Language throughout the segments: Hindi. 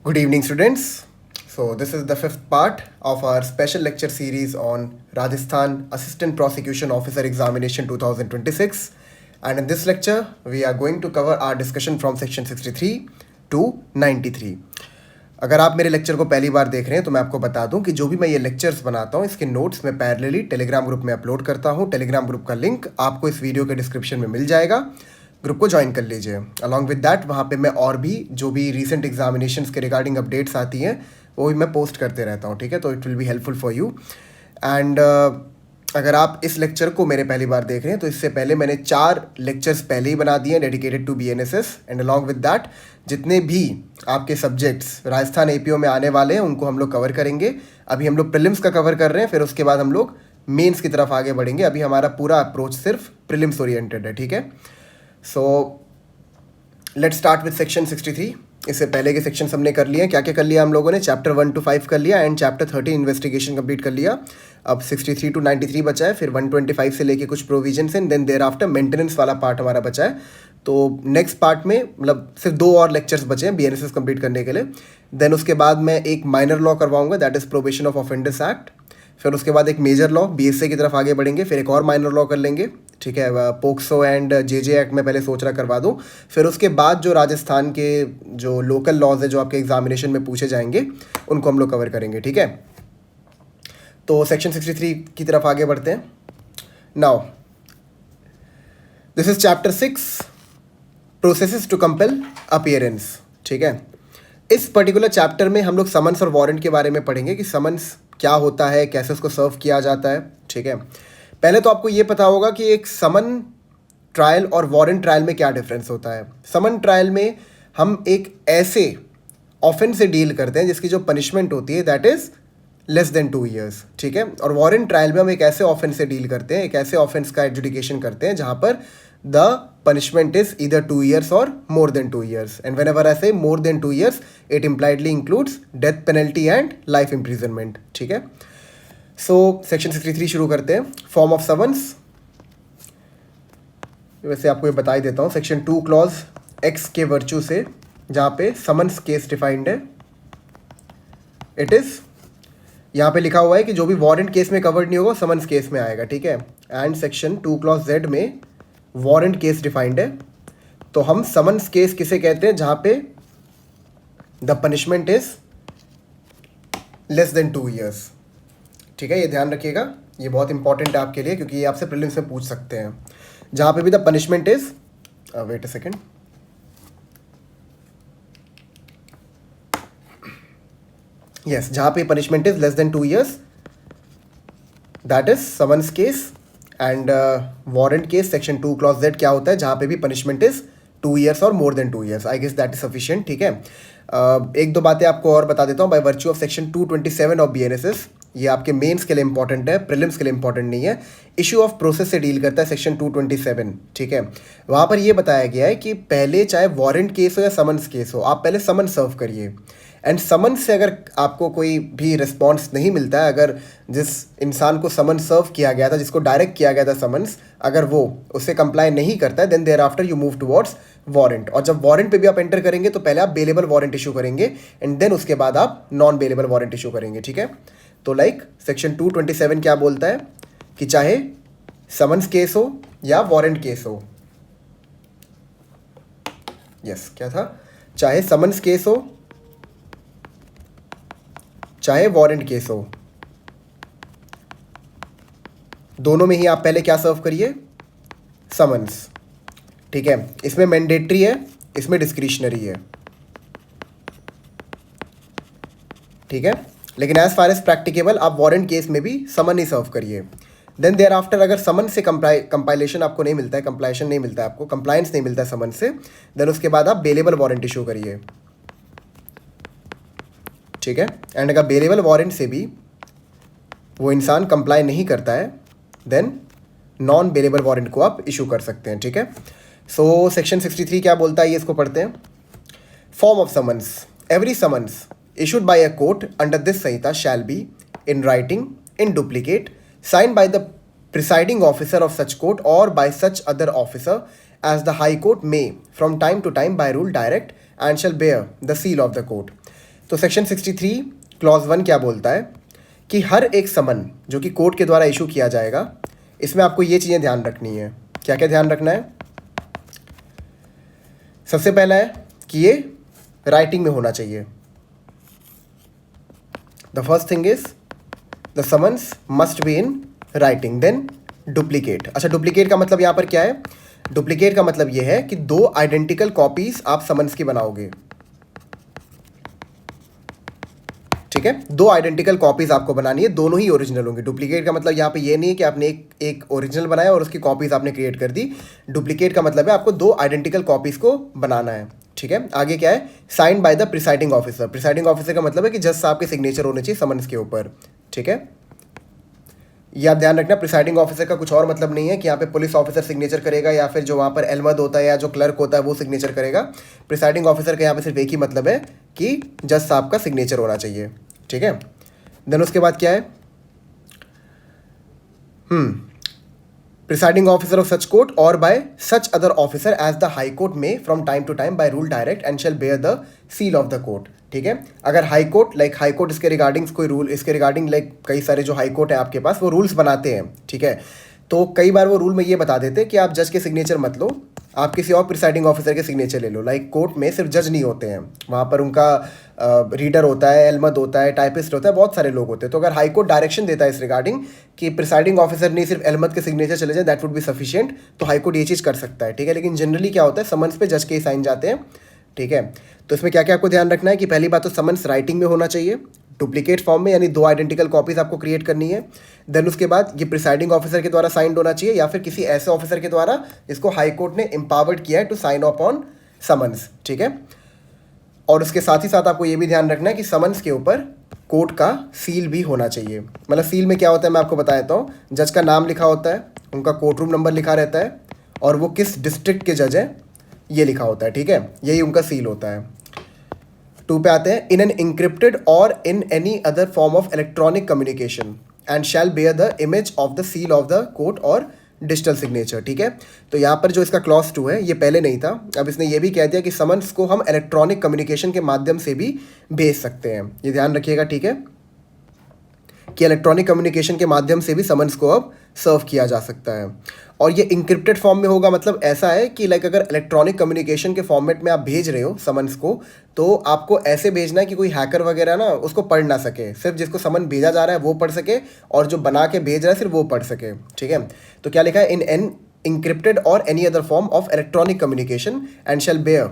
Good evening, students. So, this is the fifth part of our special lecture series on Rajasthan Assistant Prosecution Officer Examination 2026. And in this lecture, we are going to cover our discussion from section 63 to 93. अगर आप मेरे लेक्चर को पहली बार देख रहे हैं तो मैं आपको बता दूं कि जो भी मैं ये लेक्चर्स बनाता हूं इसके नोट्स मैं पैरेलली टेलीग्राम ग्रुप में अपलोड करता हूं। टेलीग्राम ग्रुप का लिंक आपको इस वीडियो के डिस्क्रिप्शन में मिल जाएगा। ग्रुप को ज्वाइन कर लीजिए। अलॉन्ग विद दैट वहाँ पे मैं और भी जो भी रीसेंट एग्जामिनेशंस के रिगार्डिंग अपडेट्स आती हैं वो भी मैं पोस्ट करते रहता हूँ, ठीक है। तो it will be helpful for you. And अगर आप इस लेक्चर को मेरे पहली बार देख रहे हैं तो इससे पहले मैंने 4 लेक्चर्स पहले ही बना दिए हैं dedicated to BNSS। And along with that जितने भी आपके सब्जेक्ट्स राजस्थान APO में आने वाले हैं उनको हम लोग कवर करेंगे। अभी हम लोग प्रीलिम्स का कवर कर रहे हैं, फिर उसके बाद हम लोग मेंस की तरफ आगे बढ़ेंगे। अभी हमारा पूरा अप्रोच सिर्फ प्रीलिम्स ओरिएंटेड है, ठीक है। So let's start with section 63। इससे पहले के सेक्शन हमने कर लिए हैं। क्या क्या कर लिया हम लोगों ने? चैप्टर 1 to 5 कर लिया एंड चैप्टर 13 इन्वेस्टिगेशन कंप्लीट कर लिया। अब 63 to 93 बचा है, फिर 125 से लेके कुछ provisions and then thereafter maintenance वाला पार्ट हमारा बचा है। तो नेक्स्ट पार्ट में मतलब सिर्फ 2 और लेक्चर्स बचे हैं BNSS कंप्लीट करने के लिए। देन उसके बाद मैं एक माइनर लॉ करवाऊंगा, that is probation of offenders act. फिर उसके बाद एक मेजर लॉ BSA की तरफ आगे बढ़ेंगे, फिर एक और माइनर लॉ कर लेंगे, ठीक है। पोक्सो एंड JJ एक्ट में पहले सोच रहा करवा दूँ। फिर उसके बाद जो राजस्थान के जो लोकल लॉज है जो आपके एग्जामिनेशन में पूछे जाएंगे उनको हम लोग कवर करेंगे, ठीक है। तो सेक्शन 63 की तरफ आगे बढ़ते हैं। Now this is chapter 6, processes to compel appearance, ठीक है। इस पर्टिकुलर चैप्टर में हम लोग समन्स और वारंट के बारे में पढ़ेंगे कि समन्स क्या होता है, कैसे उसको सर्व किया जाता है, ठीक है। पहले तो आपको ये पता होगा कि एक समन ट्रायल और वारंट ट्रायल में क्या डिफरेंस होता है। समन ट्रायल में हम एक ऐसे ऑफेंस से डील करते हैं जिसकी जो पनिशमेंट होती है that is less than 2 years, ठीक है। और वारंट ट्रायल में हम एक ऐसे ऑफेंस से डील करते हैं, एक ऐसे ऑफेंस का एडजुडिकेशन करते हैं जहाँ पर the punishment is either 2 years or more than 2 years. And whenever I say more than 2 years, it impliedly includes death penalty and life imprisonment, ठीक है। So section 63 शुरू करते हैं। फॉर्म ऑफ समन्स वैसे आपको ये बता ही देता हूँ। सेक्शन 2 क्लॉज X के वर्च्यू से जहाँ पे समन्स केस डिफाइंड है, इट इज़ यहाँ पे लिखा हुआ है कि जो भी वारंट केस में कवर्ड नहीं होगा समन्स केस में आएगा, ठीक है। एंड सेक्शन 2 क्लॉज Z में वारंट केस डिफाइंड है। तो हम समन्स केस किसे कहते हैं? जहाँ पे the punishment is less than 2 years, ठीक है। ये ध्यान रखिएगा, ये बहुत इंपॉर्टेंट है आपके लिए क्योंकि ये आपसे प्रीलिम्स में पूछ सकते हैं। जहाँ पे भी the punishment is wait a second, yes, जहाँ पे punishment is less than 2 years that is summons case. And warrant case section 2 clause Z क्या होता है? जहाँ पे भी पनिशमेंट इज 2 years और more than 2 years। I guess that is sufficient, ठीक है। एक दो बातें आपको और बता देता हूँ। By virtue of section 227 of BNSS, ये आपके मेंस के लिए इंपॉर्टेंट है, प्रीलिम्स के लिए इंपॉर्टेंट नहीं है। इशू ऑफ प्रोसेस से डील करता है सेक्शन 227, ठीक है। वहाँ पर ये बताया गया है कि पहले चाहे वारंट केस हो या समन्स केस हो, आप पहले समन सर्व करिए। एंड समन से अगर आपको कोई भी रिस्पॉन्स नहीं मिलता है, अगर जिस इंसान को समन सर्व किया गया था, जिसको डायरेक्ट किया गया था समन्स, अगर वो उससे कंप्लाई नहीं करता है, then thereafter you move towards warrant. और जब वारंट पे भी आप एंटर करेंगे तो पहले आप बेलेबल वारंट इशू करेंगे एंड देन उसके बाद आप नॉन बेलेबल वारंट इशू करेंगे, ठीक है। तो लाइक सेक्शन 227 क्या बोलता है कि चाहे समन्स केस हो या वारंट केस हो, यस क्या था, चाहे समन्स केस हो चाहे वारंट केस हो, दोनों में ही आप पहले क्या सर्व करिए? समन्स, ठीक है। इसमें मैंडेटरी है, इसमें डिस्क्रिशनरी है, ठीक है। लेकिन एज फार एज प्रैक्टिकेबल आप वारंट केस में भी समन ही सर्व करिए। देन देयर आफ्टर अगर समन से कंपाइलेशन आपको नहीं मिलता है, कंप्लाइशन नहीं मिलता है, आपको कंप्लायंस नहीं मिलता है समन से, देन उसके बाद आप बेलेबल वारंट इशू करिए, ठीक है। एंड अगर बेलेबल वारंट से भी वो इंसान कंप्लाई नहीं करता है, देन नॉन बेलेबल वारंट को आप इशू कर सकते हैं, ठीक है। सो सेक्शन 63 क्या बोलता है ये इसको पढ़ते हैं। Form of summons, every summons issued by a court under this Sanhita shall be in writing, in duplicate, signed by the presiding officer of such court or by such other officer as the High Court may from time to time by rule direct and shall bear the seal of the court. तो सेक्शन 63 क्लॉज 1 क्या बोलता है कि हर एक समन जो कि कोर्ट के द्वारा इशू किया जाएगा, इसमें आपको ये चीज़ें ध्यान रखनी है। क्या क्या ध्यान रखना है? सबसे पहला है कि ये राइटिंग में होना चाहिए। The first thing is the summons must be in writing. Then duplicate. अच्छा, डुप्लीकेट का मतलब यहाँ पर क्या है? डुप्लीकेट का मतलब ये है कि 2 आइडेंटिकल कॉपीज आप समन्स की बनाओगे। ठीक है, 2 आइडेंटिकल कॉपीज आपको बनानी है, दोनों ही ओरिजिनल होंगी। डुप्लीकेट का मतलब यहाँ पे ये नहीं है कि आपने एक ओरिजिनल बनाया और उसकी कॉपीज आपने क्रिएट कर दी। डुप्लीकेट का मतलब है आपको 2 आइडेंटिकल कॉपीज को बनाना है। ठीक है, आगे क्या है? Signed by the presiding officer. Presiding officer का मतलब है कि जज साहब के सिग्नेचर होने चाहिए समन्स के ऊपर। ठीक है, ये आप ध्यान रखना। प्रिसाइडिंग ऑफिसर का कुछ और मतलब नहीं है कि यहाँ पे पुलिस ऑफिसर सिग्नेचर करेगा या फिर जो वहाँ पर एलमद होता है या जो क्लर्क होता है वो सिग्नेचर करेगा। प्रिसाइडिंग ऑफिसर का यहाँ पे सिर्फ एक ही मतलब है कि जज साहब का सिग्नेचर होना चाहिए। ठीक है, देन उसके बाद क्या है? Presiding officer of such court और by such other officer as the high court में from time to time by rule direct and shall bear the seal of the court. ठीक है, अगर हाई कोर्ट हाई कोर्ट इसके रिगार्डिंग कोई रूल, इसके रिगार्डिंग कई सारे जो हाई कोर्ट है आपके पास वो रूल्स बनाते हैं। ठीक है, तो कई बार वो रूल में ये बता देते हैं कि आप जज के सिग्नेचर मत लो, आप किसी और प्रिसाइडिंग ऑफिसर के सिग्नेचर ले लो। कोर्ट में सिर्फ जज नहीं होते हैं, वहाँ पर उनका रीडर होता है, एलमद होता है, टाइपिस्ट होता है, बहुत सारे लोग होते हैं। तो अगर हाई कोर्ट डायरेक्शन देता है इस रिगार्डिंग कि प्रिसाइडिंग ऑफिसर नहीं सिर्फ एलमद के सिग्नेचर चले जाए, दैट वुड बी सफिशिएंट, तो हाई कोर्ट ये चीज़ कर सकता है। ठीक है, लेकिन जनरली क्या होता है, समन्स पे जज के ही साइन जाते हैं। ठीक है, तो इसमें क्या क्या आपको ध्यान रखना है कि पहली बात तो समन्स राइटिंग में होना चाहिए, डुप्लीकेट फॉर्म में, यानी 2 आइडेंटिकल कॉपीज आपको क्रिएट करनी है। देन उसके बाद ये प्रिसाइडिंग ऑफिसर के द्वारा साइंड होना चाहिए या फिर किसी ऐसे ऑफिसर के द्वारा जिसको हाई कोर्ट ने एम्पावर्ड किया है to sign off on summons. ठीक है, और उसके साथ ही साथ आपको ये भी ध्यान रखना है कि समन्स के ऊपर कोर्ट का सील भी होना चाहिए। मतलब सील में क्या होता है मैं आपको बता देता हूँ। जज का नाम लिखा होता है, उनका कोर्ट रूम नंबर लिखा रहता है और वो किस डिस्ट्रिक्ट के जज हैं ये लिखा होता है। ठीक है, यही उनका सील होता है। 2 पे आते हैं, इन an encrypted or in any other form of electronic communication and shall bear the image of the seal of the court or digital signature. ठीक है, तो यहाँ पर जो इसका क्लॉज 2 है ये पहले नहीं था, अब इसने ये भी कह दिया कि समन्स को हम इलेक्ट्रॉनिक कम्युनिकेशन के माध्यम से भी भेज सकते हैं। ये ध्यान रखिएगा। ठीक है, कि इलेक्ट्रॉनिक कम्युनिकेशन के माध्यम से भी समन्स को अब सर्व किया जा सकता है। और ये इंक्रिप्टेड फॉर्म में होगा, मतलब ऐसा है कि अगर इलेक्ट्रॉनिक कम्युनिकेशन के फॉर्मेट में आप भेज रहे हो समन्स को, तो आपको ऐसे भेजना है कि कोई हैकर वगैरह ना उसको पढ़ ना सके, सिर्फ जिसको समन भेजा जा रहा है वो पढ़ सके और जो बना के भेज रहा है सिर्फ वो पढ़ सके। ठीक है, तो क्या लिखा है? In an encrypted or any other form of electronic communication and shall bear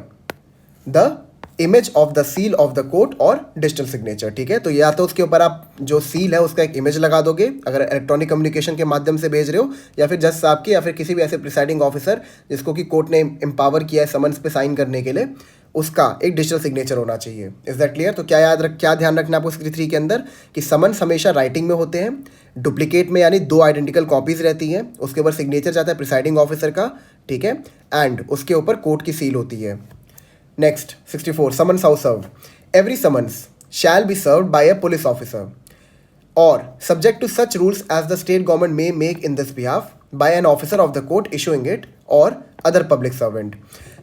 the image of the seal of the court or digital signature. ठीक है, तो या तो उसके ऊपर आप जो सील है उसका एक इमेज लगा दोगे अगर इलेक्ट्रॉनिक कम्युनिकेशन के माध्यम से भेज रहे हो, या फिर जज साहब की या फिर किसी भी ऐसे प्रिसाइडिंग ऑफिसर जिसको कि कोर्ट ने एम्पावर किया है समन्स पे साइन करने के लिए, उसका एक डिजिटल सिग्नेचर होना चाहिए। Is that clear? तो क्या ध्यान रखना है आपको 63 के अंदर कि समन्स हमेशा राइटिंग में होते हैं, डुप्लीकेट में यानी 2 आइडेंटिकल कॉपीज रहती हैं, उसके ऊपर सिग्नेचर जाता है प्रिसाइडिंग ऑफिसर का। ठीक है, एंड उसके ऊपर कोर्ट की सील होती है। Next, 64. Summons how served. Every summons shall be served by a police officer or subject to such rules as the state government may make in this behalf by an officer of the court issuing it or other public servant.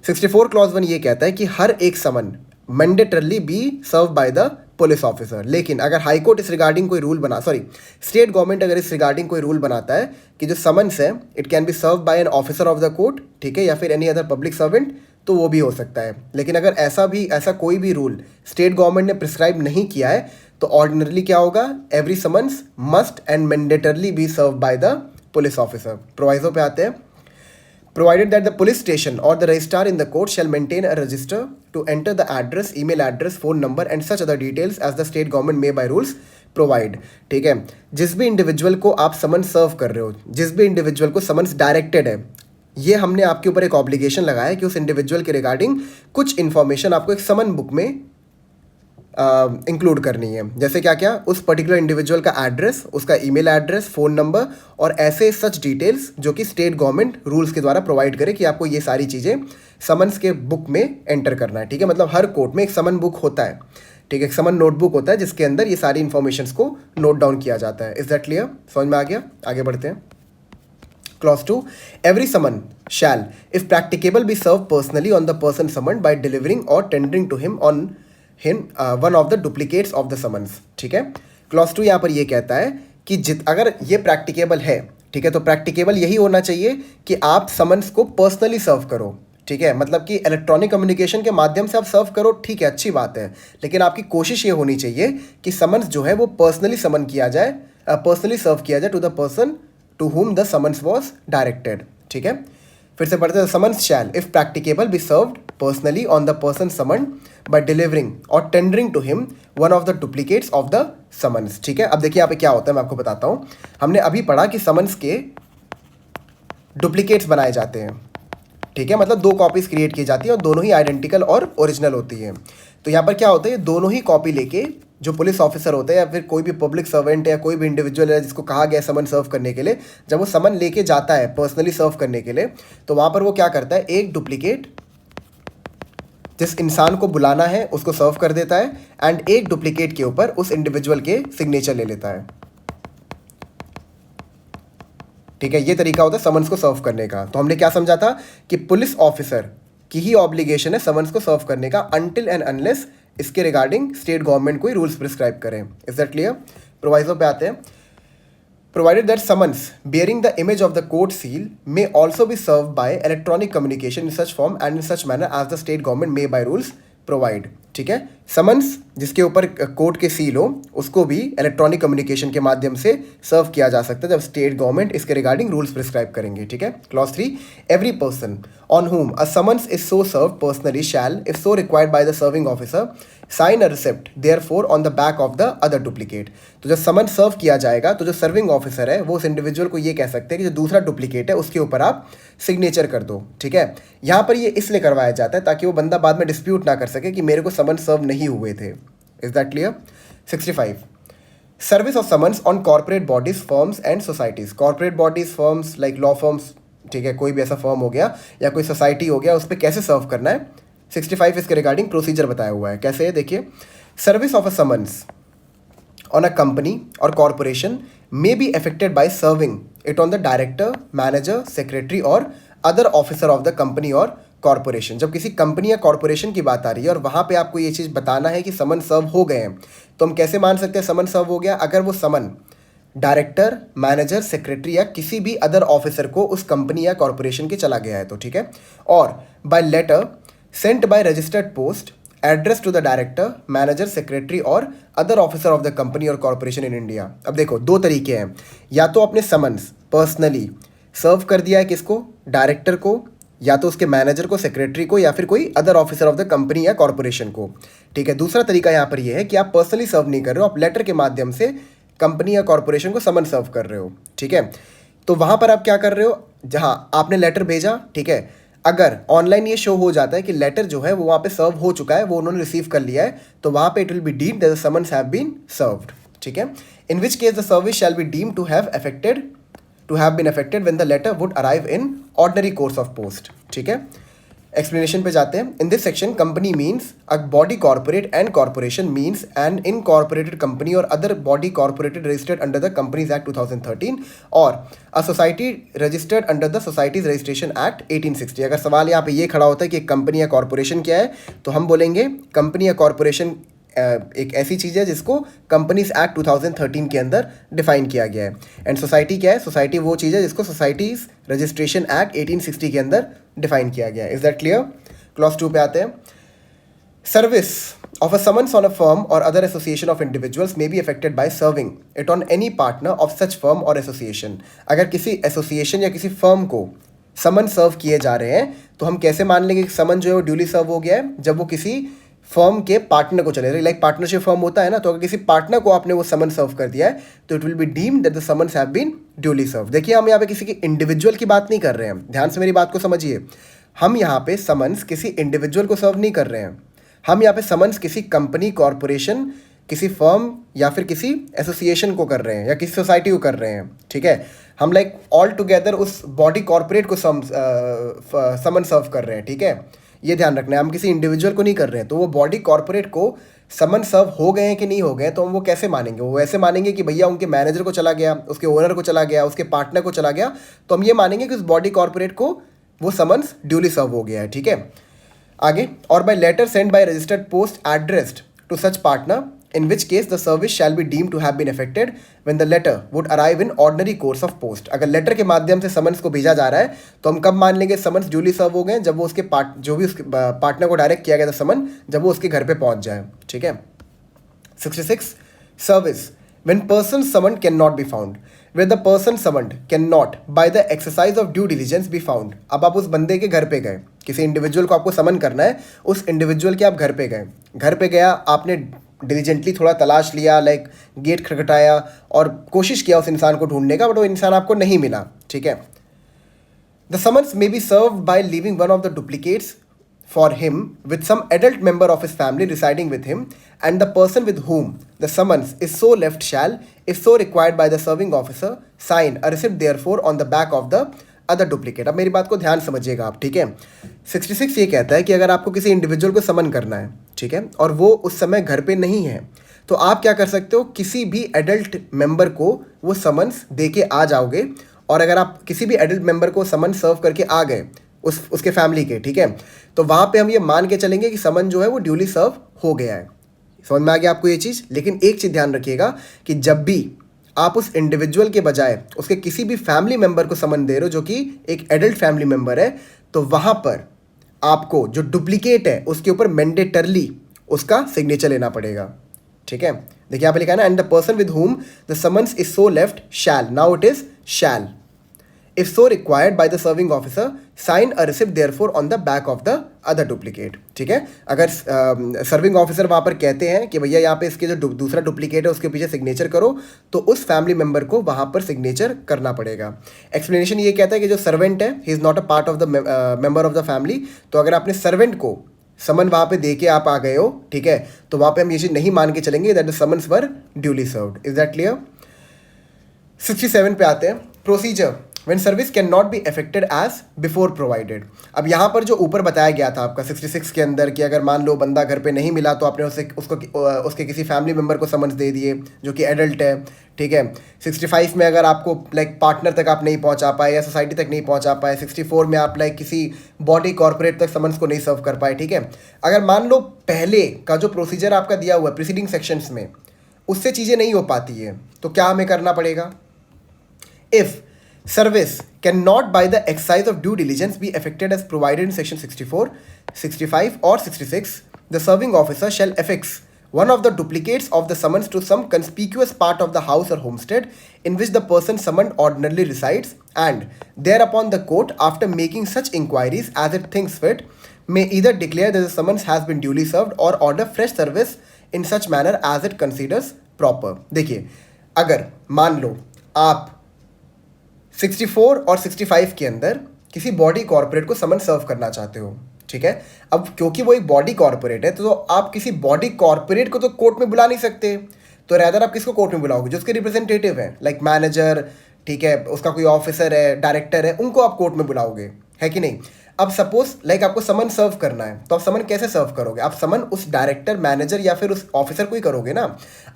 64 clause 1 ये कहता है कि हर एक समन mandatorily be served by the police officer. लेकिन अगर हाई कोर्ट इस रिगार्डिंग कोई रूल स्टेट गवर्नमेंट अगर इस रिगार्डिंग कोई रूल बनाता है कि जो समन्स है it can be serve by an officer of the court, ठीक है, या फिर एनी अदर पब्लिक सर्वेंट, तो वो भी हो सकता है। लेकिन अगर ऐसा कोई भी रूल स्टेट गवर्नमेंट ने प्रिस्क्राइब नहीं किया है तो ऑर्डिनरली क्या होगा? Every summons must and mandatorily be serve by the police officer. Proviso पे आते हैं, provided that the police station or the registrar in the court shall maintain a register to enter the address, email address, phone number and such other details as the state government may by rules provide। ठीक है, जिस भी इंडिविजुअल को आप समन्स सर्व कर रहे हो, जिस भी इंडिविजुअल को समन्स डायरेक्टेड है, ये हमने आपके ऊपर एक ऑब्लिगेशन लगाया है कि उस इंडिविजुअल के रिगार्डिंग कुछ इन्फॉर्मेशन आपको एक समन बुक में इंक्लूड करनी है। जैसे क्या क्या? उस पर्टिकुलर इंडिविजुअल का एड्रेस, उसका ईमेल एड्रेस, फ़ोन नंबर और ऐसे सच डिटेल्स जो कि स्टेट गवर्नमेंट रूल्स के द्वारा प्रोवाइड करे कि आपको ये सारी चीज़ें समन्स के बुक में एंटर करना है। ठीक है, मतलब हर कोर्ट में एक समन बुक होता है, ठीक है, एक समन नोटबुक होता है जिसके अंदर ये सारी इन्फॉर्मेशन को नोट डाउन किया जाता है। Is that clear? समझ में आ गया? आगे बढ़ते हैं। Clause 2. Every summon shall, if practicable, be served personally on the person summoned by delivering or tendering to him on him one of the duplicates of the summons, ठीक है। क्लॉज 2 यहाँ पर ये कहता है कि अगर ये प्रैक्टिकेबल है, ठीक है, तो प्रैक्टिकेबल यही होना चाहिए कि आप समन्स को पर्सनली सर्व करो, ठीक है, मतलब कि इलेक्ट्रॉनिक कम्युनिकेशन के माध्यम से आप सर्व करो, ठीक है, अच्छी बात है, लेकिन आपकी कोशिश ये होनी चाहिए कि समन्स जो है वो पर्सनली समन किया जाए, पर्सनली सर्व किया जाए to the person to whom the summons was directed, ठीक है। फिर से पढ़ते हैं, summons shall if practicable be served personally on the person summoned by delivering or tendering to him one of the duplicates of the summons, ठीक है। अब देखिए यहाँ पे क्या होता है, मैं आपको बताता हूँ। हमने अभी पढ़ा कि समन्स के डुप्लीकेट्स बनाए जाते हैं, ठीक है, मतलब 2 कॉपीज क्रिएट की जाती है और दोनों ही आइडेंटिकल और ओरिजिनल होती है। तो यहाँ पर क्या होता है, दोनों ही कॉपी लेके जो पुलिस ऑफिसर होता है या फिर कोई भी पब्लिक सर्वेंट या कोई भी इंडिविजुअल है जिसको कहा गया है समन सर्व करने के लिए, जब वो समन लेके जाता है पर्सनली सर्व करने के लिए, तो वहाँ पर वो क्या करता है, एक डुप्लीकेट जिस इंसान को बुलाना है उसको सर्व कर देता है एंड एक डुप्लीकेट के ऊपर उस इंडिविजुअल के सिग्नेचर ले लेता है, ठीक है। ये तरीका होता है समन्स को सर्व करने का। तो हमने क्या समझा था कि पुलिस ऑफिसर की ही ऑब्लिगेशन है समन्स को सर्व करने का अनटिल एंड अनलेस इसके रिगार्डिंग स्टेट गवर्नमेंट कोई रूल्स प्रिस्क्राइब करें। Is that clear? प्रोवाइजो पे आते हैं। Provided that summons bearing the image of the court seal may also be served by electronic communication in such form and in such manner as the state government may by rules provide, ठीक है। समन्स जिसके ऊपर कोर्ट के सील हो उसको भी इलेक्ट्रॉनिक कम्युनिकेशन के माध्यम से सर्व किया जा सकता है जब स्टेट गवर्नमेंट इसके रिगार्डिंग रूल्स प्रिस्क्राइब करेंगे, ठीक है। Clause 3, every person on whom a summons is so served personally shall, if so required by the serving officer, sign a receipt therefore on the back of the other duplicate। तो जब समन सर्व किया जाएगा तो जो सर्विंग ऑफिसर है वो उस इंडिविजुअल को ये कह सकते हैं कि जो दूसरा डुप्लीकेट है उसके ऊपर आप सिग्नेचर कर दो, ठीक है। यहाँ पर ये इसलिए करवाया जाता है ताकि वो बंदा बाद में डिस्प्यूट ना कर सके कि मेरे को समन सर्व नहीं हुए थे। Is that clear? 65, service of summons on corporate bodies, firms and societies. Corporate bodies, firms like law firms, ठीक है, कोई भी ऐसा फर्म हो गया या कोई सोसाइटी हो गया, उस पर कैसे सर्व करना है। 65 इसके रिगार्डिंग प्रोसीजर बताया हुआ है। कैसे है देखिए, service of a summons on a company or corporation may be affected by serving it on the director, manager, secretary or other officer of the company or corporation। जब किसी कंपनी या कॉर्पोरेशन की बात आ रही है और वहाँ पे आपको ये चीज़ बताना है कि समन सर्व हो गए हैं, तो हम कैसे मान सकते हैं समन सर्व हो गया? अगर वो समन डायरेक्टर, मैनेजर, सेक्रेटरी या किसी भी अदर ऑफिसर को उस कंपनी या कॉर्पोरेशन के चला गया है तो, ठीक है। और by letter sent by registered post address to the director, manager, secretary or other officer of the company or corporation in India. अब देखो 2 तरीके हैं, या तो अपने समन्स पर्सनली सर्व कर दिया है किसको, डायरेक्टर को, या तो उसके मैनेजर को, सेक्रेटरी को, या फिर कोई other officer of the company या कॉर्पोरेशन को, ठीक है। दूसरा तरीका यहाँ पर यह है कि आप पर्सनली सर्व नहीं कर रहे हो, आप लेटर के माध्यम से कंपनी या कॉर्पोरेशन को समन सर्व कर रहे हो, ठीक है। तो वहाँ पर आप क्या कर रहे हो, जहाँ आपने लेटर भेजा, ठीक है, अगर ऑनलाइन ये शो हो जाता है कि लेटर जो है वो वहाँ पे सर्व हो चुका है, वो उन्होंने रिसीव कर लिया है, तो वहाँ पे it will be deemed that the summons have been served, ठीक है। In which case the service shall be deemed to have been affected when the letter would arrive in ordinary course of post, ठीक है। एक्सप्लेनेशन पे जाते हैं। In this section company means a body corporate and corporation means an incorporated company or other body corporated registered under the companies act 2013 or a society registered under the societies registration act 1860। अगर सवाल यहाँ पे ये खड़ा होता है कि कंपनी या कॉर्पोरेशन क्या है, तो हम बोलेंगे कंपनी या कॉर्पोरेशन एक ऐसी चीज़ है जिसको कंपनीज एक्ट 2013 के अंदर डिफाइन किया गया है। एंड सोसाइटी क्या है? सोसाइटी वो चीज़ है जिसको सोसाइटीज रजिस्ट्रेशन एक्ट 1860 के अंदर डिफाइन किया गया है। Is that clear? क्लॉज 2 पे आते हैं। Service of a summons on a firm or other association of individuals may be affected by serving it on any partner of such firm or association। अगर किसी एसोसिएशन या किसी फर्म को समन सर्व किए जा रहे हैं तो हम कैसे मान लेंगे कि समन जो है वो ड्यूली सर्व हो गया है? जब वो किसी फर्म के पार्टनर को चले, लाइक पार्टनरशिप फर्म होता है ना, तो अगर किसी पार्टनर को आपने वो समन सर्व कर दिया है तो it will be deemed that the summons have been duly serve. देखिए हम यहाँ पे किसी की इंडिविजुअल की बात नहीं कर रहे हैं, ध्यान से मेरी बात को समझिए। हम यहाँ पे समन्स किसी इंडिविजुअल को सर्व नहीं कर रहे हैं, हम यहाँ पे समन्स किसी कंपनी, कॉर्पोरेशन, किसी फर्म या फिर किसी एसोसिएशन को कर रहे हैं या किसी सोसाइटी को कर रहे हैं, ठीक है। हम लाइक ऑल टुगेदर उस बॉडी कॉर्पोरेट को समन सर्व कर रहे हैं, ठीक है। ये ध्यान रखना है, हम किसी इंडिविजुअल को नहीं कर रहे हैं। तो वो बॉडी कॉर्पोरेट को समन सर्व हो गए हैं कि नहीं हो गए, तो हम वो कैसे मानेंगे? वो ऐसे मानेंगे कि भैया उनके मैनेजर को चला गया, उसके ओनर को चला गया, उसके पार्टनर को चला गया, तो हम ये मानेंगे कि उस बॉडी कॉर्पोरेट को वो समन्स ड्यूली सर्व हो गया है, ठीक है। आगे, और by letter send by registered post addressed to such partner, in which case the service shall be deemed to have been effected when the letter would arrive in ordinary course of post. अगर लेटर के माध्यम से समन्स को भेजा जा रहा है तो हम कब मान लेंगे समन्स ड्यूली सर्व हो गए? जब वो उसके जो भी उसके पार्टनर को डायरेक्ट किया गया था समन, जब वो उसके घर पे पहुंच जाए, ठीक है. 66. Service. When person summoned cannot be found, where the person summoned cannot by the exercise of due diligence be found. अब आप उस बंदे के घर पे गए, किसी इंडिविजुअल को आपको समन करना है, उस इंडिविजुअल के आप घर पे गए, घर पे गया, आपने डिलीजेंटली थोड़ा तलाश लिया, लाइक गेट खटखटाया और कोशिश किया उस इंसान को ढूंढने का, बट वो इंसान आपको नहीं मिला, ठीक है. The summons may be served by leaving one of the duplicates for him with some adult member of his family residing with him, and the person with whom the summons is so left shall, if so required by the serving officer, sign a receipt therefore on the back of the other duplicate. अब मेरी बात को ध्यान समझिएगा आप, ठीक है. 66 ये कहता है कि अगर आपको किसी इंडिविजुअल को समन करना है, ठीक है, और वो उस समय घर पे नहीं है, तो आप क्या कर सकते हो, किसी भी एडल्ट मेंबर को वो समन्स दे के आ जाओगे. और अगर आप किसी भी एडल्ट मेंबर को समन सर्व करके आ गए उसके फैमिली के, ठीक है, तो वहाँ पे हम ये मान के चलेंगे कि समन जो है वो ड्यूली सर्व हो गया है. समझ में आ गया आपको ये चीज़? लेकिन एक चीज़ ध्यान रखिएगा कि जब भी आप उस इंडिविजुअल के बजाय उसके किसी भी फैमिली मेंबर को समन दे रहे हो जो कि एक एडल्ट फैमिली मेंबर है, तो वहाँ पर आपको जो डुप्लीकेट है उसके ऊपर मैंडेटरली उसका सिग्नेचर लेना पड़ेगा, ठीक है. देखिए यहाँ पे लिखा है ना, and the person with whom the summons is so left shall, now it is shall, if so required by the serving officer, sign a receipt therefore on the back of the other duplicate. ठीक है. अगर सर्विंग ऑफिसर वहाँ पर कहते हैं कि भैया यहाँ पे इसके जो दूसरा डुप्लीकेट है उसके पीछे सिग्नेचर करो, तो उस फैमिली मेंबर को वहाँ पर सिग्नेचर करना पड़ेगा. एक्सप्लेनेशन ये कहता है कि जो सर्वेंट है, he is not a part of the member of the family. तो अगर आपने सर्वेंट को समन वहाँ पे दे के आप आ गए हो, ठीक है, तो वहाँ पे हम ये चीज़ नहीं मान के चलेंगे that the summons were duly served. Is that clear? 67 पे आते हैं. Procedure when service cannot be effected as before provided. अब यहाँ पर जो ऊपर बताया गया था आपका 66 के अंदर कि अगर मान लो बंदा घर पे नहीं मिला तो आपने उसके किसी फैमिली मेम्बर को समन्स दे दिए जो कि एडल्ट है, ठीक है. 65 में अगर आपको लाइक पार्टनर तक आप नहीं पहुँचा पाए या सोसाइटी तक नहीं पहुँचा पाए, 64 में आप लाइक किसी बॉडी कॉर्पोरेट तक समन्स को नहीं सर्व कर पाए, ठीक है. अगर मान लो पहले का जो प्रोसीजर आपका दिया हुआ है प्रीसीडिंग सेक्शंस में, उससे चीज़ें नहीं हो पाती है, तो क्या हमें करना पड़ेगा? If service cannot by the exercise of due diligence be effected as provided in section 64, 65 or 66, the serving officer shall affix one of the duplicates of the summons to some conspicuous part of the house or homestead in which the person summoned ordinarily resides, and thereupon the court, after making such inquiries as it thinks fit, may either declare that the summons has been duly served or order fresh service in such manner as it considers proper. देखिए, अगर मान लो आप 64 और 65 के अंदर किसी बॉडी कॉर्पोरेट को समन सर्व करना चाहते हो, ठीक है. अब क्योंकि वो एक बॉडी कॉर्पोरेट है, तो आप किसी बॉडी कॉर्पोरेट को तो कोर्ट में बुला नहीं सकते, तो रैदर आप किसको कोर्ट में बुलाओगे? जो उसके रिप्रेजेंटेटिव हैं, लाइक मैनेजर, ठीक है, उसका कोई ऑफिसर है, डायरेक्टर है, उनको आप कोर्ट में बुलाओगे, है कि नहीं. अब सपोज लाइक आपको समन सर्व करना है, तो आप समन कैसे सर्व करोगे? आप समन उस डायरेक्टर, मैनेजर या फिर उस ऑफिसर को ही करोगे ना.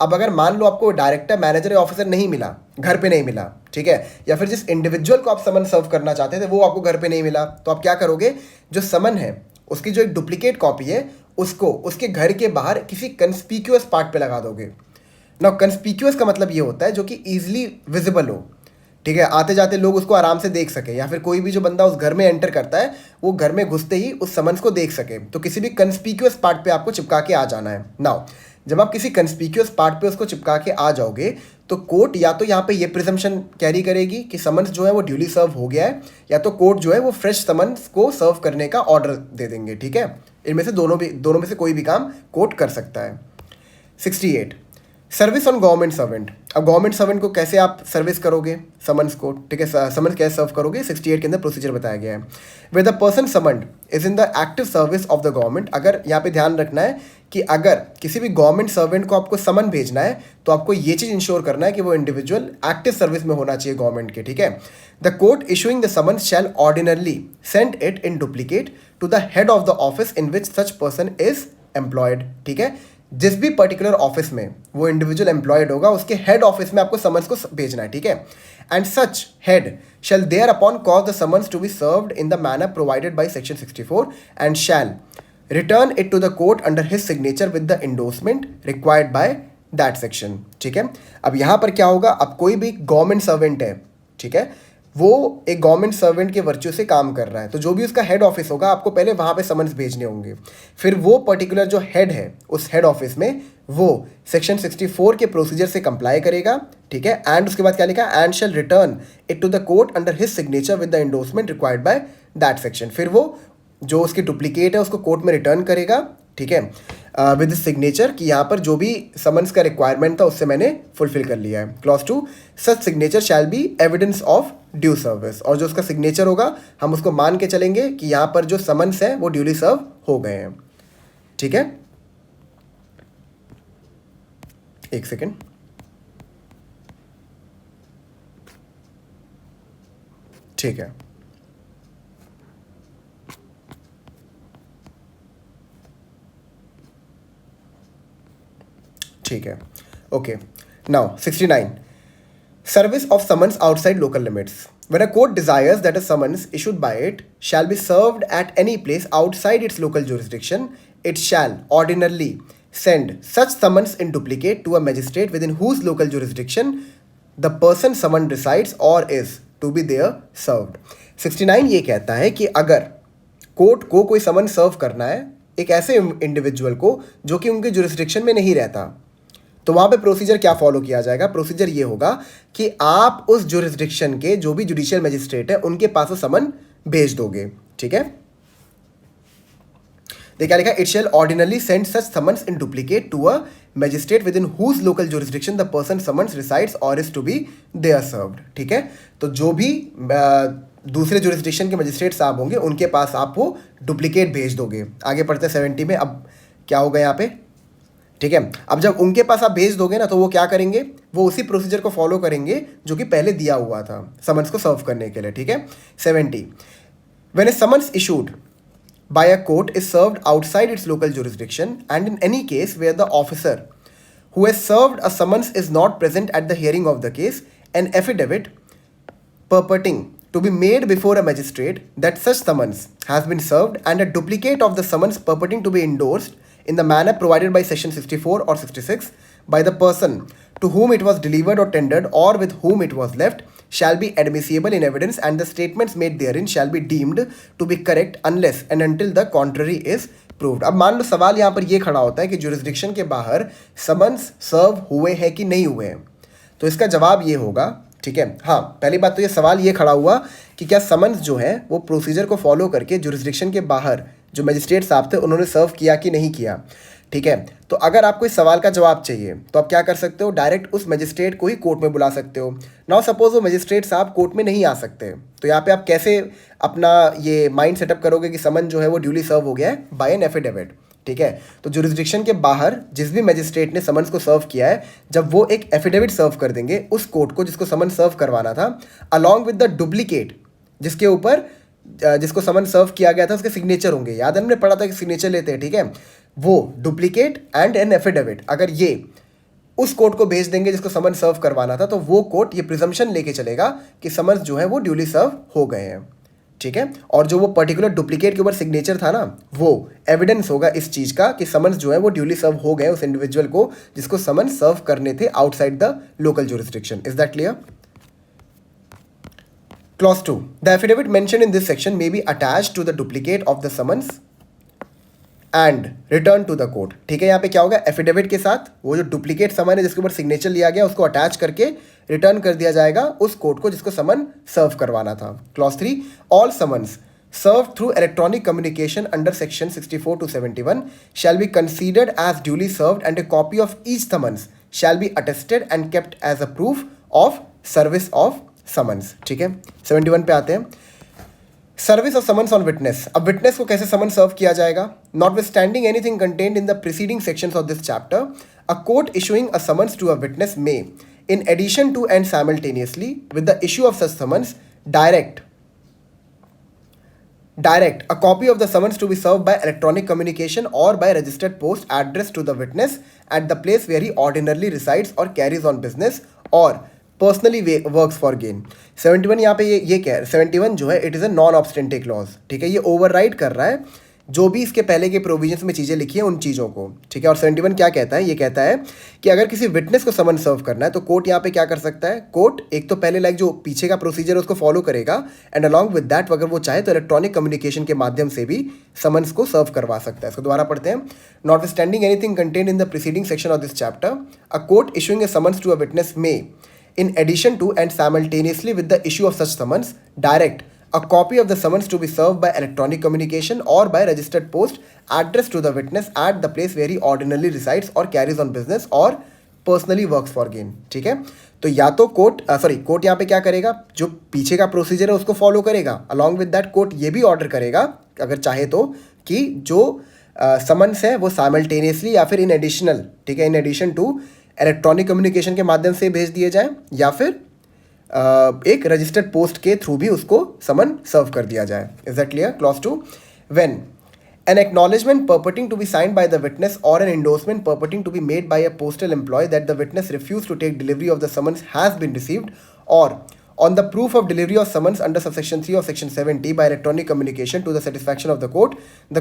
अब अगर मान लो आपको डायरेक्टर, मैनेजर या ऑफिसर नहीं मिला, घर पे नहीं मिला, ठीक है, या फिर जिस इंडिविजुअल को आप समन सर्व करना चाहते थे वो आपको घर पे नहीं मिला, तो आप क्या करोगे? जो समन है उसकी जो एक डुप्लीकेट कॉपी है उसको उसके घर के बाहर किसी कंस्पिक्यूअस पार्ट पे लगा दोगे. ना कंस्पिक्यूअस का मतलब ये होता है जो कि ईजिली विजिबल हो, ठीक है, आते जाते लोग उसको आराम से देख सके, या फिर कोई भी जो बंदा उस घर में एंटर करता है वो घर में घुसते ही उस समन्स को देख सके. तो किसी भी कंस्पिक्यूअस पार्ट पे आपको चिपका के आ जाना है. नाउ जब आप किसी कंस्पिक्यूअस पार्ट पे उसको चिपका के आ जाओगे तो कोर्ट या तो यहाँ पे ये प्रिजम्पशन कैरी करेगी कि समन्स जो है वो ड्यूली सर्व हो गया है, या तो कोर्ट जो है वो फ्रेश समन्स को सर्व करने का ऑर्डर दे देंगे, ठीक है. इनमें से दोनों में से कोई भी काम कोर्ट कर सकता है. 68 सर्विस ऑन गवर्नमेंट सर्वेंट. अब गवर्नमेंट सर्वेंट को कैसे आप सर्विस करोगे समन्स को, ठीक है, समन्स कैसे सर्व करोगे? 68 के अंदर प्रोसीजर बताया गया है. Way the person summoned is in the active service of the government. अगर यहाँ पे ध्यान रखना है कि अगर किसी भी गवर्नमेंट सर्वेंट को आपको समन भेजना है तो आपको ये चीज़ इंश्योर करना है कि वो इंडिविजुअल एक्टिव सर्विस में होना चाहिए गवर्नमेंट के, ठीक है. The court issuing the summons shall ordinarily send it in duplicate to the head of the office in which such person is employed, ठीक है. जिस भी पर्टिकुलर ऑफिस में वो इंडिविजुअल एम्प्लॉयड होगा उसके हेड ऑफिस में आपको समन्स को भेजना है, ठीक है. And such head shall thereupon cause the summons to be served in the manner provided by section 64 and shall return it to the court under his signature with the endorsement required by that section. ठीक है, अब यहाँ पर क्या होगा, अब कोई भी गवर्नमेंट सर्वेंट है, ठीक है, वो एक गवर्नमेंट सर्वेंट के वर्च्यू से काम कर रहा है, तो जो भी उसका हेड ऑफिस होगा आपको पहले वहाँ पे समन्स भेजने होंगे, फिर वो पर्टिकुलर जो हेड है उस हेड ऑफिस में वो सेक्शन 64 के प्रोसीजर से कंप्लाई करेगा, ठीक है, एंड उसके बाद क्या लिखा है, and shall return it to the court under his signature with the endorsement required by that section, फिर वो जो उसकी डुप्लीकेट है उसको कोर्ट में रिटर्न करेगा, ठीक है, विद सिग्नेचर कि यहाँ पर जो भी समन्स का रिक्वायरमेंट था उससे मैंने फुलफिल कर लिया है. Clause 2, such signature shall be evidence of due service, और जो उसका सिग्नेचर होगा हम उसको मान के चलेंगे कि यहाँ पर जो समन्स है वो ड्यूली सर्व हो गए हैं. ठीक है, एक सेकेंड. ठीक है, ठीक है. Okay, now 69, service of summons outside local limits. When a court desires that a summons issued by it shall be served at any place outside its local jurisdiction, it shall ordinarily send such summons in duplicate to a magistrate within whose local jurisdiction the person summoned resides or is to be there served. 69 ये कहता है कि अगर कोर्ट को कोई समन सर्व करना है एक ऐसे इंडिविजुअल को जो कि उनके जुरिस्डिक्शन में नहीं रहता, तो वहाँ पे प्रोसीजर क्या फॉलो किया जाएगा. प्रोसीजर ये होगा कि आप उस जुरिस्डिक्शन के जो भी जुडिशियल मजिस्ट्रेट है उनके पास वो समन भेज दोगे. ठीक है, देखा लिखा, it shall ordinarily send such summons in duplicate to a magistrate within whose local jurisdiction the person summons resides or is to be there served. ठीक है, तो जो भी दूसरे जुरिस्डिक्शन के मजिस्ट्रेट साहब होंगे उनके पास आप वो डुप्लीकेट भेज दोगे. आगे पढ़ते 70 में. अब क्या होगा यहाँ पे, ठीक है, अब जब उनके पास आप भेज दोगे ना तो वो क्या करेंगे, वो उसी प्रोसीजर को फॉलो करेंगे जो कि पहले दिया हुआ था समन्स को सर्व करने के लिए. ठीक है, 70, when A summons issued by a court is served outside its local jurisdiction, and in any case where the officer who has served a summons is not present at the hearing of the case, an affidavit purporting to be made before a magistrate that such summons has been served and a duplicate of the summons purporting to be endorsed in the manner provided by section 64 or 66 by the person to whom it was delivered or tendered or with whom it was left shall be admissible in evidence, and the statements made therein shall be deemed to be correct unless and until the contrary is proved. अब मान लो सवाल यहाँ पर ये खड़ा होता है कि जुरिस्डिक्शन के बाहर समन्स सर्व हुए हैं कि नहीं हुए हैं, तो इसका जवाब ये होगा. ठीक है, हाँ, पहली बात तो ये सवाल ये खड़ा हुआ कि क्या समन्स जो है वो प्रोसीजर को फॉलो करके जुरिस्डिक्शन के बाहर जो मजिस्ट्रेट साहब थे उन्होंने सर्व किया कि नहीं किया. ठीक है, तो अगर आपको इस सवाल का जवाब चाहिए तो आप क्या कर सकते हो, डायरेक्ट उस मजिस्ट्रेट को ही कोर्ट में बुला सकते हो. नाउ सपोज वो मजिस्ट्रेट साहब कोर्ट में नहीं आ सकते, तो यहाँ पे आप कैसे अपना ये माइंड सेटअप करोगे कि समन जो है वो ड्यूली सर्व हो गया है बाय एन एफिडेविट. ठीक है, तो जुरिस्डिक्शन के बाहर जिस भी मजिस्ट्रेट ने समन्स को सर्व किया है, जब वो एक एफिडेविट सर्व कर देंगे उस कोर्ट को जिसको समन सर्व करवाना था, अलॉन्ग विद द डुप्लीकेट जिसके ऊपर जिसको समन सर्व किया गया था उसके सिग्नेचर होंगे. याद है हमने पढ़ा था कि सिग्नेचर लेते हैं. ठीक है, वो डुप्लीकेट एंड एन एफिडेविट अगर ये उस कोर्ट को भेज देंगे जिसको समन सर्व करवाना था, तो वो कोर्ट ये प्रिजम्पशन लेके चलेगा कि समन्स जो है वो ड्यूली सर्व हो गए हैं. ठीक है, और जो वो पर्टिकुलर डुप्लीकेट के ऊपर सिग्नेचर था ना, वो एविडेंस होगा इस चीज़ का कि समन्स जो है वो ड्यूली सर्व हो गए उस इंडिविजुअल को जिसको समन्स सर्व करने थे outside the local jurisdiction. Is that clear? Clause 2. The affidavit mentioned in this section may be attached to the duplicate of the summons and returned to the court. ठीक है, यहाँ पे क्या होगा, एफिडेविट के साथ वो जो डुप्लीकेट समन है जिसके ऊपर सिग्नेचर लिया गया उसको अटैच करके रिटर्न कर दिया जाएगा उस कोर्ट को जिसको समन सर्व करवाना था. Clause 3. All summons served through electronic communication under section 64 to 71 shall be considered as duly served, and a copy of each summons shall be attested and kept as a proof of service of summons. ठीक है, 71 पे आते हैं. Service of summons on witness. अब विटनेस को कैसे समन सर्व किया जाएगा? Notwithstanding anything contained in the preceding sections of this chapter, a court issuing a summons to a witness may, in addition to and simultaneously with the issue of such summons, direct a copy of the summons to be served by electronic communication or by registered post addressed to the witness at the place where he ordinarily resides or carries on business or personally works for gain. 71 यहाँ पे ये क्या है, 71 जो है it is a non obstantive clause. ठीक है, ये ओवरराइड कर रहा है जो भी इसके पहले के प्रोविजंस में चीज़ें लिखी हैं उन चीज़ों को, ठीक है। और 71 क्या कहता है, ये कहता है कि अगर किसी विटनेस को समन सर्व करना है तो कोर्ट यहाँ पे क्या कर सकता है, कोर्ट एक तो पहले लाइक जो पीछे का प्रोसीजर है उसको फॉलो करेगा, एंड अलॉन्ग विद दैट अगर वो चाहे तो इलेक्ट्रॉनिक कम्युनिकेशन के माध्यम से भी समन्स को सर्व करवा सकता है। इसको दोबारा पढ़ते हैं। Notwithstanding anything contained in the preceding section of this chapter, a court issuing a summons to a witness may, in addition to and simultaneously with the issue of such summons, direct a copy of the summons to be served by electronic communication or by registered post addressed to the witness at the place where he ordinarily resides or carries on business or personally works for gain, ठीक है। तो या तो कोर्ट कोर्ट यहाँ पे क्या करेगा, जो पीछे का प्रोसीजर है उसको फॉलो करेगा, अलॉन्ग विद दैट कोर्ट ये भी ऑर्डर करेगा अगर चाहे तो कि जो समन्स है वो साइमल्टेनियसली या फिर इन एडिशनल, ठीक है, in addition to electronic communication के माध्यम से भेज दिए जाए या फिर एक रजिस्टर्ड पोस्ट के थ्रू भी उसको समन सर्व कर दिया जाए। Is that clear? Clause 2, when an acknowledgement purporting to be signed by the witness or an endorsement purporting to be made by a postal employee that the witness refused to take delivery of the summons has been received, or on the proof of delivery of summons under subsection 3 of section 70 by electronic communication to the satisfaction of the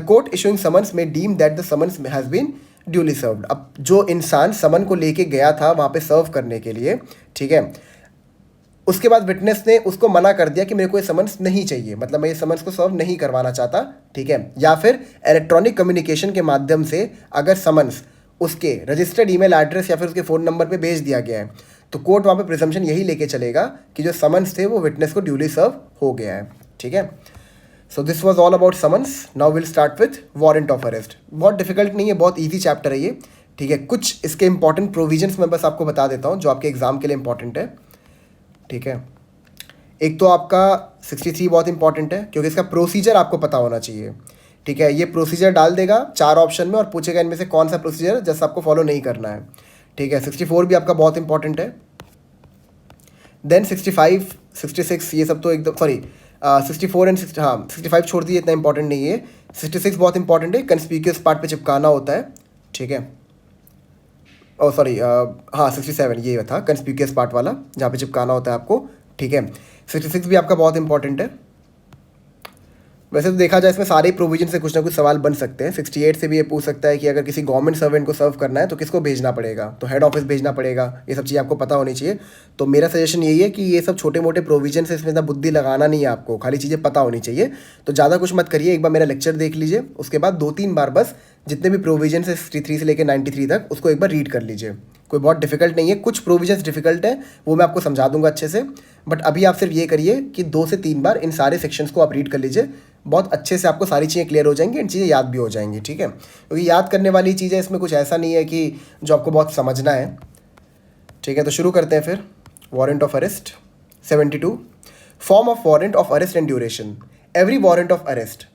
court issuing summons may deem that the summons has been duly served. अब जो इंसान समन को लेके गया था वहाँ पे सर्व करने के लिए, ठीक है, उसके बाद विटनेस ने उसको मना कर दिया कि मेरे को ये समन्स नहीं चाहिए, मतलब मैं ये समन्स को सर्व नहीं करवाना चाहता, ठीक है, या फिर इलेक्ट्रॉनिक कम्युनिकेशन के माध्यम से अगर समन्स उसके रजिस्टर्ड ईमेल एड्रेस या फिर उसके फ़ोन नंबर पे भेज दिया गया है तो कोर्ट वहाँ पे प्रिजम्पशन यही लेके चलेगा कि जो समन्स थे वो विटनेस को ड्यूली सर्व हो गया है, ठीक है। So this was all about summons. Now will start with warrant of arrest. बहुत डिफिकल्ट नहीं है, बहुत ईजी चैप्टर है ये, ठीक है। कुछ इसके इंपॉर्टेंट प्रोविजंस मैं बस आपको बता देता हूँ जो आपके एग्जाम के लिए इंपॉर्टेंट है, ठीक है। एक तो आपका 63 बहुत इंपॉर्टेंट है क्योंकि इसका प्रोसीजर आपको पता होना चाहिए, ठीक है। ये प्रोसीजर डाल देगा 4 ऑप्शन में और पूछेगा इनमें से कौन सा प्रोसीजर जैसा आपको फॉलो नहीं करना है, ठीक है। 64 भी आपका बहुत इंपॉर्टेंट है। देन 65, 66 ये सब तो एकदम 64 एंड 65 छोड़ दिए, इतना इंपॉर्टेंट नहीं है। 66 बहुत इंपॉर्टेंट है, कंस्पीकियस पार्ट पे चिपकाना होता है, ठीक है। 67 ये था कंस्पीकियस पार्ट वाला जहाँ पे चिपकाना होता है आपको, ठीक है। 66 भी आपका बहुत इंपॉर्टेंट है। वैसे तो देखा जाए इसमें सारे प्रोविजन से कुछ ना कुछ सवाल बन सकते हैं। 68 से भी ये पूछ सकता है कि अगर किसी गवर्नमेंट सर्वेंट को सर्व करना है तो किसको भेजना पड़ेगा, तो हेड ऑफिस भेजना पड़ेगा। ये सब चीज़ें आपको पता होनी चाहिए। तो मेरा सजेशन यही है कि ये सब छोटे मोटे प्रोविजन से इसमें इतना बुद्धि लगाना नहीं है आपको, खाली चीज़ें पता होनी चाहिए। तो ज़्यादा कुछ मत करिए, एक बार मेरा लेक्चर देख लीजिए, उसके बाद 2-3 बार बस जितने भी प्रोविजन है 63 से लेकर 93 तक उसको एक बार रीड कर लीजिए। कोई बहुत डिफिकल्ट नहीं है, कुछ प्रोविजंस डिफिकल्ट है वो मैं आपको समझा दूंगा अच्छे से, बट अभी आप सिर्फ ये करिए कि 2 से 3 बार इन सारे सेक्शंस को आप रीड कर लीजिए, बहुत अच्छे से आपको सारी चीज़ें क्लियर हो जाएंगी, एंड चीज़ें याद भी हो जाएंगी, ठीक है। क्योंकि याद करने वाली चीज़ें इसमें कुछ ऐसा नहीं है कि जो आपको बहुत समझना है, ठीक है। तो शुरू करते हैं फिर। Warrant of arrest 72, form of warrant of arrest and duration. Every warrant of arrest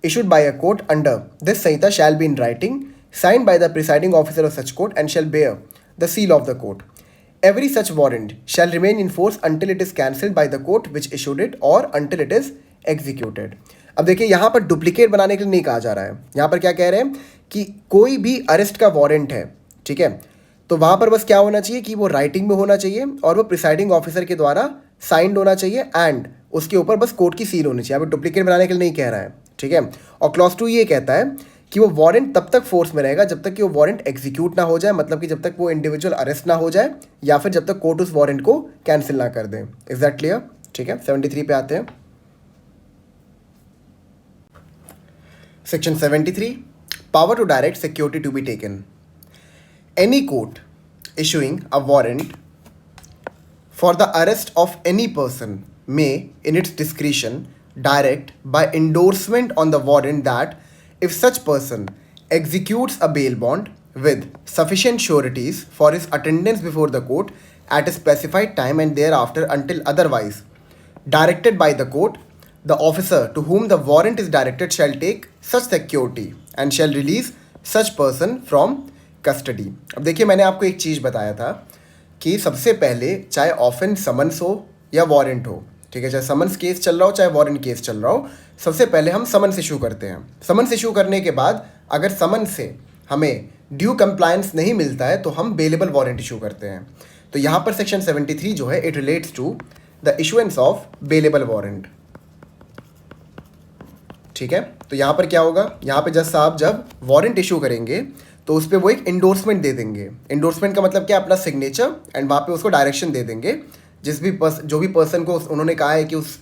issued by a court under this Sanhita shall be in writing, signed by the presiding officer of such court, and shall bear the seal of the court. Every such warrant shall remain in force until it is cancelled by the court which issued it, or until it is executed. अब देखिए यहाँ पर डुप्लीकेट बनाने के लिए नहीं कहा जा रहा है, यहाँ पर क्या कह रहे हैं कि कोई भी अरेस्ट का वारंट है, ठीक है, तो वहाँ पर बस क्या होना चाहिए कि वो राइटिंग में होना चाहिए और वो प्रिसाइडिंग ऑफिसर के द्वारा साइंड होना चाहिए, एंड उसके ऊपर बस कोर्ट की सील होनी चाहिए। यहाँ पर डुप्लीकेट बनाने के लिए नहीं कह रहा है, ठीक है। और क्लॉज 2 ये कहता है कि वो वारंट तब तक फोर्स में रहेगा जब तक कि वो वारंट एग्जीक्यूट ना हो जाए, मतलब कि जब तक वो इंडिविजुअल अरेस्ट ना हो जाए या फिर जब तक कोर्ट उस वारंट को कैंसिल ना कर दे। Is that clear? ठीक है। 73 पे आते हैं। Section 73, power to direct security to be taken. Any court issuing a warrant for the arrest of any person may, in its discretion, direct by endorsement on the warrant that if such person executes a bail bond with sufficient sureties for his attendance before the court at a specified time and thereafter until otherwise directed by the court, the officer to whom the warrant is directed shall take such security and shall release such person from custody. अब देखिए मैंने आपको एक चीज़ बताया था कि सबसे पहले चाहे ऑफेंस समन्स हो या वारंट हो, ठीक है, चाहे समन्स केस चल रहा हो चाहे वारंट केस चल रहा हो, सबसे पहले हम समन्स इशू करते हैं। समन्स इशू करने के बाद अगर समन्स से हमें ड्यू कंप्लायंस नहीं मिलता है तो हम बेलेबल वारंट इशू करते हैं। तो यहाँ पर सेक्शन 73 जो है it relates to the issuance of bailable warrant. ठीक है। तो यहाँ पर क्या होगा, यहाँ पे जज साहब जब वारंट इशू करेंगे तो उस पर वो एक इंडोर्समेंट दे देंगे। इंडोर्समेंट का मतलब क्या, अपना सिग्नेचर, एंड वहाँ पे उसको डायरेक्शन दे देंगे जो भी पर्सन को उन्होंने कहा है कि उस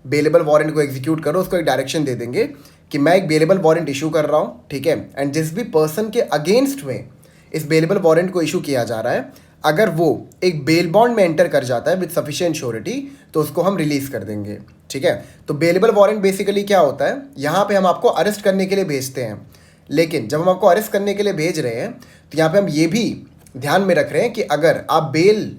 बेलेबल वारंट को एग्जीक्यूट करो, उसको एक डायरेक्शन दे देंगे कि मैं एक बेलेबल वारंट इशू कर रहा हूँ, ठीक है। एंड जिस भी पर्सन के अगेंस्ट में इस बेलेबल वारंट को इशू किया जा रहा है, अगर वो एक बेल बॉन्ड में एंटर कर जाता है विद सफिशिएंट श्योरिटी, तो उसको हम रिलीज कर देंगे, ठीक है। तो बेलेबल वारंट बेसिकली क्या होता है, यहाँ पे हम आपको अरेस्ट करने के लिए भेजते हैं, लेकिन जब हम आपको अरेस्ट करने के लिए भेज रहे हैं तो यहाँ पे हम ये भी ध्यान में रख रहे हैं कि अगर आप बेल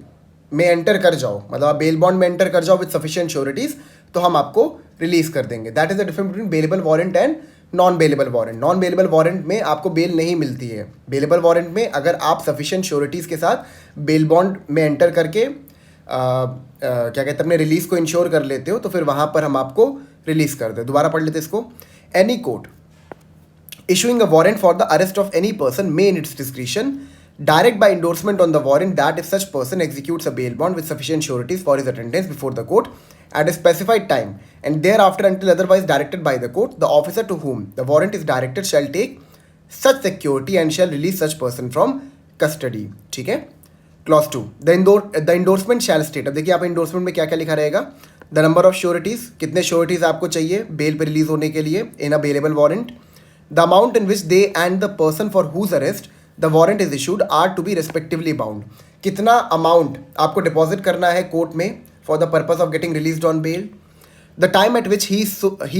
में एंटर कर जाओ, मतलब आप बेल बॉन्ड में एंटर कर जाओ विद सफिशिएंट श्योरिटीज, तो हम आपको रिलीज कर देंगे। That is the difference between bailable warrant and non bailable warrant. Non bailable warrant में आपको बेल नहीं मिलती है। बेलेबल वारंट में अगर आप सफिशिएंट श्योरिटीज़ के साथ बेल बॉन्ड में एंटर करके क्या कहते हैं, अपने रिलीज को इंश्योर कर लेते हो, तो फिर वहाँ पर हम आपको रिलीज कर दे। दोबारा पढ़ लेते इसको। Any court issuing a warrant for the arrest of any person may in its discretion direct by endorsement on the warrant that if such person executes a bail bond with sufficient sureties for his attendance before the court at a specified time and thereafter until otherwise directed by the court, the officer to whom the warrant is directed shall take such security and shall release such person from custody, ठीक है। Clause 2, the endorsement shall state. अब देखिए आप इंडोर्समेंट में क्या क्या लिखा रहेगा, द नंबर ऑफ श्योरिटीज, कितने श्योरिटीज आपको चाहिए बेल पे रिलीज होने के लिए in a bailable warrant, the amount in which they and the person for whose arrest the warrant is issued are to be respectively bound, कितना अमाउंट आपको डिपॉजिट करना है कोर्ट में for the purpose of getting released on bail, the time at which he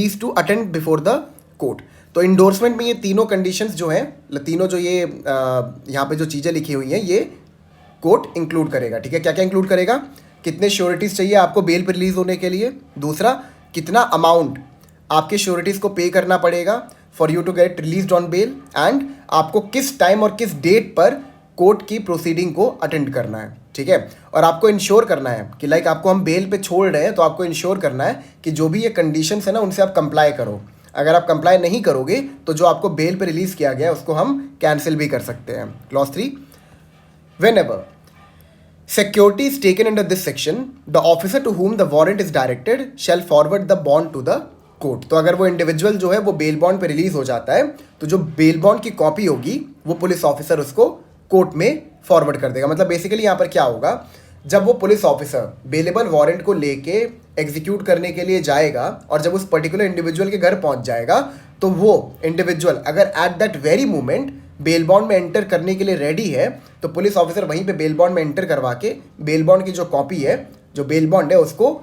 is to attend before the court. तो इंडोर्समेंट में ये तीनों कंडीशंस जो हैं, तीनों जो ये यहाँ पे जो चीज़ें लिखी हुई हैं, ये कोर्ट इंक्लूड करेगा, ठीक है। क्या क्या इंक्लूड करेगा, कितने श्योरिटीज़ चाहिए आपको बेल पर रिलीज होने के लिए, दूसरा कितना अमाउंट आपके श्योरिटीज़ को पे करना पड़ेगा for you to get released on bail, and आपको किस टाइम और किस डेट पर कोर्ट की प्रोसीडिंग को अटेंड करना है, ठीक है। और आपको इंश्योर करना है कि लाइक आपको हम बेल पे छोड़ रहे हैं, तो आपको इंश्योर करना है कि जो भी ये कंडीशंस है ना, उनसे आप कंप्लाई करो। अगर आप कंप्लाई नहीं करोगे तो जो आपको बेल पे रिलीज किया गया है उसको हम कैंसिल भी कर सकते हैं। Clause 3, whenever security is taken under this section, the officer to whom the warrant is directed shall forward the bond to the court. तो अगर वो इंडिविजुअल जो है वो बेल बॉन्ड पे रिलीज हो जाता है, तो जो बेल बॉन्ड की कॉपी होगी वो पुलिस ऑफिसर उसको कोर्ट में फॉरवर्ड कर देगा। मतलब बेसिकली यहाँ पर क्या होगा, जब वो पुलिस ऑफिसर बेलेबल वारंट को लेके एग्जीक्यूट करने के लिए जाएगा और जब उस पर्टिकुलर इंडिविजुअल के घर पहुंच जाएगा, तो वो इंडिविजुअल अगर at that very moment bail bond में एंटर करने के लिए रेडी है, तो पुलिस ऑफिसर वहीं पे बेल बॉन्ड में एंटर करवा के बेल बॉन्ड की जो कॉपी है, जो बेल बॉन्ड है, उसको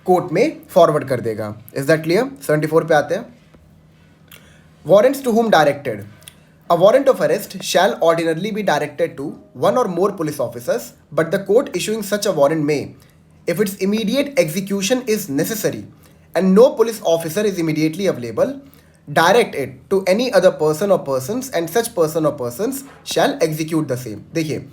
कोर्ट में फॉरवर्ड कर देगा। Is that clear. 74 पे आते हैं। Warrants to whom directed, a warrant of arrest shall ordinarily be directed to one or more police officers, but the court issuing such a warrant may, if its immediate execution is necessary and no police officer is immediately available, direct it to any other person or persons and such person or persons shall execute the same। देखिए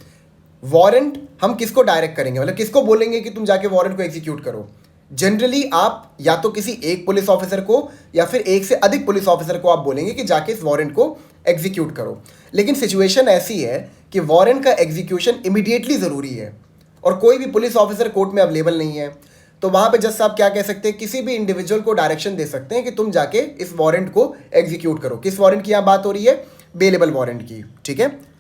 वारंट हम किसको डायरेक्ट करेंगे, मतलब किसको बोलेंगे कि तुम जाके वारंट को एग्जीक्यूट करो। जनरली आप या तो किसी एक पुलिस ऑफिसर को या फिर एक से अधिक पुलिस ऑफिसर को आप बोलेंगे कि जाके इस वारंट को एग्जीक्यूट करो। लेकिन सिचुएशन ऐसी है कि वारंट का एग्जीक्यूशन इमीडिएटली ज़रूरी है और कोई भी पुलिस ऑफिसर कोर्ट में अवेलेबल नहीं है, तो वहाँ पे जज साहब क्या कह सकते हैं, किसी भी इंडिविजुअल को डायरेक्शन दे सकते हैं कि तुम जाके इस वारंट को एग्जीक्यूट करो। किस वारंट की यहाँ बात हो रही है, बेलेबल वारंट की, ठीक है।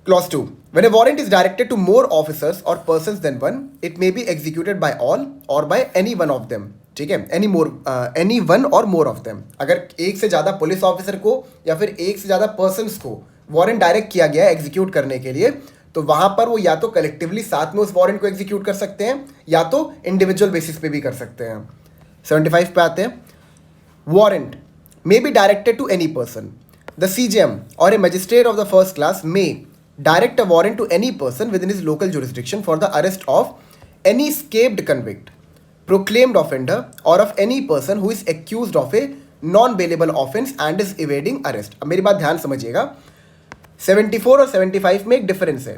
Clause 2, when a warrant is directed to more officers or persons than one, it may be executed by all or by any one of them, ठीक है। any one or more of them, अगर एक से ज़्यादा पुलिस ऑफिसर को या फिर एक से ज़्यादा पर्सन्स को वारंट डायरेक्ट किया गया है एग्जीक्यूट करने के लिए, तो वहाँ पर वो या तो कलेक्टिवली साथ में उस वारंट को एग्जीक्यूट कर सकते हैं या तो इंडिविजुअल बेसिस पे भी कर सकते हैं। 75 पे आते हैं। Warrant may be directed to any person, the CJM or a magistrate of the first class may direct a warrant to any person within his local jurisdiction for the arrest of any escaped convict, proclaimed offender, or of any person who is accused of a non-bailable offence and is evading arrest। अब मेरी बात ध्यान समझिएगा, 74 और 75 में एक डिफरेंस है।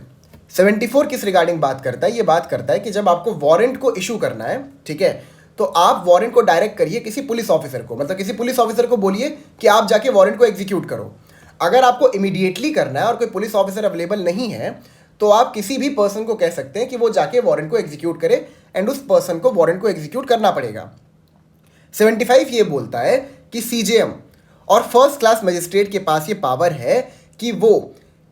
74 किस रिगार्डिंग बात करता है, ये बात करता है कि जब आपको वारंट को इशू करना है, ठीक है, तो आप वारंट को डायरेक्ट करिए किसी पुलिस ऑफिसर को, मतलब किसी पुलिस ऑफिसर को बोलिए कि आप जाके वारंट को एग्जीक्यूट करो। अगर आपको इमीडिएटली करना है और कोई पुलिस ऑफिसर अवेलेबल नहीं है, तो आप किसी भी पर्सन को कह सकते हैं कि वो जाके वारंट को एग्जीक्यूट करे एंड उस पर्सन को वारंट को एग्जीक्यूट करना पड़ेगा। 75 ये बोलता है कि सीजेएम और फर्स्ट क्लास मजिस्ट्रेट के पास ये पावर है कि वो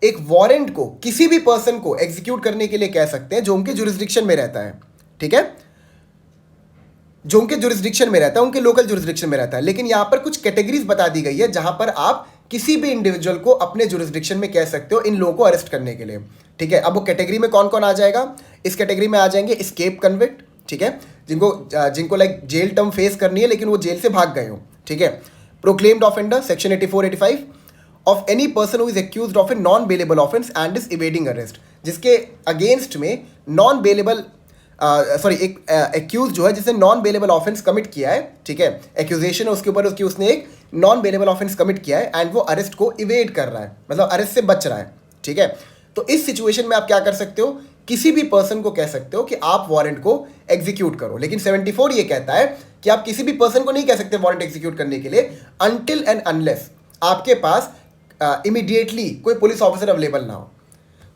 एक वारंट को किसी भी पर्सन को एग्जीक्यूट करने के लिए कह सकते हैं जो उनके जुरिस्डिक्शन में रहता है, ठीक है, जो उनके जुरिस्डिक्शन में रहता है, उनके लोकल जुरिस्डिक्शन में रहता है। लेकिन यहां पर कुछ कैटेगरीज बता दी गई है जहां पर आप किसी भी इंडिविजुअल को अपने जुरिस्डिक्शन में कह सकते हो इन लोगों को अरेस्ट करने के लिए, ठीक है। अब वो कैटेगरी में कौन कौन आ जाएगा? इस कैटेगरी में आ जाएंगे एस्केप कन्विक्ट, ठीक है, जिनको लाइक जेल टर्म फेस करनी है लेकिन वो जेल से भाग गए हो, ठीक है। Proclaimed offender section 84-85 of any person who is accused of a non bailable offence and is evading arrest, जिसके अगेंस्ट में नॉन बेलेबल एक एक्यूज जो है जिसने नॉन बेलेबल ऑफेंस कमिट किया है, ठीक है, एक्यूजेशन है उसके ऊपर, उसने एक नॉन बेलेबल ऑफेंस कमिट किया है एंड वो अरेस्ट को इवेड कर रहा है, मतलब अरेस्ट से बच रहा है, ठीक है। तो इस सिचुएशन में आप क्या कर सकते हो? किसी भी पर्सन को कह सकते हो कि आप वारंट को एग्जीक्यूट करो। लेकिन 74 ये कहता है कि आप किसी भी पर्सन को नहीं कह सकते वारंट एग्जीक्यूट करने के लिए अनटिल एंड अनलेस आपके पास इमीडिएटली कोई पुलिस ऑफिसर अवेलेबल ना हो।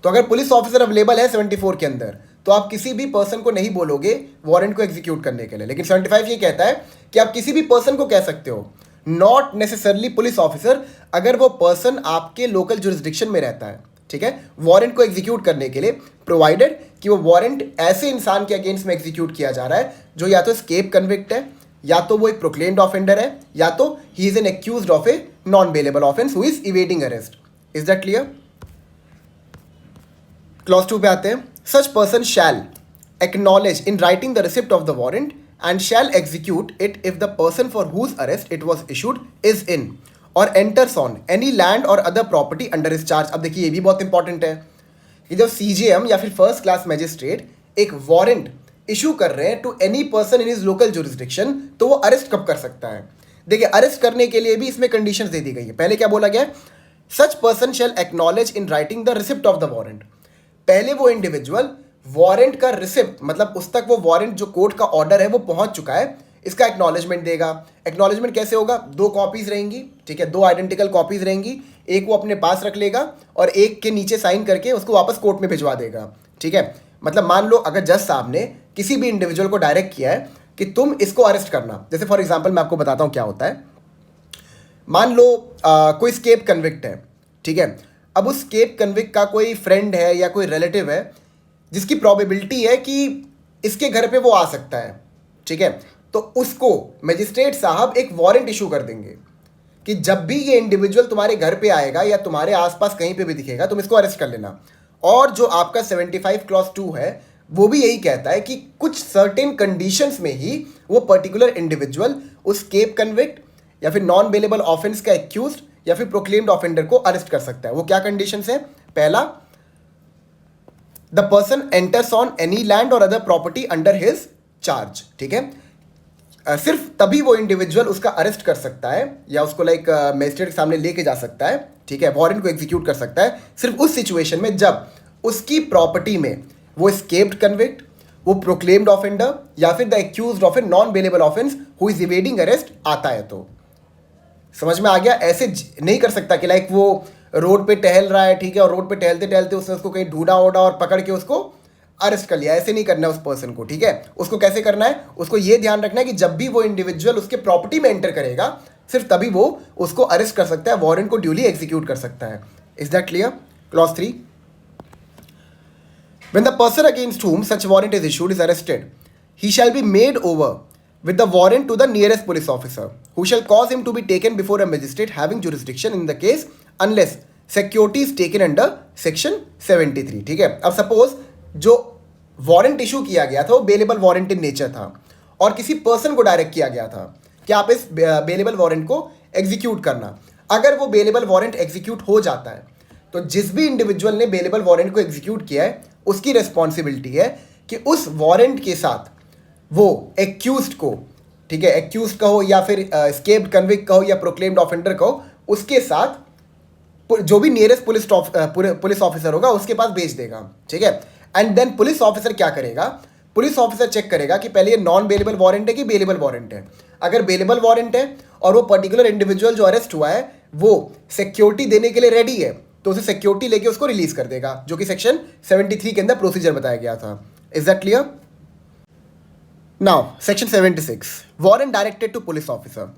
तो अगर पुलिस ऑफिसर अवेलेबल है 74 के अंदर तो आप किसी भी पर्सन को नहीं बोलोगे वारंट को एग्जीक्यूट करने के लिए। लेकिन 75 ये कहता है कि आप किसी भी पर्सन को कह सकते हो, नॉट नेसेसरली पुलिस ऑफिसर, अगर वो पर्सन आपके लोकल जुरिस्डिक्शन में रहता है, ठीक है, वारंट को एग्जीक्यूट करने के लिए, प्रोवाइडेड कि वो वारंट ऐसे इंसान के अगेंस्ट में एग्जीक्यूट किया जा रहा है जो या तो एस्केप कन्विक्ट है, या तो वो एक प्रोक्लेम्ड ऑफेंडर है, या तो he is an accused of a non bailable offence who is evading arrest. Is that clear? Clause 2 पे आते हैं। Such person shall acknowledge in writing the receipt of the warrant and shall execute it if the person for whose arrest it was issued is in or enters on any land or other property under his charge. अब देखिए ये भी बहुत इंपॉर्टेंट है कि जब सीजेएम या फिर फर्स्ट क्लास मैजिस्ट्रेट एक वारंट इशू कर रहे हैं to any person in his local jurisdiction, तो वो अरेस्ट कब कर सकता है? देखिए अरेस्ट करने के लिए भी इसमें कंडीशंस दे दी गई है। पहले क्या बोला गया? सच person shall acknowledge in writing the receipt of the warrant. पहले वो इंडिविजुअल वारंट का रिसिप्ट, मतलब उस तक वो वारंट जो कोर्ट का ऑर्डर है वो पहुंच चुका है, इसका एक्नॉलेजमेंट देगा। एक्नॉलेजमेंट कैसे होगा? 2 कॉपीज रहेंगी, ठीक है, 2 आइडेंटिकल कॉपीज रहेंगी, एक वो अपने पास रख लेगा और एक के नीचे साइन करके उसको वापस कोर्ट में भिजवा देगा, ठीक है। मतलब मान लो अगर जज साहब ने किसी भी इंडिविजुअल को डायरेक्ट किया है कि तुम इसको अरेस्ट करना, जैसे फॉर एग्जाम्पल मैं आपको बताता हूँ क्या होता है। मान लो कोई स्केप कन्विक्ट है, ठीक है, अब उस स्केप कन्विक्ट का कोई फ्रेंड है या कोई रिलेटिव है जिसकी प्रोबेबिलिटी है कि इसके घर पे वो आ सकता है, ठीक है, तो उसको मजिस्ट्रेट साहब एक वारंट इशू कर देंगे कि जब भी ये इंडिविजुअल तुम्हारे घर पे आएगा या तुम्हारे आसपास कहीं पे भी दिखेगा तुम इसको अरेस्ट कर लेना। और जो आपका 75 क्लॉज 2 है वो भी यही कहता है कि कुछ सर्टेन कंडीशंस में ही वो पर्टिकुलर इंडिविजुअल उस स्केप कन्विक्ट या फिर नॉन बेलेबल ऑफेंस का एक्यूज्ड या फिर प्रोक्लेम्ड ऑफेंडर को अरेस्ट कर सकता है। वो क्या कंडीशंस है? पहला, the person enters on any land or other property under his charge, ठीक है, सिर्फ तभी वो इंडिविजुअल उसका अरेस्ट कर सकता है या उसको लाइक मजिस्ट्रेट के सामने लेके जा सकता है, ठीक है, वारंट को एग्जीक्यूट कर सकता है सिर्फ उस सिचुएशन में जब उसकी प्रॉपर्टी में वो एस्केप्ड कन्विक्ट, वो प्रोक्लेम्ड ऑफेंडर या फिर the accused of a non bailable offence who is evading arrest आता है। तो समझ में आ गया? ऐसे नहीं कर सकता कि लाइक वो रोड पे टहल रहा है, ठीक है, और रोड पे टहलते टहलते उसने उसको कहीं ढूंढा ओढ़ा और पकड़ के उसको अरेस्ट कर लिया। ऐसे नहीं करना है उस पर्सन को, ठीक है। उसको कैसे करना है? उसको ये ध्यान रखना है कि जब भी वो इंडिविजुअल उसके प्रॉपर्टी में एंटर करेगा सिर्फ तभी वो उसको अरेस्ट कर सकता है, वारंट को ड्यूली एग्जीक्यूट कर सकता है। Is that clear? Clause 3, when the person against whom such warrant is issued is arrested, he shall be made over with the warrant to the nearest police officer, who shall cause him to be taken before a magistrate having jurisdiction in the case unless security is taken under section 73, ठीक है। अब सपोज जो वारंट इशू किया गया था वो बेलेबल वारंट इन नेचर था और किसी पर्सन को डायरेक्ट किया गया था कि आप इस बेलेबल वारंट को एग्जीक्यूट करना। अगर वो बेलेबल वारंट एग्जीक्यूट हो जाता है तो जिस भी इंडिविजुअल ने बेलेबल वारंट को एग्जीक्यूट किया है उसकी रिस्पॉन्सिबिलिटी है कि उस वारंट के साथ वो एक्यूज्ड को, ठीक है, एक्यूज्ड का हो या फिर एस्केप्ड कन्विक्ट का हो या प्रोक्लेम्ड ऑफेंडर का हो, उसके साथ जो भी नियरेस्ट पुलिस ऑफिसर होगा उसके पास भेज देगा, ठीक है। एंड देन पुलिस ऑफिसर क्या करेगा? पुलिस ऑफिसर चेक करेगा कि पहले ये नॉन बेलेबल वारंट है कि बेलेबल वारंट है। अगर बेलेबल वारंट है और वो पर्टिकुलर इंडिविजुअल जो अरेस्ट हुआ है वो सिक्योरिटी देने के लिए रेडी है तो उसे सिक्योरिटी लेके उसको रिलीज कर देगा, जो कि सेक्शन 73 के अंदर प्रोसीजर बताया गया था। Is that clear? Now, Section 76. Warrant directed to police officer.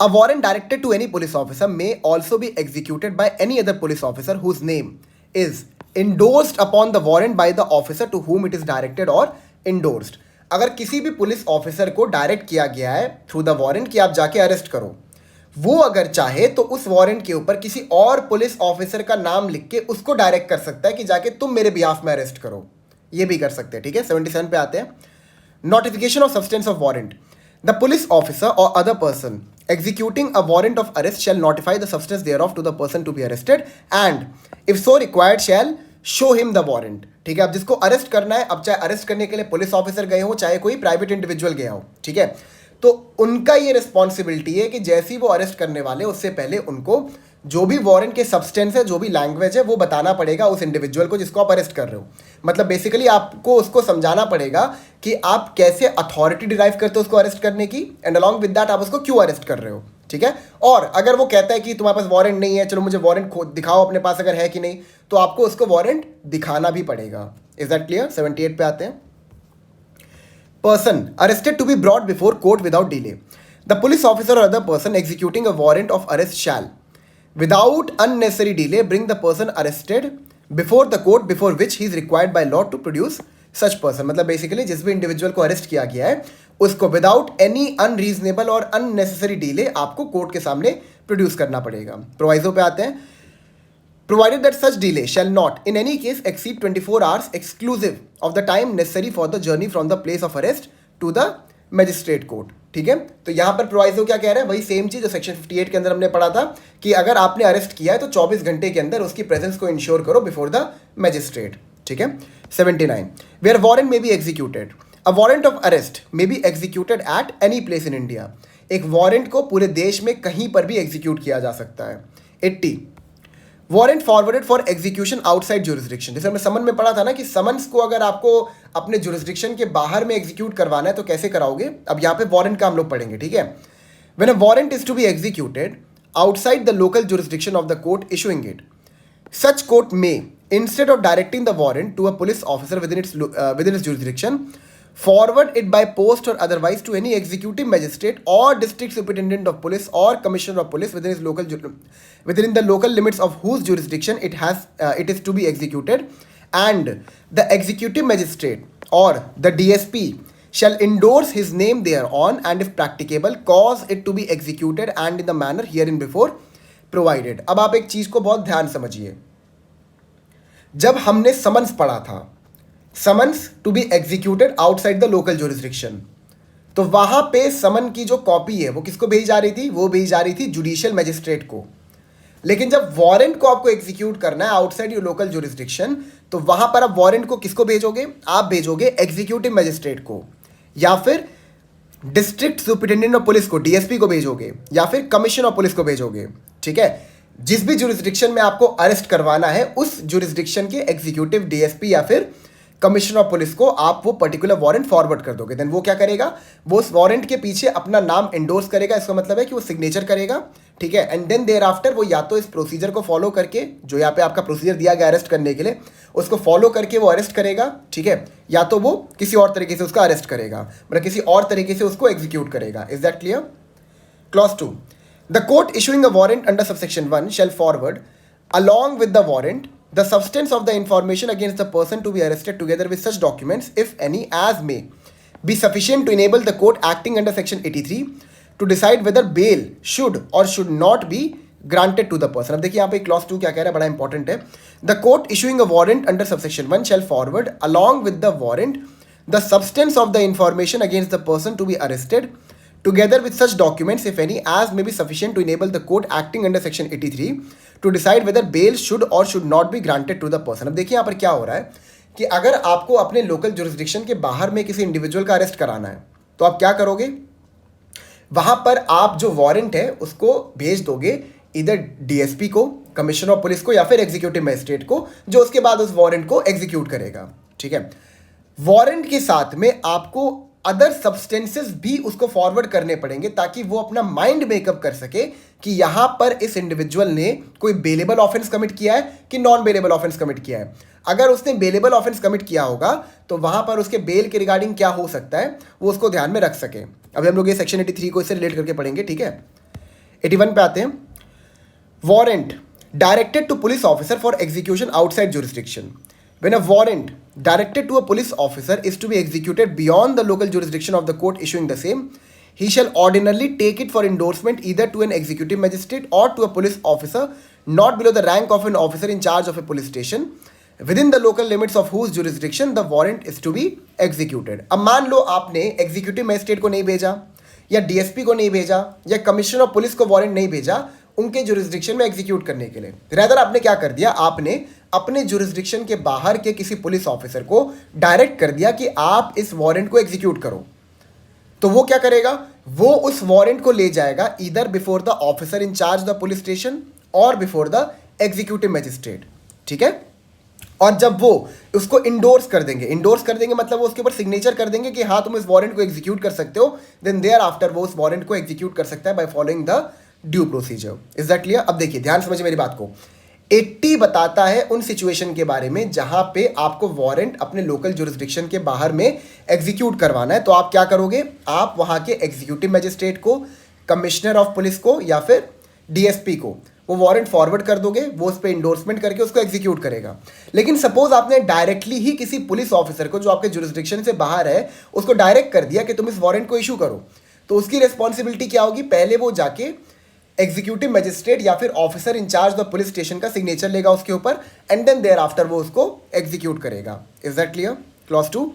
A warrant directed to any police officer may also be executed by any other police officer whose name is endorsed upon the warrant by the officer to whom it is directed or endorsed. अगर किसी भी पुलिस ऑफिसर को डायरेक्ट किया गया है थ्रू द वारंट कि आप जाके अरेस्ट करो, वो अगर चाहे तो उस वारंट के ऊपर किसी और पुलिस ऑफिसर का नाम लिख के उसको डायरेक्ट कर सकता है कि जाके तुम मेरे बिहाफ में अरेस्ट करो. ये भी कर सकते हैं. ठीक है, 77 पे आते हैं. Notification of substance of warrant. The police officer or other person executing a warrant of arrest shall notify the substance thereof to the person to be arrested and if so required shall show him the warrant. ठीक है, अब जिसको अरेस्ट करना है, अब चाहे अरेस्ट करने के लिए पुलिस ऑफिसर गए हो चाहे कोई प्राइवेट इंडिविजुअल गया हो, ठीक है, तो उनका ये रिस्पॉन्सिबिलिटी है कि जैसे ही वो अरेस्ट करने वाले उससे पहले उनको जो भी वारंट के सब्सटेंस है, जो भी लैंग्वेज है, वो बताना पड़ेगा उस इंडिविजुअल को जिसको आप अरेस्ट कर रहे हो. मतलब बेसिकली आपको उसको समझाना पड़ेगा कि आप कैसे अथॉरिटी डिराइव करते हो उसको अरेस्ट करने की एंड अलॉन्ग विद दैट आप उसको क्यों अरेस्ट कर रहे हो. ठीक है, और अगर वो कहता है कि तुम्हारे पास वारंट नहीं है, चलो मुझे वारंट दिखाओ अपने पास अगर है कि नहीं, तो आपको उसको वारंट दिखाना भी पड़ेगा. Is that clear? 78 पे आते हैं. Person arrested to be brought before court without delay. The police officer or other person executing a warrant of arrest shall, without unnecessary delay, bring the person arrested before the court before which he is required by law to produce such person. मतलब बेसिकली जिस भी इंडिविजुअल को अरेस्ट किया गया है उसको विदाउट एनी अनरीजनेबल और अननेसेसरी डिले आपको कोर्ट के सामने प्रोड्यूस करना पड़ेगा. प्रोवाइजो पे आते हैं. Provided that such delay shall not in any case exceed 24 hours exclusive of the time necessary for the journey from the place of arrest to the magistrate court. ठीक है, तो यहां पर प्रोवाइजो क्या कह रहा है? वही सेम चीज जो सेक्शन 58 के अंदर हमने पढ़ा था कि अगर आपने अरेस्ट किया है तो 24 घंटे के अंदर उसकी प्रेजेंस को इंश्योर करो बिफोर द मैजिस्ट्रेट. ठीक है. 79. Where warrant may be executed. A warrant of arrest may be executed at any place in India. एक वारंट को पूरे देश में कहीं पर भी एग्जीक्यूट किया जा सकता है. 80. Warrant forwarded for execution outside jurisdiction. जैसे हमने समन में पढ़ा था ना कि समन्स को अगर आपको अपने जुरिस्डिक्शन के बाहर में एग्जीक्यूट करवाना है तो कैसे कराओगे. अब यहाँ पे वारंट का हम लोग पढ़ेंगे. ठीक है. When a warrant is to be executed outside the local jurisdiction of the court issuing it, such court may instead of directing the warrant to a police officer within its jurisdiction forward it by post or otherwise to any executive magistrate or district superintendent of police or commissioner of police within the local limits of whose jurisdiction it is to be executed, and the executive magistrate or the DSP shall endorse his name thereon and if practicable cause it to be executed and in the manner hereinbefore provided. अब आप एक चीज को बहुत ध्यान समझिए. जब हमने समन्स पढ़ा था, summons to be executed outside the local jurisdiction, तो वहां पे समन की जो कॉपी है वो किसको भेजी जा रही थी? वो भेजी जा रही थी जुडिशियल मैजिस्ट्रेट को. लेकिन जब वारंट को आपको एग्जीक्यूट करना है आउटसाइड योर लोकल जुरिस्डिक्शन, तो वहां पर आप वारंट को किसको भेजोगे? आप भेजोगे एग्जीक्यूटिव मैजिस्ट्रेट को, या फिर डिस्ट्रिक्ट सुपरिटेंडेंट ऑफ पुलिस को, डीएसपी को भेजोगे, या फिर कमिश्नर ऑफ पुलिस को भेजोगे. ठीक है, जिस भी जुरिस्डिक्शन में आपको अरेस्ट करवाना है उस जुरिस्डिक्शन के एग्जीक्यूटिव डीएसपी या फिर कमिश्नर ऑफ पुलिस को आप वो पर्टिकुलर वारंट फॉरवर्ड कर दोगे. देन वो क्या करेगा? वो उस वारंट के पीछे अपना नाम एंडोर्स करेगा. इसका मतलब है कि वो सिग्नेचर करेगा. ठीक है, एंड देन देयर आफ्टर वो या तो इस प्रोसीजर को फॉलो करके, जो यहाँ पे आपका प्रोसीजर दिया गया अरेस्ट करने के लिए, उसको फॉलो करके वो अरेस्ट करेगा. ठीक है, या तो वो किसी और तरीके से उसका अरेस्ट करेगा, मतलब किसी और तरीके से उसको एग्जीक्यूट करेगा. Is that clear? Clause 2. The court issuing a warrant under subsection 1 shall forward along with the warrant the substance of the information against the person to be arrested together with such documents, if any, as may be sufficient to enable the court acting under section 83 to decide whether bail should or should not be granted to the person. अब देखिए यहाँ पे क्लॉज 2 क्या कह रहा है, बड़ा इंपॉर्टेंट है. The court issuing a warrant under subsection 1 shall forward along with the warrant the substance of the information against the person to be arrested together with such documents, if any, as may be sufficient to enable the court acting under section 83 to decide whether bail should or should not be granted to the person. अब देखिए यहाँ पर क्या हो रहा है कि अगर आपको अपने लोकल जुरिस्डिक्शन के बाहर में किसी इंडिविजुअल का अरेस्ट कराना है तो आप क्या करोगे? वहां पर आप जो वारंट है उसको भेज दोगे इधर डीएसपी को, कमिश्नर ऑफ पुलिस को, या फिर एग्जीक्यूटिव मजिस्ट्रेट को, जो उसके बाद उस वारंट को एग्जीक्यूट करेगा. ठीक है, वारंट के साथ में आपको अदर सब्सटेंसेस भी उसको फॉरवर्ड करने पड़ेंगे ताकि वो अपना माइंड मेकअप कर सके कि यहां पर इस इंडिविजुअल ने कोई बेलेबल ऑफेंस कमिट किया है कि नॉन बेलेबल ऑफेंस कमिट किया है। अगर उसने बेलेबल ऑफेंस कमिट किया होगा तो वहां पर उसके बेल के रिगार्डिंग क्या हो सकता है वो उसको ध्यान में रख सके। अभी हम लोग ये सेक्शन 83 को इससे रिलेट करके पढ़ेंगे, ठीक है। 81 पे आते हैं। Warrant directed to police officer for execution outside jurisdiction. When a warrant directed to a police officer is to be executed beyond the local jurisdiction of the court issuing the same, he shall ordinarily take it for endorsement either to an executive magistrate or to a police officer not below the rank of an officer in charge of a police station within the local limits of whose jurisdiction the warrant is to be executed. अब मान लो आपने एग्जीक्यूटिव मजिस्ट्रेट को नहीं भेजा या डीएसपी को नहीं भेजा या कमिश्नर ऑफ पुलिस को वारंट नहीं भेजा उनके जुरिस्डिक्शन में एग्जीक्यूट करने के लिए। रैदर आपने क्या कर दिया, आपने अपने जुरिस्डिक्शन के बाहर के किसी पुलिस ऑफिसर को डायरेक्ट कर दिया कि आप इस वारंट को एग्जीक्यूट करो। तो वो क्या करेगा, वो उस वारंट को ले जाएगा either before the officer in charge the police station और बिफोर द एग्जीक्यूटिव मजिस्ट्रेट, ठीक है। और जब वो उसको इंडोर्स कर देंगे मतलब वो उसके ऊपर सिग्नेचर कर देंगे कि हाँ तुम इस वारंट को एग्जीक्यूट कर सकते हो, देन देयर आफ्टर वो उस वारंट को एग्जीक्यूट कर सकता है by following the due procedure. Is that clear? अब देखिए ध्यान समझिए मेरी बात को। 80 बताता है उन सिचुएशन के बारे में जहां पे आपको वारंट अपने लोकल जुरिस्डिक्शन के बाहर में एग्जीक्यूट करवाना है। तो आप क्या करोगे, आप वहां के एग्जीक्यूटिव मजिस्ट्रेट को, कमिश्नर ऑफ पुलिस को या फिर डीएसपी को वो वारंट फॉरवर्ड कर दोगे, वो उस पर इंडोर्समेंट करके उसको एग्जीक्यूट करेगा। लेकिन सपोज आपने डायरेक्टली ही किसी पुलिस ऑफिसर को जो आपके जुरिस्डिक्शन से बाहर है उसको डायरेक्ट कर दिया कि तुम इस वारंट को इशू करो, तो उसकी रिस्पॉन्सिबिलिटी क्या होगी, पहले वो जाके एग्जीक्यूटिव मजिस्ट्रेट या फिर officer in charge the police station का सिग्नेचर लेगा उसके ऊपर एंड देन देयर आफ्टर वो उसको एग्जीक्यूट करेगा। Is that clear? Clause 2,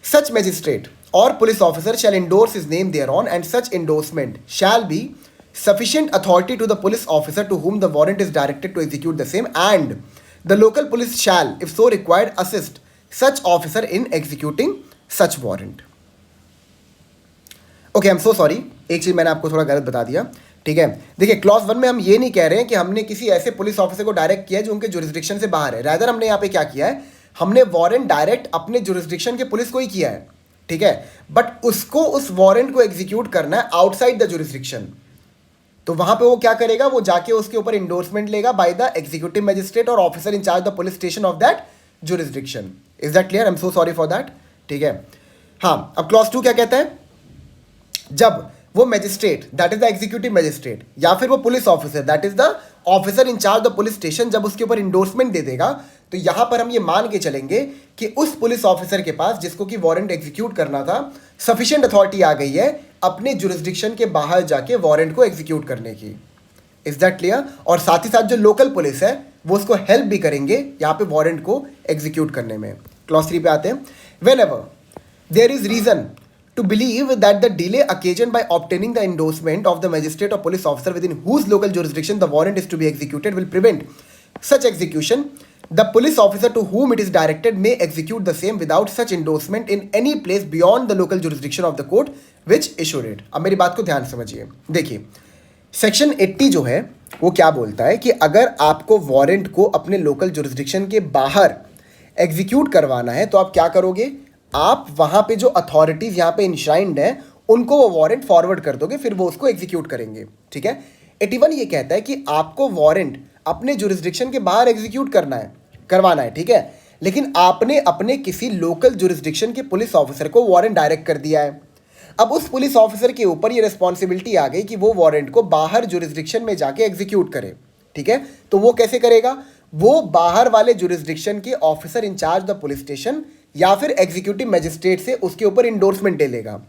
such magistrate or police officer shall endorse his name there on and such endorsement shall be sufficient authority to the police officer to whom the warrant is directed to execute the same, and the local police shall, if so required, assist such officer in executing such warrant. Okay, I'm so sorry, एक चीज़ मैंने आपको थोड़ा गलत बता दिया, ठीक है। देखिए क्लॉज 1 में हम ये नहीं कह रहे हैं कि हमने किसी ऐसे पुलिस ऑफिसर को डायरेक्ट किया है जो उनके जुरिस्डिक्शन से बाहर है। रादर हमने यहाँ पे क्या किया है, हमने वारंट डायरेक्ट अपने जुरिस्डिक्शन के पुलिस को ही किया है, ठीक है। बट उसको उस वारंट को एग्जीक्यूट करना है आउटसाइड द जुरिस्डिक्शन। तो वहां पे वो क्या करेगा, वो जाके उसके ऊपर इंडोर्समेंट लेगा बाय द एग्जीक्यूटिव मजिस्ट्रेट और officer in charge the police station of that jurisdiction. Is that clear? I am so sorry for that, ठीक है। हाँ, अब क्लॉज 2 क्या कहता है, जब वो magistrate that is the executive magistrate या फिर वो police officer that is the officer in charge the police station जब उसके ऊपर इंडोर्समेंट दे देगा, तो यहां पर हम ये मान के चलेंगे कि उस पुलिस ऑफिसर के पास जिसको कि वारंट एग्जीक्यूट करना था सफिशिएंट अथॉरिटी आ गई है अपने जुरिस्डिक्शन के बाहर जाके वारंट को एग्जीक्यूट करने की। Is that clear? और साथ ही साथ जो लोकल पुलिस है वो उसको हेल्प भी करेंगे यहाँ पे वारंट को एग्जीक्यूट करने में। क्लॉज 3 पे आते हैं। Whenever there is reason to believe that the delay occasioned by obtaining the endorsement of the magistrate or police officer within whose local jurisdiction the warrant is to be executed will prevent such execution, the police officer to whom it is directed may execute the same without such endorsement in any place beyond the local jurisdiction of the court which issued it. अब मेरी बात को ध्यान समझिए। देखिए सेक्शन 80 जो है वो क्या बोलता है कि अगर आपको वारंट को अपने लोकल जुरिस्डिक्शन के बाहर एग्जीक्यूट करवाना है तो आप क्या करोगे, आप वहां पे जो अथॉरिटीज यहाँ पे इंश्राइंड है उनको वो वारंट फॉरवर्ड कर दोगे, फिर वो उसको एग्जीक्यूट करेंगे, ठीक है। 81 ये कहता है कि आपको वारंट अपने जुरिस्डिक्शन के बाहर एग्जीक्यूट करवाना है, ठीक है, लेकिन आपने अपने किसी लोकल जुरिस्डिक्शन के पुलिस ऑफिसर को वारंट डायरेक्ट कर दिया है। अब उस पुलिस ऑफिसर के ऊपर ये रिस्पॉन्सिबिलिटी आ गई कि वो वारंट को बाहर जुरिस्डिक्शन में जाके एग्जीक्यूट करे, ठीक है। तो वो कैसे करेगा, वो बाहर वाले जुरिस्डिक्शन के officer in charge the police station या फिर एग्जीक्यूटिव मजिस्ट्रेट से उसके ऊपर इंडोर्समेंट ले लेगा।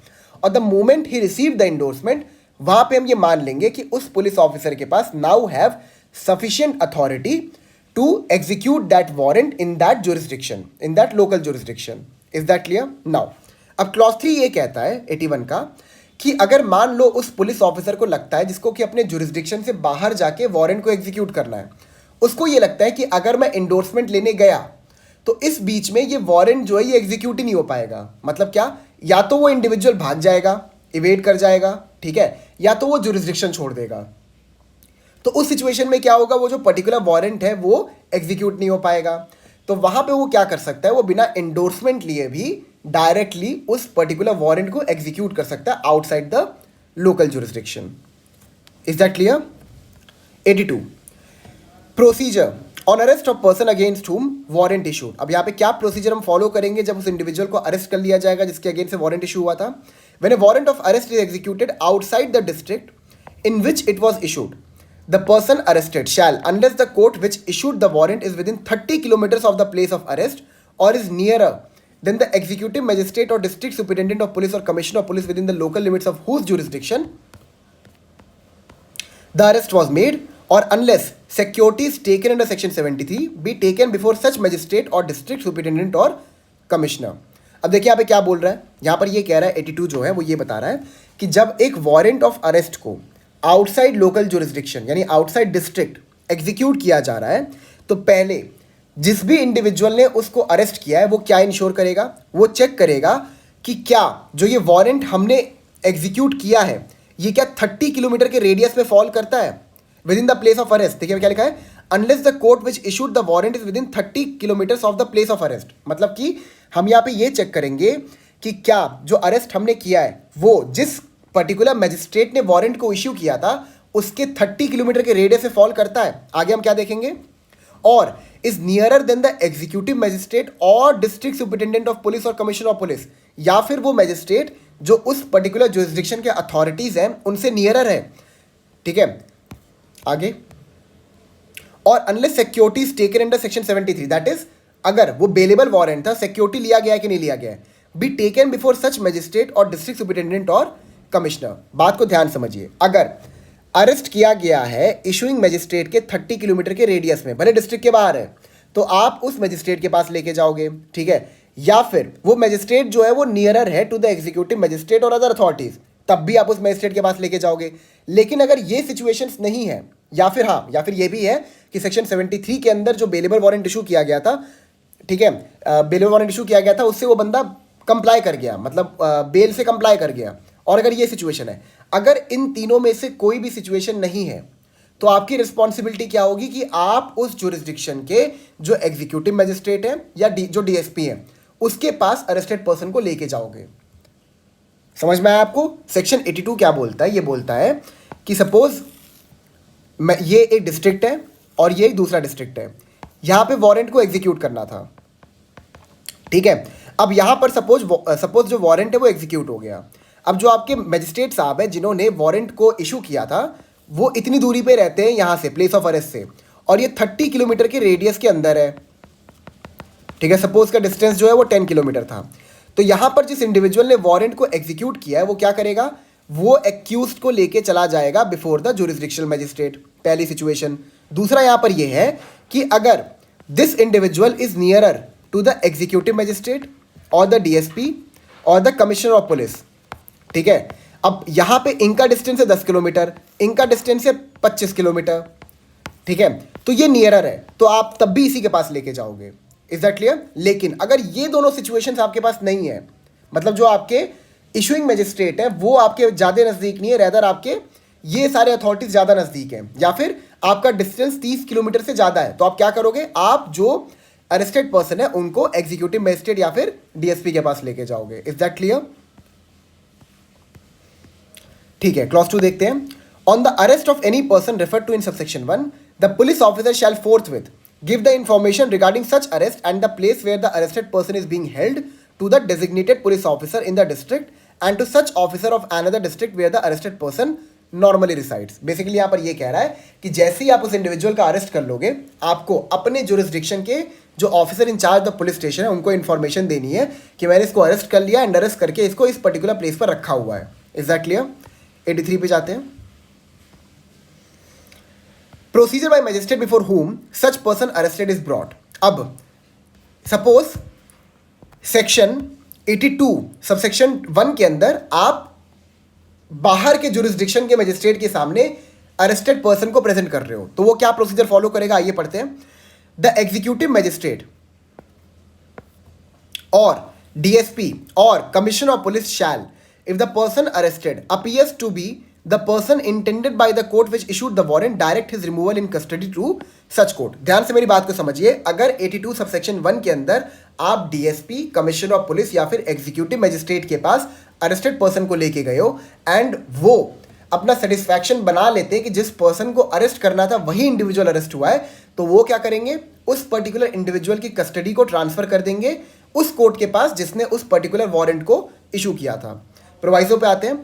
और the moment he receive the endorsement, वहां पे हम ये मान लेंगे कि उस पुलिस ऑफिसर के पास now have sufficient authority to execute that warrant in that jurisdiction, in that local jurisdiction. Is that clear? Now अब क्लॉज 3 ये कहता है 81 का कि अगर मान लो उस पुलिस ऑफिसर को लगता है जिसको कि अपने जुरिस्डिक्शन से बाहर जाके वारंट को एग्जीक्यूट करना है, उसको ये लगता है कि अगर मैं इंडोर्समेंट लेने गया तो इस बीच में ये वारंट जो है ये एग्जीक्यूट ही नहीं हो पाएगा। मतलब क्या, या तो वो इंडिविजुअल भाग जाएगा, इवेट कर जाएगा, ठीक है, या तो वो जुरिस्डिक्शन छोड़ देगा। तो उस सिचुएशन में क्या होगा, वो जो पर्टिकुलर वारंट है वो एग्जीक्यूट नहीं हो पाएगा। तो वहां पे वो क्या कर सकता है, वो बिना इंडोर्समेंट लिए भी डायरेक्टली उस पर्टिकुलर वारंट को एग्जीक्यूट कर सकता है outside the local jurisdiction. Is that clear? 82. Procedure on arrest of person against हुम वारंट इशू. अब यहाँ पे क्या प्रोसीजर हम फॉलो करेंगे जब उस इंडिविजुअल को अरेस्ट कर लिया जाएगा जिसके अगेंस्ट से वारंट इशू हुआ था. When a warrant of arrest is executed outside the district in which it was issued, the person arrested shall, unless the court which issued the warrant is within 30 kilometres of the place of arrest or is nearer than the executive magistrate or district superintendent of police और commissioner of police within the local limits of whose jurisdiction the arrest was made, or unless securities taken under section 73 be taken before such magistrate or district superintendent or commissioner. अब देखिए यहाँ पे क्या बोल रहा है, यहाँ पर ये कह रहा है 82 जो है वो ये बता रहा है कि जब एक वारंट ऑफ अरेस्ट को आउटसाइड लोकल जुरिस्डिक्शन यानी आउटसाइड डिस्ट्रिक्ट एग्जीक्यूट किया जा रहा है तो पहले जिस भी इंडिविजुअल ने उसको अरेस्ट किया है वो क्या इंश्योर करेगा, वो चेक करेगा कि क्या जो ये वारंट हमने एग्जीक्यूट किया है ये क्या 30 किलोमीटर के रेडियस में फॉल करता है within the place of arrest. देखिए क्या लिखा है, unless the court which issued the warrant is within 30 kilometres of the place of arrest. मतलब कि हम यहाँ पे ये चेक करेंगे कि क्या जो अरेस्ट हमने किया है वो जिस पर्टिकुलर मैजिस्ट्रेट ने वारंट को इश्यू किया था उसके 30 किलोमीटर के रेडियस में फॉल करता है. आगे हम क्या देखेंगे, और is nearer than the executive magistrate और डिस्ट्रिक्ट सुपरिटेंडेंट ऑफ पुलिस और कमिश्नर ऑफ पुलिस, या फिर वो मैजिस्ट्रेट जो उस पर्टिकुलर जुरिस्डिक्शन के अथॉरिटीज हैं उनसे नियरर है. ठीक है, आगे, और unless securities taken under section 73, that is अगर वो बेलेबल वारंट था, सिक्योरिटी लिया गया है कि नहीं लिया गया है, be taken before such magistrate और डिस्ट्रिक्ट सुपरिटेंडेंट और कमिश्नर. बात को ध्यान समझिए, अगर अरेस्ट किया गया है इशूइंग मैजिस्ट्रेट के 30 किलोमीटर के रेडियस में, भले डिस्ट्रिक्ट के बाहर है, तो आप उस मैजिस्ट्रेट के पास लेके जाओगे. ठीक है, या फिर वो मैजिस्ट्रेट जो है वो नियरर है टू द एग्जीक्यूटिव मैजिस्ट्रेट और अदर अथॉरिटीज, तब भी आप उस मैजिस्ट्रेट के पास लेके जाओगे. लेकिन अगर ये सिचुएशंस नहीं है, या फिर हाँ, या फिर ये भी है कि सेक्शन 73 के अंदर जो बेलेबल वारंट इशू किया गया था, ठीक है, बेलेबल वारंट इशू किया गया था, उससे वो बंदा कंप्लाई कर गया, मतलब बेल से कंप्लाई कर गया, और अगर ये सिचुएशन है, अगर इन तीनों में से कोई भी सिचुएशन नहीं है तो आपकी रिस्पॉन्सिबिलिटी क्या होगी कि आप उस जुरिस्डिक्शन के जो एग्जीक्यूटिव मैजिस्ट्रेट है या जो डीएसपी है उसके पास अरेस्टेड पर्सन को लेके जाओगे. समझ में आया आपको? सेक्शन 82 क्या बोलता है, ये बोलता है कि सपोज ये एक डिस्ट्रिक्ट है और ये एक दूसरा डिस्ट्रिक्ट है, यहां पे वारंट को एग्जीक्यूट करना था. ठीक है, अब यहां पर सपोज जो वारंट है वो एग्जीक्यूट हो गया. अब जो आपके मैजिस्ट्रेट साहब है जिन्होंने वारंट को इशू किया था वो इतनी दूरी पे रहते हैं यहाँ से, प्लेस ऑफ अरेस्ट से, और ये 30 किलोमीटर के रेडियस के अंदर है. ठीक है, सपोज का डिस्टेंस जो है वो 10 किलोमीटर था. तो यहाँ पर जिस इंडिविजुअल ने वारंट को एग्जीक्यूट किया है वो क्या करेगा, वो एक्यूज्ड को लेके चला जाएगा बिफोर द जुरिस्डिक्शनल मैजिस्ट्रेट. पहली सिचुएशन. दूसरा यहाँ पर ये है कि अगर this individual is nearer to the executive magistrate और द डीएसपी और द कमिश्नर ऑफ पुलिस. ठीक है, अब यहाँ पे इनका डिस्टेंस है 10 किलोमीटर, इनका डिस्टेंस है 25 किलोमीटर. ठीक है, तो ये नियरर है तो आप तब भी इसी के पास लेके जाओगे. Is that clear? लेकिन अगर ये दोनों सिचुएशंस आपके पास नहीं है, मतलब जो आपके इशूइंग मैजिस्ट्रेट है वो आपके ज़्यादा नज़दीक नहीं है, रेदर आपके ये सारे अथॉरिटीज ज़्यादा नज़दीक हैं, या फिर आपका डिस्टेंस 30 किलोमीटर से ज़्यादा है, तो आप क्या करोगे, आप जो अरेस्टेड पर्सन है उनको एग्जीक्यूटिव मैजिस्ट्रेट या फिर डीएसपी के पास लेके जाओगे. Is that clear? ठीक है, क्लॉज 2 देखते हैं. On the arrest of any person referred to in subsection 1, the police officer shall forthwith give the information regarding such arrest and the place where the arrested person is being held to the designated police officer in the district and to such officer of another district where the arrested person normally resides. Basically यहाँ पर ये कह रहा है कि जैसे ही आप उस इंडिविजुअल का अरेस्ट कर लोगे, आपको अपने जुरिस्डिक्शन के जो officer in charge the police station है उनको इन्फॉर्मेशन देनी है कि मैंने इसको अरेस्ट कर लिया एंड अरेस्ट करके इसको इस पर्टिकुलर प्लेस पर रखा हुआ है. Is that clear? 83 पे जाते हैं. Procedure by magistrate before whom such person arrested is brought. अब सपोज सेक्शन 82 सबसेक्शन 1 के अंदर आप बाहर के जुरिस्डिक्शन के मैजिस्ट्रेट के सामने अरेस्टेड पर्सन को प्रेजेंट कर रहे हो, तो वो क्या प्रोसीजर फॉलो करेगा, आइए पढ़ते हैं. द एग्जीक्यूटिव मैजिस्ट्रेट और डीएसपी और commissioner of police shall, if the person arrested appears to be the person intended by the court which issued the warrant, direct his removal in custody to such court. ध्यान से मेरी बात को समझिए. अगर 82 सबसेक्शन 1 के अंदर आप डीएसपी, कमिश्नर ऑफ पुलिस या फिर एग्जीक्यूटिव मजिस्ट्रेट के पास अरेस्टेड पर्सन को लेके गए हो एंड वो अपना सेटिस्फैक्शन बना लेते हैं कि जिस पर्सन को अरेस्ट करना था वही इंडिविजुअल अरेस्ट हुआ है, तो वो क्या करेंगे, उस पर्टिकुलर इंडिविजुअल की कस्टडी को ट्रांसफर कर देंगे उस कोर्ट के पास जिसने उस पर्टिकुलर वारंट को इशू किया था। प्रोवाइजो पे आते हैं।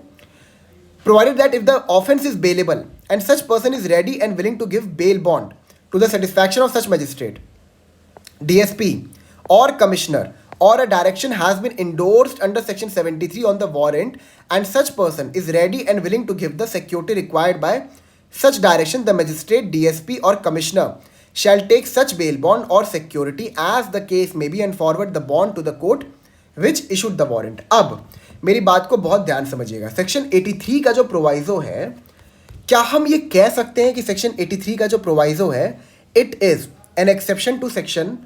Provided that if the offence is bailable and such person is ready and willing to give bail bond to the satisfaction of such magistrate, DSP और commissioner or a direction has been endorsed under section 73 on the warrant and such person is ready and willing to give the security required by such direction, the magistrate, DSP or commissioner shall take such bail bond or security as the case may be and forward the bond to the court which issued the warrant। अब मेरी बात को बहुत ध्यान समझिएगा। सेक्शन 83 का जो प्रोवाइजो है, क्या हम ये कह सकते हैं कि सेक्शन 83 का जो प्रोवाइजो है it is an exception to section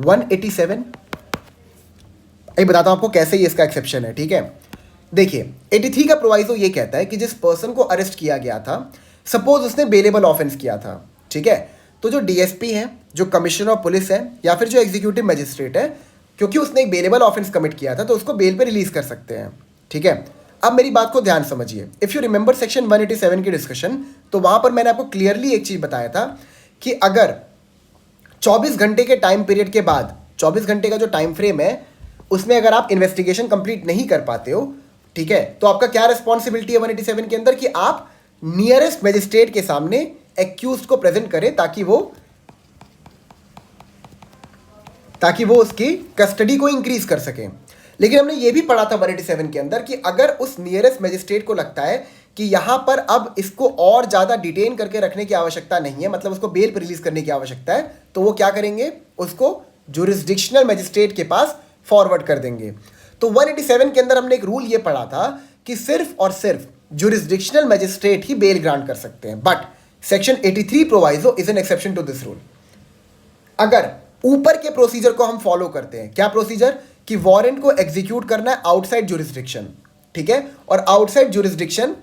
187? एक बताता हूं आपको कैसे ये इसका एक्सेप्शन है, ठीक है। देखिए 83 का प्रोवाइजो ये कहता है कि जिस पर्सन को अरेस्ट किया गया था, सपोज उसने बेलेबल ऑफेंस किया था, ठीक है, तो जो डीएसपी है, जो कमिश्नर ऑफ पुलिस है या फिर जो एग्जीक्यूटिव मजिस्ट्रेट है, क्योंकि उसने एक बेलेबल ऑफेंस कमिट किया था तो उसको बेल पे रिलीज कर सकते हैं, ठीक है। अब मेरी बात को ध्यान समझिए। इफ यू रिमेंबर सेक्शन 187 की डिस्कशन, तो वहां पर मैंने आपको क्लियरली एक चीज बताया था कि अगर 24 घंटे के टाइम पीरियड के बाद, 24 घंटे का जो टाइम फ्रेम है उसमें अगर आप इन्वेस्टिगेशन कंप्लीट नहीं कर पाते हो, ठीक है, तो आपका क्या रिस्पॉन्सिबिलिटी है 187 के अंदर कि आप नियरेस्ट मजिस्ट्रेट के सामने एक्यूज्ड को प्रेजेंट करें ताकि वो उसकी कस्टडी को इंक्रीज कर सके। लेकिन हमने ये भी पढ़ा था 187 के अंदर कि अगर उस नियरेस्ट मजिस्ट्रेट को लगता है कि यहां पर अब इसको और ज्यादा डिटेन करके रखने की आवश्यकता नहीं है, मतलब उसको बेल पर रिलीज करने की आवश्यकता है, तो वो क्या करेंगे, उसको जुरिस्डिक्शनल मजिस्ट्रेट के पास फॉरवर्ड कर देंगे। तो 187 के अंदर हमने एक रूल ये पढ़ा था कि सिर्फ और सिर्फ जुरिस्डिक्शनल मजिस्ट्रेट ही बेल ग्रांट कर सकते हैं, but section 83 proviso is an exception to this rule. अगर ऊपर के प्रोसीजर को हम फॉलो करते हैं, क्या प्रोसीजर, कि वारंट को एग्जीक्यूट करना है आउटसाइड जुरिस्डिक्शन, ठीक है, और आउटसाइड जुरिस्डिक्शन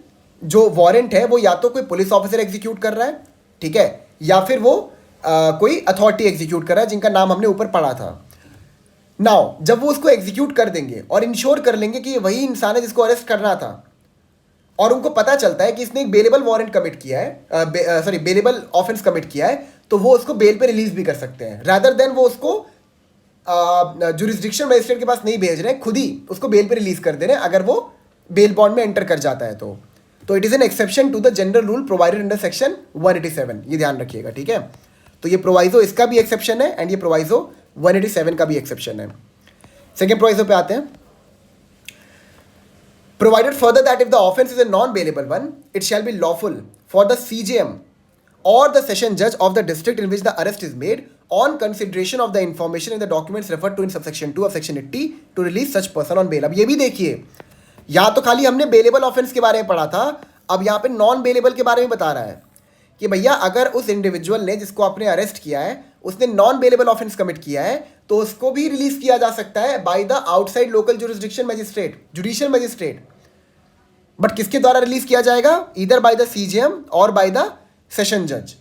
जो वारंट है वो या तो कोई पुलिस ऑफिसर एग्जीक्यूट कर रहा है, ठीक है, या फिर वो कोई अथॉरिटी एग्जीक्यूट कर रहा है जिनका नाम हमने ऊपर पढ़ा था। नाउ जब वो उसको एग्जीक्यूट कर देंगे और इंश्योर कर लेंगे कि ये वही इंसान है जिसको अरेस्ट करना था, और उनको पता चलता है कि इसने एक बेलेबल वारंट कमिट किया है, बेलेबल ऑफेंस कमिट किया है, तो वो उसको बेल पे रिलीज भी कर सकते हैं, रादर देन वो उसको जुरिस्डिक्शन मजिस्ट्रेट के पास नहीं भेज रहे हैं, खुद ही उसको बेल पे रिलीज कर दे रहे हैं अगर वो बेल बॉन्ड में एंटर कर जाता है। तो it is an exception to the general rule provided under section 187, ये ध्यान रखिएगा, ठीक है। तो ये प्रोवाइजो इसका भी एक्सेप्शन है एंड ये प्रोवाइजो 187 का भी एक्सेप्शन है। सेकेंड प्रोवाइजो पे आते हैं। Provided further that if the offence is a non-bailable one, it shall be lawful for the CJM or the session judge of the district in which the arrest is made, on consideration of the information in the documents referred to in subsection 2 of section 80, to release such person on bail। अब ये भी देखिए, यहाँ तो खाली हमने बेलेबल ऑफेंस के बारे में पढ़ा था, अब यहाँ पे नॉन बेलेबल के बारे में बता रहा है कि भैया अगर उस इंडिविजुअल ने जिसको आपने अरेस्ट किया है उसने नॉन बेलेबल ऑफेंस कमिट किया है तो उसको भी रिलीज किया जा सकता है by the outside local jurisdiction magistrate, judicial magistrate. But किसके द्वारा रिलीज किया जाएगा, ईदर बाय द सीजीएम और बाय द सेशन जज।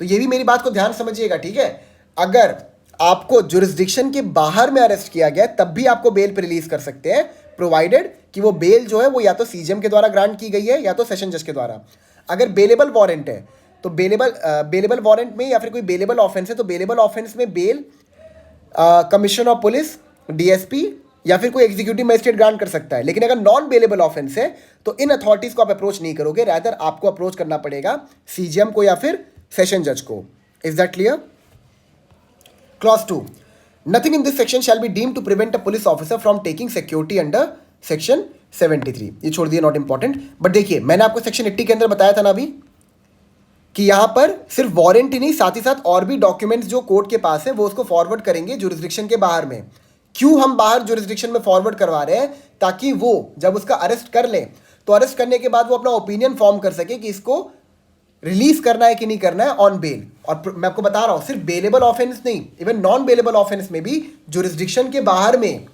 तो ये भी मेरी बात को ध्यान समझिएगा, ठीक है। अगर आपको जुरिस्डिक्शन के बाहर में अरेस्ट किया गया तब भी आपको बेल पे रिलीज कर सकते हैं, प्रोवाइडेड कि वो बेल जो है वो या तो सीजीएम के द्वारा ग्रांट की गई है या तो सेशन जज के द्वारा। अगर बेलेबल वारंट है तो बेलेबल वारंट में या फिर कोई बेलेबल ऑफेंस है तो बेलेबल ऑफेंस में bail commissioner of police, DSP या फिर कोई एग्जीक्यूटिव मजिस्ट्रेट ग्रांट कर सकता है। लेकिन अगर नॉन बेलेबल ऑफेंस है तो इन अथॉरिटीज को आप अप्रोच नहीं करोगे, रादर आपको अप्रोच करना पड़ेगा सीजीएम को या फिर सेशन जज को। Is that clear? Clause 2, nothing in this section shall be deemed to prevent a police officer from taking security under section 73। ये छोड़ दिए, नॉट इंपॉर्टेंट। बट देखिए मैंने आपको सेक्शन 80 के अंदर बताया था ना अभी कि यहां पर सिर्फ वारंट ही नहीं, साथ ही साथ और भी डॉक्यूमेंट्स जो कोर्ट के पास है वो उसको फॉरवर्ड करेंगे जुरिस्डिक्शन के बाहर में। क्यों हम बाहर जुरिस्डिक्शन में फॉरवर्ड करवा रहे हैं? ताकि वो जब उसका अरेस्ट कर ले तो अरेस्ट करने के बाद वो अपना ओपिनियन फॉर्म कर सके कि इसको रिलीज करना है कि नहीं करना है ऑन बेल। और मैं आपको बता रहा हूं सिर्फ बेलेबल ऑफेंस नहीं, इवन नॉन बेलेबल ऑफेंस में भी जुरिस्डिक्शन के बाहर में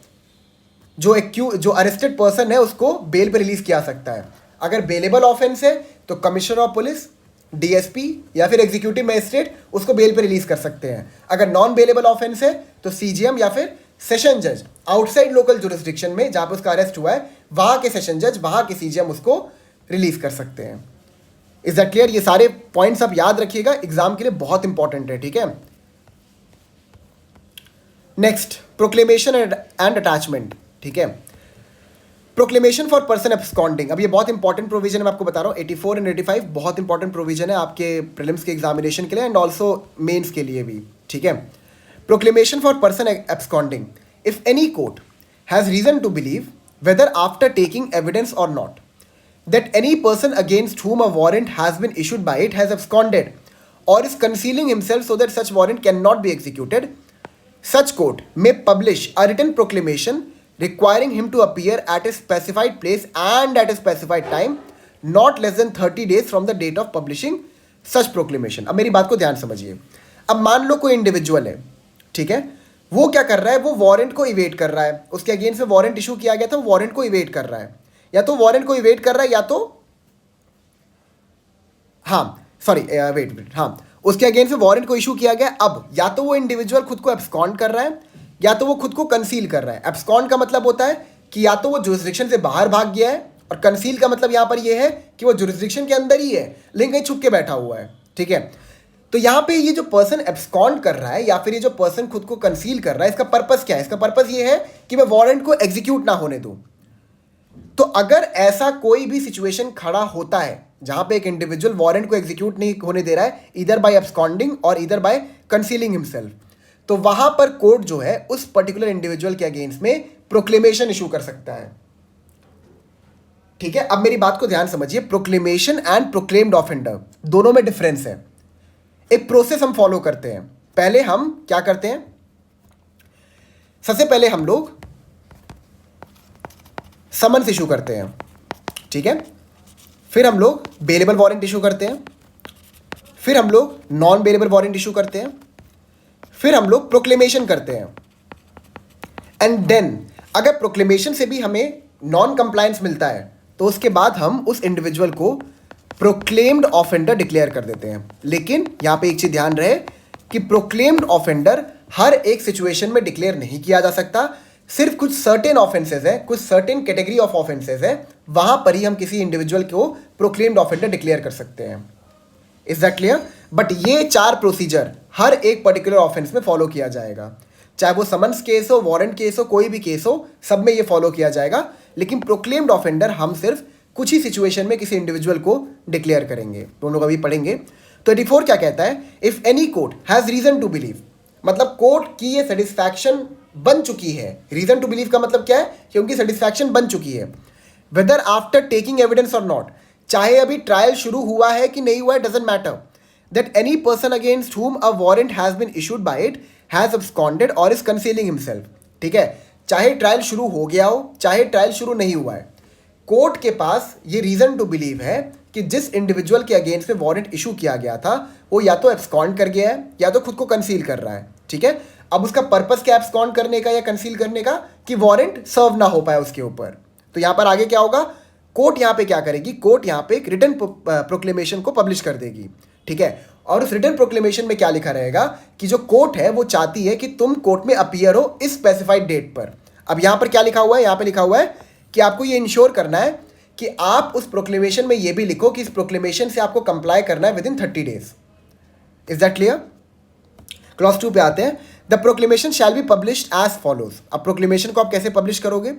जो अरेस्टेड पर्सन है उसको बेल पे रिलीज किया सकता है। अगर बेलेबल ऑफेंस है तो कमिश्नर ऑफ पुलिस, डीएसपी या फिर एग्जीक्यूटिव मजिस्ट्रेट उसको बेल पे रिलीज कर सकते हैं। अगर नॉन बेलेबल ऑफेंस है तो सीजीएम या फिर सेशन जज आउटसाइड लोकल जुरिस्डिक्शन में जहां पे उसका अरेस्ट हुआ है, वहां के सेशन जज, वहां के सीजीएम उसको रिलीज कर सकते हैं। Is that clear? ये सारे पॉइंट्स आप याद रखिएगा, एग्जाम के लिए बहुत इंपॉर्टेंट है, ठीक है। नेक्स्ट, प्रोक्लेमेशन एंड अटैचमेंट, ठीक है। प्रोक्लेमेशन फॉर पर्सन एब्सकॉन्डिंग, अब ये बहुत इंपॉर्टेंट प्रोविजन है, मैं आपको बता रहा हूँ। 84 एंड 85 बहुत इंपॉर्टेंट प्रोविजन है आपके प्रीलिम्स के एग्जामिनेशन के लिए एंड ऑल्सो मेंस के लिए भी, ठीक है। Proclamation for person absconding, if any court has reason to believe whether after taking evidence और not that any person against whom a warrant has been issued by it has absconded or is concealing himself so that such warrant cannot be executed, such court may publish a written proclamation requiring him to appear at a specified place and at a specified time not less than 30 days from the date of publishing such proclamation। अब मेरी बात को ध्यान समझिए। अब मान लो कोई इंडिविजुअल है, ठीक है, वो क्या कर रहा है, वो वारंट को इवेट कर रहा है, उसके अगेंस्ट में वारंट इशू किया गया था, वो वारंट को इवेट कर रहा है, या तो वारंट को इवेट कर रहा है या तो उसके अगेंस्ट में वारंट को इशू किया गया। अब या तो वो इंडिविजुअल खुद को एब्सकॉन्ड कर रहा है या तो वो खुद को कंसील कर रहा है। एब्सकॉन्ड का मतलब होता है कि या तो वो जुरिस्डिक्शन से बाहर भाग गया है, और कंसील का मतलब यहां पर ये है कि वो जुरिस्डिक्शन के अंदर ही है लेकिन कहीं छुप के बैठा हुआ है, ठीक है। तो यहां पे ये जो पर्सन एब्सकॉन्ड कर रहा है या फिर ये जो पर्सन खुद को कंसील कर रहा है, इसका पर्पस क्या है? इसका पर्पस ये है कि मैं वारंट को एग्जीक्यूट ना होने दूं। तो अगर ऐसा कोई भी सिचुएशन खड़ा होता है जहां पे एक इंडिविजुअल वारंट को एग्जीक्यूट नहीं होने दे रहा है, इधर बाय एब्सकॉन्डिंग और इधर बाय कंसीलिंग हिमसेल्फ, तो वहां पर कोर्ट जो है उस पर्टिकुलर इंडिविजुअल के अगेंस्ट में प्रोक्लेमेशन इशू कर सकता है, ठीक है। अब मेरी बात को ध्यान समझिए, प्रोक्लेमेशन एंड प्रोक्लेम्ड ऑफेंडर दोनों में डिफरेंस है। एक प्रोसेस हम फॉलो करते हैं। पहले हम क्या करते हैं, सबसे पहले हम लोग समन्स इशू करते हैं, ठीक है। फिर हम लोग बेलेबल वारंट इशू करते हैं, फिर हम लोग नॉन बेलेबल वारंट इशू करते हैं, फिर हम लोग प्रोक्लेमेशन करते हैं। एंड देन अगर प्रोक्लेमेशन से भी हमें नॉन कंप्लायंस मिलता है तो उसके बाद हम उस इंडिविजुअल को प्रोक्लेम्ड ऑफेंडर डिक्लेयर कर देते हैं। लेकिन यहां पे एक चीज ध्यान रहे कि प्रोक्लेम्ड ऑफेंडर हर एक सिचुएशन में डिक्लेयर नहीं किया जा सकता। सिर्फ कुछ सर्टेन ऑफेंसेस है, कुछ सर्टेन कैटेगरी ऑफ ऑफेंसेस है, वहां पर ही हम किसी इंडिविजुअल को प्रोक्लेम्ड ऑफेंडर डिक्लेयर कर सकते हैं। Is that clear? बट ये 4 प्रोसीजर हर एक पर्टिकुलर ऑफेंस में फॉलो किया जाएगा, चाहे वो समन्स केस हो, वारंट केस हो, कोई भी केस हो, सब में ये फॉलो किया जाएगा। लेकिन प्रोक्लेम्ड ऑफेंडर हम सिर्फ कुछ ही सिचुएशन में किसी इंडिविजुअल को डिक्लेयर करेंगे। दोनों का भी पढ़ेंगे। तो 84 क्या कहता है, if any court has reason to believe, मतलब कोर्ट की ये सेटिस्फैक्शन बन चुकी है। रीजन टू बिलीव का मतलब क्या है कि उनकी सेटिस्फैक्शन बन चुकी है, वेदर आफ्टर टेकिंग एविडेंस और नॉट, चाहे अभी ट्रायल शुरू हुआ है कि नहीं हुआ है, doesn't matter, that any person against whom a warrant has been issued by it has absconded or is concealing himself, ठीक है। चाहे ट्रायल शुरू हो गया हो, चाहे ट्रायल शुरू नहीं हुआ है, कोर्ट के पास ये रीजन टू बिलीव है कि जिस इंडिविजुअल के अगेंस्ट में वारंट इशू किया गया था वो या तो एब्सकॉन्ड कर गया है या तो खुद को कंसील कर रहा है, ठीक है। अब उसका पर्पस क्या एब्सकॉन्ड करने का या कंसील करने का, कि वारंट सर्व ना हो पाए उसके ऊपर। तो यहां पर आगे क्या होगा, कोर्ट यहां पे क्या करेगी, कोर्ट यहां पे एक रिटन प्रोक्लेमेशन को पब्लिश कर देगी, ठीक है। और उस रिटन प्रोक्लेमेशन में क्या लिखा रहेगा कि जो कोर्ट है वो चाहती है कि तुम कोर्ट में अपीयर हो इस स्पेसिफाइड डेट पर। अब यहां पर क्या लिखा हुआ है, यहां पे लिखा हुआ है कि आपको ये इंश्योर करना है कि आप उस प्रोक्लेमेशन में ये भी लिखो कि इस प्रोक्लेमेशन से आपको कंप्लाई करना है within 30 days. Is that clear? Clause 2 पे आते हैं। The proclamation shall be published as follows. अब प्रोक्लेमेशन को आप कैसे पब्लिश करोगे,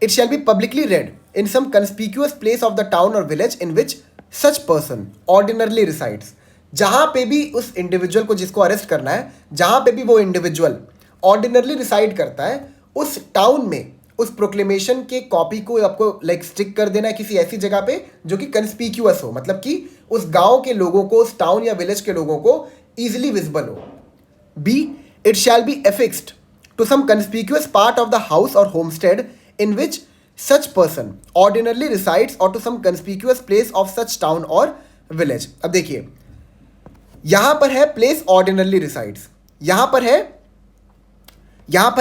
it shall be publicly read in some conspicuous place of the town or village in which such person ordinarily resides. जहां पे भी उस इंडिविजुअल को जिसको अरेस्ट करना है, जहां पे भी वो इंडिविजुअल ऑर्डिनरली रिसाइड करता है, उस टाउन में उस प्रोक्लेमेशन के कॉपी को आपको स्टिक कर देना है किसी ऐसी जगह पे जो कि कंस्पिक्यूअस हो, मतलब कि उस गांव के लोगों को, उस टाउन या विलेज के लोगों को इजिली विजिबल हो। B, it shall be affixed to some conspicuous part of the house or homestead in which such person ordinarily resides or to some conspicuous place of such town or village. अब देखिए यहां पर है प्लेस ऑर्डिनरली रिसाइड्स, यहां पर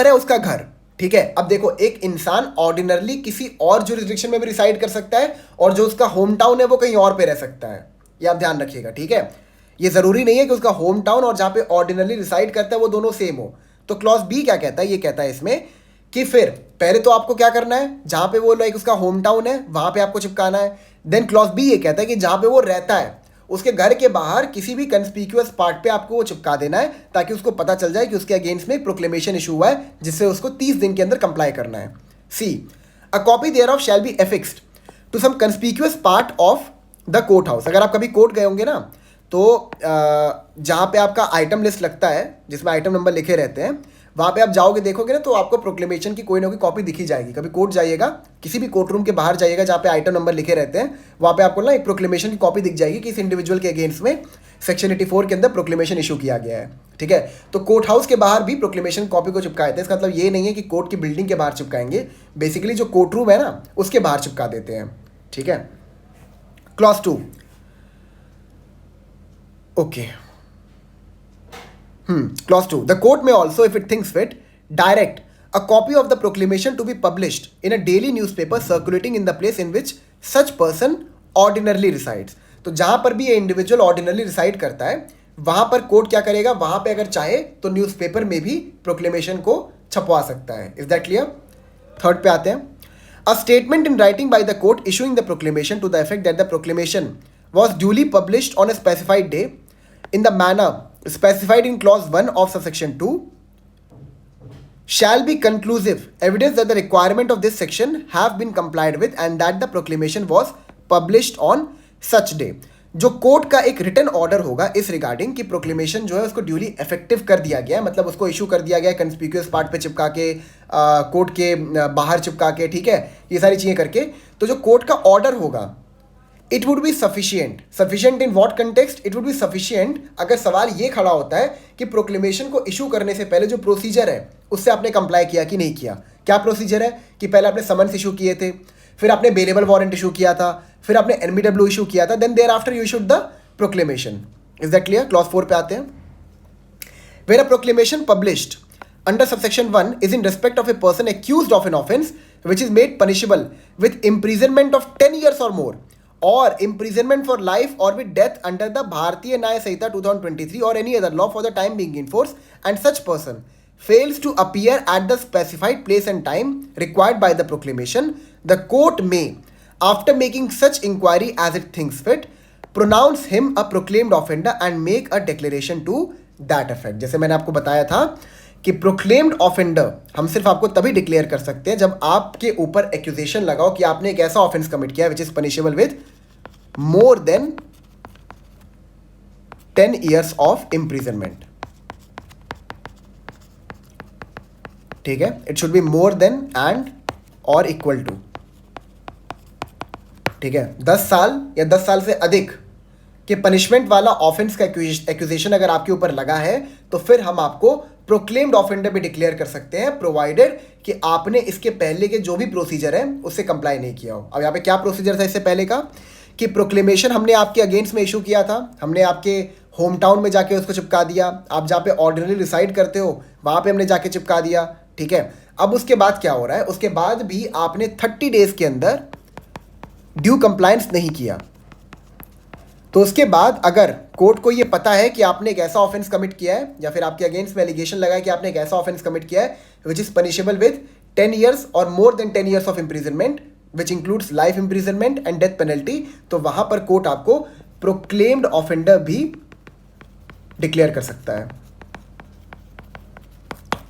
है उसका घर, ठीक है। अब देखो एक इंसान ऑर्डिनरली किसी और जुरिस्डिक्शन में भी रिसाइड कर सकता है और जो उसका होम टाउन है वो कहीं और पे रह सकता है, ये आप ध्यान रखिएगा, ठीक है। ये जरूरी नहीं है कि उसका होम टाउन और जहां पे ऑर्डिनरली रिसाइड करता है वो दोनों सेम हो। तो क्लॉज बी क्या कहता है, ये कहता है इसमें कि फिर पहले तो आपको क्या करना है, जहां पे वो लाइक उसका होम टाउन है वहां पे आपको चिपकाना है। देन क्लॉज बी ये कहता है कि जहां पे वो रहता है उसके घर के बाहर किसी भी कंस्पिक्यूअस पार्ट पे आपको वो चिपका देना है, ताकि उसको पता चल जाए कि उसके अगेंस्ट में एक प्रोक्लेमेशन इशू हुआ है जिससे उसको 30 दिन के अंदर कंप्लाई करना है। C, a copy thereof shall be affixed to some conspicuous part of the court house. अगर आप कभी कोर्ट गए होंगे ना, तो जहाँ पे आपका आइटम लिस्ट लगता है जिसमें आइटम नंबर लिखे रहते हैं, वहाँ पे आप जाओगे देखोगे ना, तो आपको प्रोक्लेमेशन की कोई ना कोई कॉपी दिखी जाएगी। कभी कोर्ट जाइएगा, किसी भी कोर्ट रूम के बाहर जाइएगा जहाँ पे आइटम नंबर लिखे रहते हैं, वहाँ पे आपको ना एक प्रोक्लेमेशन की कॉपी दिख जाएगी कि इस इंडिविजुअल के अगेंस्ट में सेक्शन 84 के अंदर प्रोक्लेमेशन इशू किया गया है। ठीक है, तो कोर्ट हाउस के बाहर भी प्रोक्लेमेशन कॉपी को चिपकाए थे। इसका मतलब ये नहीं है कि कोर्ट की बिल्डिंग के बाहर चिपकाएंगे, बेसिकली जो कोर्ट रूम है ना उसके बाहर चिपका देते हैं। ठीक है, clause 2, okay, clause 2, the court may also, if it thinks fit, direct a copy of the proclamation to be published in a daily newspaper circulating in the place in which such person ordinarily resides। तो जहां पर भी ये इंडिविजुअल ऑर्डिनरली रिसाइड करता है वहां पर कोर्ट क्या करेगा, वहां पे अगर चाहे तो न्यूज़पेपर में भी प्रोक्लेमेशन को छपवा सकता है। Is that clear? थर्ड पे आते हैं। A statement in writing by the court issuing the proclamation to the effect that the proclamation was duly published on a specified day in the manner specified in clause 1 of subsection 2 shall be conclusive evidence that the requirement of this section have been complied with and that the proclamation was published on such day। जो कोर्ट का एक रिटन ऑर्डर होगा इस रिगार्डिंग कि प्रोक्लेमेशन जो है उसको ड्यूली इफेक्टिव कर दिया गया है, मतलब उसको इशू कर दिया गया है कंस्पिक्यूअस पार्ट पे चिपका के, कोर्ट के बाहर चिपका के, ठीक है, ये सारी चीज़ें करके। तो जो कोर्ट का ऑर्डर होगा it would B sufficient. Sufficient in what context? It would B sufficient अगर सवाल ये खड़ा होता है कि प्रोक्लेमेशन को इशू करने से पहले जो प्रोसीजर है उससे आपने कंप्लाई किया कि नहीं किया। क्या प्रोसीजर है कि पहले आपने समन्स इशू किए थे, फिर आपने बेलेबल वारंट इशू किया था, फिर आपने एनबीडब्ल्यू इशू किया था, then thereafter you issued the proclamation. Is that clear? Clause 4 पे आते हैं। Where a proclamation published under subsection 1 is in respect of a person accused of an offence which is made punishable with imprisonment of 10 years or more or imprisonment for life or with death under the Bharatiya Nyaya Sanhita 2023 or any other law for the time being in force, and such person fails to appear at the specified place and time required by the proclamation, the court may, after making such inquiry as it thinks fit, pronounce him a proclaimed offender and make a declaration to that effect। जैसे मैंने आपको बताया था कि प्रोक्लेम्ड ऑफेंडर हम सिर्फ आपको तभी डिक्लेयर कर सकते हैं जब आपके ऊपर एक्यूजेशन लगाओ कि आपने एक ऐसा ऑफेंस कमिट किया which is punishable with more than 10 years of imprisonment. ठीक है, it should be more than and और इक्वल टू। ठीक है, 10 साल या 10 साल से अधिक के पनिशमेंट वाला ऑफेंस का एक्यूजेशन अगर आपके ऊपर लगा है तो फिर हम आपको प्रोक्लेम्ड ऑफेंडर भी डिक्लेयर कर सकते हैं, प्रोवाइडेड कि आपने इसके पहले के जो भी प्रोसीजर है उससे कंप्लाई नहीं किया हो। अब यहाँ पे क्या प्रोसीजर था इससे पहले का कि प्रोक्लेमेशन हमने आपके अगेंस्ट में इशू किया था, हमने आपके होम टाउन में जाके उसको चिपका दिया, आप जहाँ पे ऑर्डिनरी रिसाइड करते हो वहाँ पे हमने जाके चिपका दिया। ठीक है, अब उसके बाद क्या हो रहा है, उसके बाद भी आपने 30 डेज के अंदर ड्यू कंप्लायंस नहीं किया, तो उसके बाद अगर कोर्ट को ये पता है कि आपने एक ऐसा ऑफेंस कमिट किया है या फिर आपके अगेंस्ट में एलिगेशन लगा है कि आपने एक ऐसा ऑफेंस कमिट किया है which is punishable with 10 years और more then 10 years of imprisonment which includes life imprisonment and death penalty, तो वहां पर कोर्ट आपको प्रोक्लेम्ड ऑफेंडर भी डिक्लेयर कर सकता है।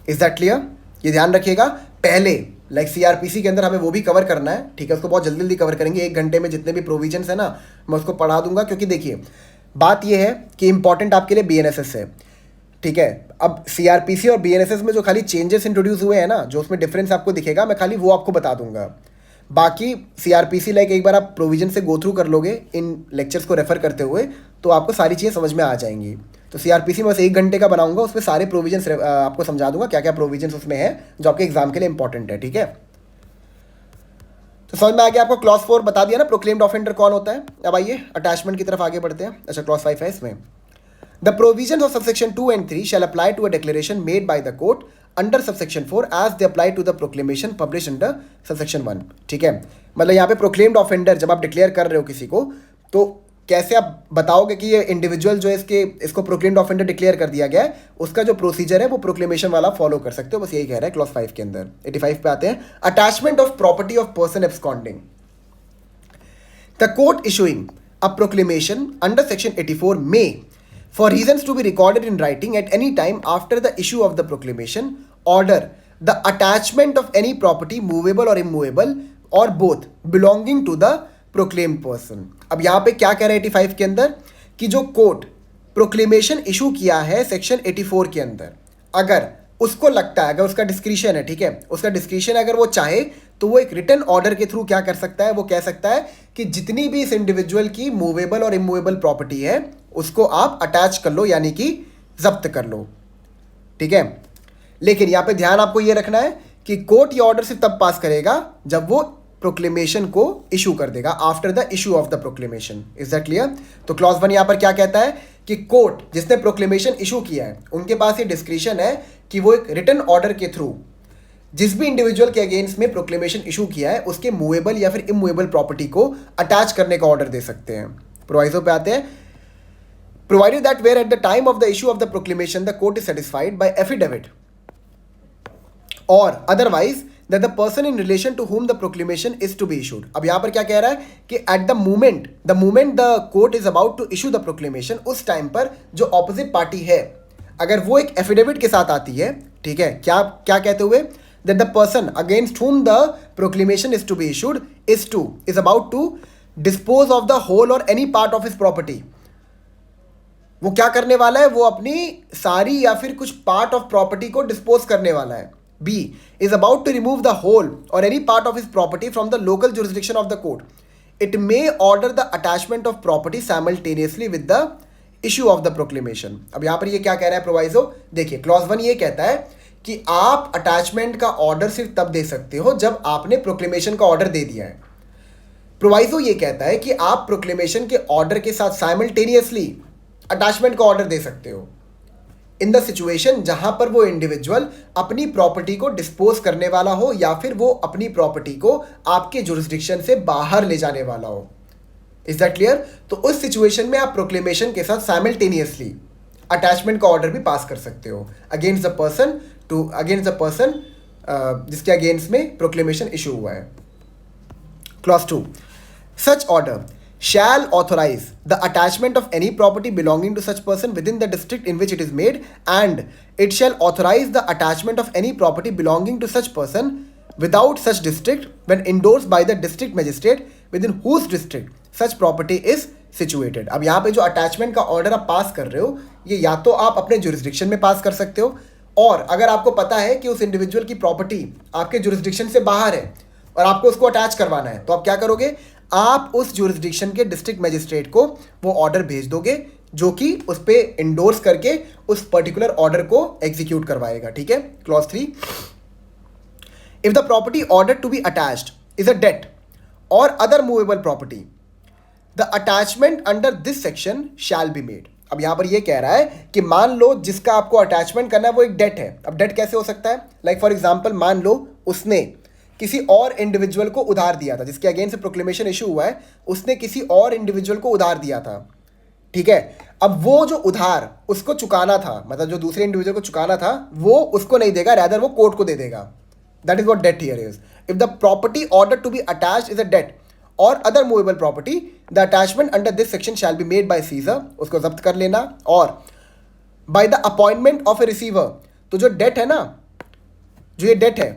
Is that clear? ये ध्यान रखिएगा, पहले लाइक सीआरपीसी के अंदर हमें वो भी कवर करना है। ठीक है, उसको बहुत जल्दी जल्दी कवर करेंगे, 1 घंटे में जितने भी प्रोविजंस है ना मैं उसको पढ़ा दूंगा, क्योंकि देखिए बात ये है कि इंपॉर्टेंट आपके लिए बीएनएसएस है। ठीक है, अब सीआरपीसी और बीएनएसएस में जो खाली चेंजेस इंट्रोड्यूस हुए हैं ना, जो उसमें डिफरेंस आपको दिखेगा, मैं खाली वो आपको बता दूंगा। बाकी सीआरपीसी लाइक एक बार आप प्रोविजन से गो थ्रू कर लोगे इन लेक्चर्स को रेफर करते हुए तो आपको सारी चीज़ें समझ में आ जाएंगी। तो सीआरपीसी में बस 1 घंटे का बनाऊंगा, उसमें सारे प्रोविजंस आपको समझा दूंगा क्या क्या प्रोविजंस उसमें है जो आपके एग्जाम के लिए इंपॉर्टेंट है। ठीक है, तो समझ में आ गया आपको। क्लॉज 4 बता दिया ना प्रोक्लेम्ड ऑफेंडर कौन होता है। अब आइए अटैचमेंट की तरफ आगे बढ़ते हैं। अच्छा, क्लॉज 5 है इसमें। The provision of subsection 2 and 3 shall apply to a declaration made by the court under subsection 4 as they apply to the proclamation publish under subsection 1। ठीक है, मतलब यहाँ पे प्रोक्लेम्ड ऑफेंडर जब आप डिक्लेयर कर रहे हो किसी को, तो कैसे आप बताओगे कि ये इंडिविजुअल जो है इसको प्रोक्लेम्ड ऑफेंडर डिक्लेयर कर दिया गया है, उसका जो प्रोसीजर है वो प्रोक्लेमेशन वाला फॉलो कर सकते हो, बस यही कह रहा है क्लॉज 5 के अंदर। 85 पे आते हैं, attachment of property of person absconding. The court issuing a proclamation under section 84 may, for reasons to be recorded in writing at any time after the issue of the proclamation, order the attachment of any property movable or immovable or both belonging to the proclaimed person। अब यहाँ पे क्या कह रहा है 85 के अंदर कि जो कोर्ट प्रोक्लेमेशन इशू किया है सेक्शन 84 के अंदर, अगर उसको लगता है, अगर उसका डिस्क्रिशन है, ठीक है, उसका डिस्क्रिशन अगर वो चाहे तो वो एक रिटन ऑर्डर के थ्रू क्या कर सकता है, वो कह सकता है कि जितनी भी इस इंडिविजुअल की मूवेबल और इमूवेबल प्रॉपर्टी है उसको आप अटैच कर लो, यानी कि जब्त कर लो, ठीक है। लेकिन यहाँ पे ध्यान आपको ये रखना है कि कोर्ट ये ऑर्डर सिर्फ तब पास करेगा जब वो प्रोक्लेमेशन को इशू कर देगा, after the issue of the proclamation. Is that clear? तो क्लॉज 1 यहाँ पर क्या कहता है कि कोर्ट जिसने प्रोक्लेमेशन इशू किया है उनके पास ये डिस्क्रिशन है कि वो एक रिटन ऑर्डर के थ्रू जिस भी इंडिविजुअल के अगेंस्ट में प्रोक्लेमेशन इशू किया है उसके मूवेबल या फिर इमूवेबल प्रॉपर्टी को अटैच करने का ऑर्डर दे सकते हैं। प्रोवाइजो पे आते हैं, provided that where at the time of the issue of the proclamation the court is satisfied by affidavit or otherwise that the person in relation to whom the proclamation is to be issued। अब यहाँ पर क्या कह रहा है कि at the moment the court is about to issue the proclamation, उस टाइम पर जो opposite party है अगर वो एक affidavit के साथ आती है, ठीक है, क्या कहते हुए that the person against whom the proclamation is to be issued is about to dispose of the whole or any part of his property। वो क्या करने वाला है, वो अपनी सारी या फिर कुछ पार्ट ऑफ प्रॉपर्टी को डिस्पोज करने वाला है। B is about to remove the whole or any part of his property from the local jurisdiction of the court. It may order the attachment of property simultaneously with the issue of the proclamation. अब यहां पर ये क्या कह रहा है प्रोवाइजो, देखिए क्लॉज 1 ये कहता है कि आप अटैचमेंट का ऑर्डर सिर्फ तब दे सकते हो जब आपने प्रोक्लेमेशन का ऑर्डर दे दिया है। प्रोवाइजो ये कहता है कि आप प्रोक्लेमेशन के ऑर्डर के साथ साइमल्टेनियसली अटैचमेंट का ऑर्डर दे सकते हो इन द सिचुएशन जहां पर वो इंडिविजुअल अपनी प्रॉपर्टी को डिस्पोज करने वाला हो या फिर वो अपनी प्रॉपर्टी को आपके जुरिस्डिक्शन से बाहर ले जाने वाला हो। Is that clear? तो उस सिचुएशन में आप प्रोक्लेमेशन के साथ साइमल्टेनियसली अटैचमेंट का ऑर्डर भी पास कर सकते हो अगेंस्ट द पर्सन जिसके अगेंस्ट में प्रोक्लेमेशन इशू हुआ है। Clause 2, such order shall authorize the attachment of any property belonging to such person within the district in which it is made, and it shall authorize the attachment of any property belonging to such person without such district when endorsed by the district magistrate within whose district such property is situated। अब यहाँ पे जो अटैचमेंट का ऑर्डर आप पास कर रहे हो ये या तो आप अपने जुरिस्डिक्शन में पास कर सकते हो, और अगर आपको पता है कि उस इंडिविजुअल की प्रॉपर्टी आपके जुरिस्डिक्शन से बाहर है और आपको उसको अटैच करवाना है, तो आप क्या करोगे, आप उस जुरिस्डिक्शन के डिस्ट्रिक्ट मजिस्ट्रेट को वो ऑर्डर भेज दोगे जो कि उस पर इंडोर्स करके उस पर्टिकुलर ऑर्डर को एग्जीक्यूट करवाएगा। ठीक है। Clause 3, if the property order to be attached is a debt or other movable property, the attachment under this section shall be made. अब यहां पर ये कह रहा है कि मान लो जिसका आपको अटैचमेंट करना है वो एक डेट है। अब डेट कैसे हो सकता है, लाइक फॉर एग्जांपल मान लो उसने किसी और इंडिविजुअल को उधार दिया था, जिसके अगेंस्ट प्रोक्लेमेशन इशू हुआ है, उसने किसी और इंडिविजुअल को उधार दिया था। ठीक है। अब वो जो उधार उसको चुकाना था, मतलब जो दूसरे इंडिविजुअल को चुकाना था, वो उसको नहीं देगा, रैदर वो कोर्ट को दे देगा। That is what debt here is. If the property order to be attached is a debt or other movable property, the attachment under this section shall be made by seizure, उसको जब्त कर लेना, or by the appointment of a receiver. तो जो डेट है ना, जो ये डेट है,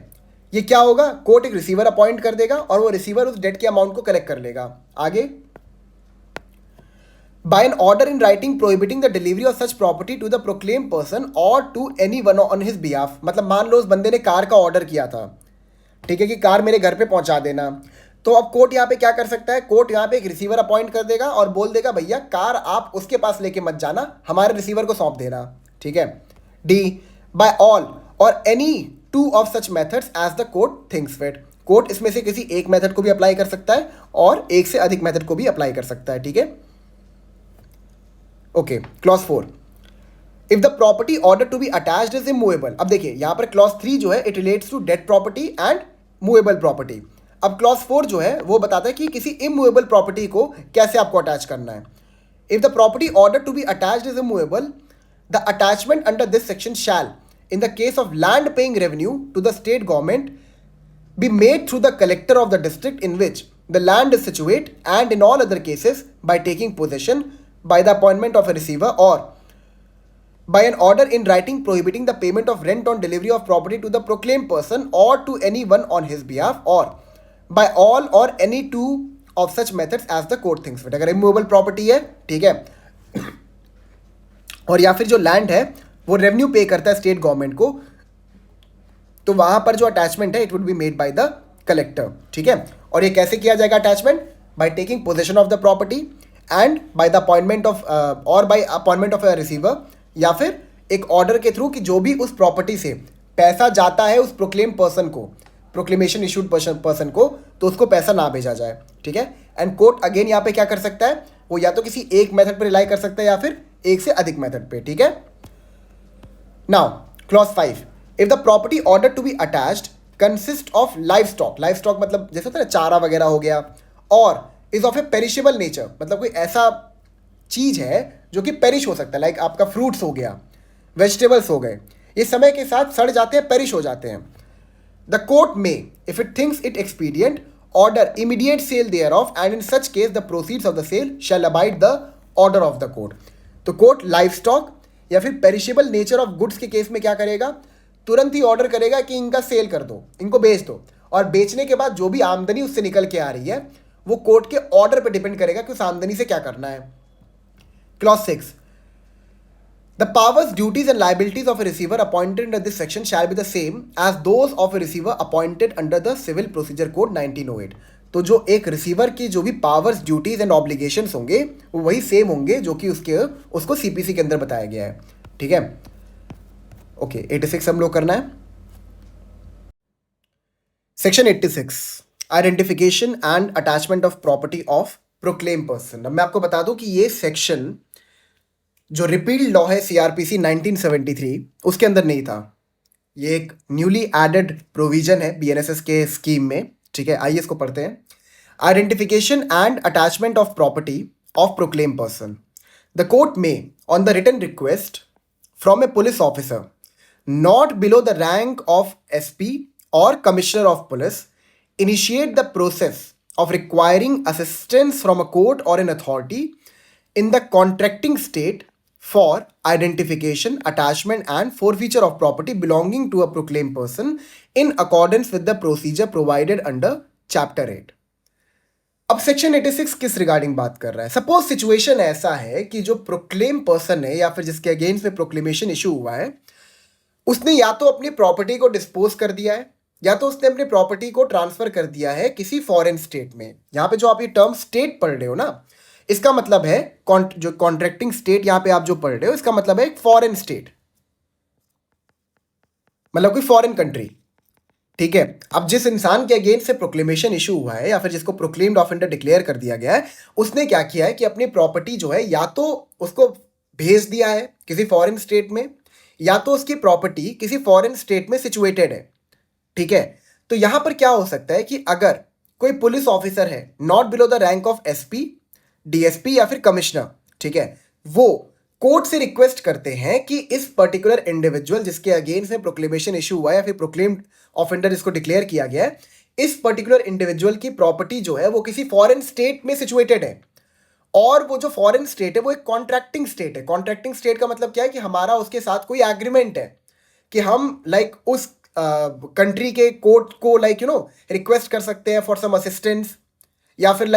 ये क्या होगा, कोर्ट एक रिसीवर अपॉइंट कर देगा और वो रिसीवर उस डेट के अमाउंट को कलेक्ट कर लेगा। आगे, by an order in writing prohibiting the delivery of such property to the proclaim person or to any one on his behalf. मतलब मान लो उस बंदे ने कार का ऑर्डर किया था, ठीक है, कि कार मेरे घर पे पहुंचा देना, तो अब कोर्ट यहाँ पे क्या कर सकता है, कोर्ट यहाँ पे एक रिसीवर अपॉइंट कर देगा और बोल देगा भैया कार आप उसके पास लेके मत जाना, हमारे रिसीवर को सौंप देना। ठीक है। डी, बाय ऑल और any two of such methods as the court thinks fit. Court इसमें से किसी एक मेथड को भी अप्लाई कर सकता है और एक से अधिक मेथड को भी अप्लाई कर सकता है। ठीक है। Okay. Clause 4, if the property order to be attached is immovable. अब देखिए यहां पर क्लॉज 3 जो है it relates to debt property and movable property. अब क्लॉज 4 जो है वो बताता है कि किसी इमूवेबल प्रॉपर्टी को कैसे आपको अटैच करना है। If the property ordered to be attached is immovable, the attachment under this section shall, in the case of land paying revenue to the state government, be made through the collector of the district in which the land is situate, and in all other cases by taking possession, by the appointment of a receiver, or by an order in writing prohibiting the payment of rent on delivery of property to the proclaimed person or to anyone on his behalf, or by all or any two of such methods as the court thinks fit. अगर इमूवेबल प्रॉपर्टी है, ठीक है, और या फिर जो लैंड है वो रेवेन्यू पे करता है स्टेट गवर्नमेंट को, तो वहां पर जो अटैचमेंट है it would be made by the collector, ठीक है. और ये कैसे किया जाएगा attachment? By taking possession of the property and by the appointment of or by appointment of a receiver, या फिर एक ऑर्डर के थ्रू कि जो भी उस प्रॉपर्टी से पैसा जाता है उस प्रोक्लेम पर्सन को, प्रोक्लेमेशन इशूड पर्सन को, तो उसको पैसा ना भेजा जाए, ठीक है. एंड कोर्ट अगेन यहाँ पे क्या कर सकता है, वो या तो किसी एक मेथड पर रिलाई कर सकता है या फिर एक से अधिक मेथड पे, ठीक है. Now clause 5, if the property order to be attached consist of livestock मतलब जैसे होता है ना चारा वगैरह हो गया, और is of A perishable nature, मतलब कोई ऐसा चीज है जो कि पेरिश हो सकता है, लाइक आपका फ्रूट्स हो गया, वेजिटेबल्स हो गए, ये समय के साथ सड़ जाते हैं, पेरिश हो जाते हैं. द कोर्ट में, if it thinks it expedient, order immediate sale thereof, and in such case the proceeds of the sale shall abide the order of the court. तो कोर्ट लाइव स्टॉक या फिर पेरिशेबल नेचर ऑफ गुड्स के केस में क्या करेगा, तुरंत ही ऑर्डर करेगा कि इनका सेल कर दो, इनको बेच दो, और बेचने के बाद जो भी आमदनी उससे निकल के आ रही है वो कोर्ट के ऑर्डर पर डिपेंड करेगा कि उस आमदनी से क्या करना है. Clause 6, the powers, duties and liabilities of a receiver appointed under this section shall be the same as those of a receiver appointed under the Civil Procedure Code 1908. तो जो एक रिसीवर की जो भी पावर्स, ड्यूटीज एंड ऑब्लिगेशंस होंगे वो वही सेम होंगे जो कि उसको सीपीसी के अंदर बताया गया है, ठीक है. ओके, 86 हम लोग करना है. Section 86, identification and attachment of property of proclaim person. अब मैं आपको बता दूं कि ये सेक्शन जो रिपील्ड लॉ है सीआरपीसी 1973 उसके अंदर नहीं था. ये एक न्यूली एडेड प्रोविजन है बीएनएसएस के स्कीम में, ठीक है. आइए इसको पढ़ते हैं. Identification and attachment of property of proclaim person. The court may on the written request from a police officer not below the rank of SP or commissioner of police initiate the process of requiring assistance from a court or an authority in the contracting state for identification, attachment and forfeiture of property belonging to a proclaimed person in accordance with the procedure provided under chapter 8. अब सेक्शन 86 किस रिगार्डिंग बात कर रहा है? सपोज सिचुएशन ऐसा है कि जो प्रोक्लेम पर्सन है या फिर जिसके अगेंस्ट में प्रोक्लेमेशन इशू हुआ है, उसने या तो अपनी प्रॉपर्टी को डिस्पोज कर दिया है या तो उसने अपनी प्रॉपर्टी को ट्रांसफर कर दिया है किसी फॉरेन स्टेट में. यहाँ पे जो आप ये टर्म स्टेट पढ़ रहे हो ना, इसका मतलब है जो कॉन्ट्रैक्टिंग स्टेट यहाँ पे आप जो पढ़ रहे हो इसका मतलब है एक फॉरेन स्टेट, मतलब कोई फॉरेन कंट्री, ठीक है. अब जिस इंसान के अगेंस्ट से प्रोक्लेमेशन इशू हुआ है या फिर जिसको प्रोक्लेम्ड ऑफेंडर डिक्लेयर कर दिया गया है, उसने क्या किया है कि अपनी प्रॉपर्टी जो है या तो उसको भेज दिया है किसी फॉरेन स्टेट में, या तो उसकी प्रॉपर्टी किसी फॉरेन स्टेट में सिचुएटेड है, ठीक है. तो यहां पर क्या हो सकता है कि अगर कोई पुलिस ऑफिसर है not below the rank of SP, DSP या फिर कमिश्नर, ठीक है, वो कोर्ट से रिक्वेस्ट करते हैं कि इस पर्टिकुलर इंडिविजुअल जिसके अगेंस्ट में प्रोक्लेमेशन इशू हुआ है या फिर प्रोक्लेम्ड ऑफेंडर इसको डिक्लेयर किया गया है, इस पर्टिकुलर इंडिविजुअल की प्रॉपर्टी जो है वो किसी फॉरेन स्टेट में सिचुएटेड है, और वो जो फॉरेन स्टेट है वो एक कॉन्ट्रैक्टिंग स्टेट है. कॉन्ट्रैक्टिंग स्टेट का मतलब क्या है कि हमारा उसके साथ कोई एग्रीमेंट है कि हम लाइक उस कंट्री के कोर्ट को रिक्वेस्ट कर सकते हैं फॉर सम असिस्टेंस, या फिर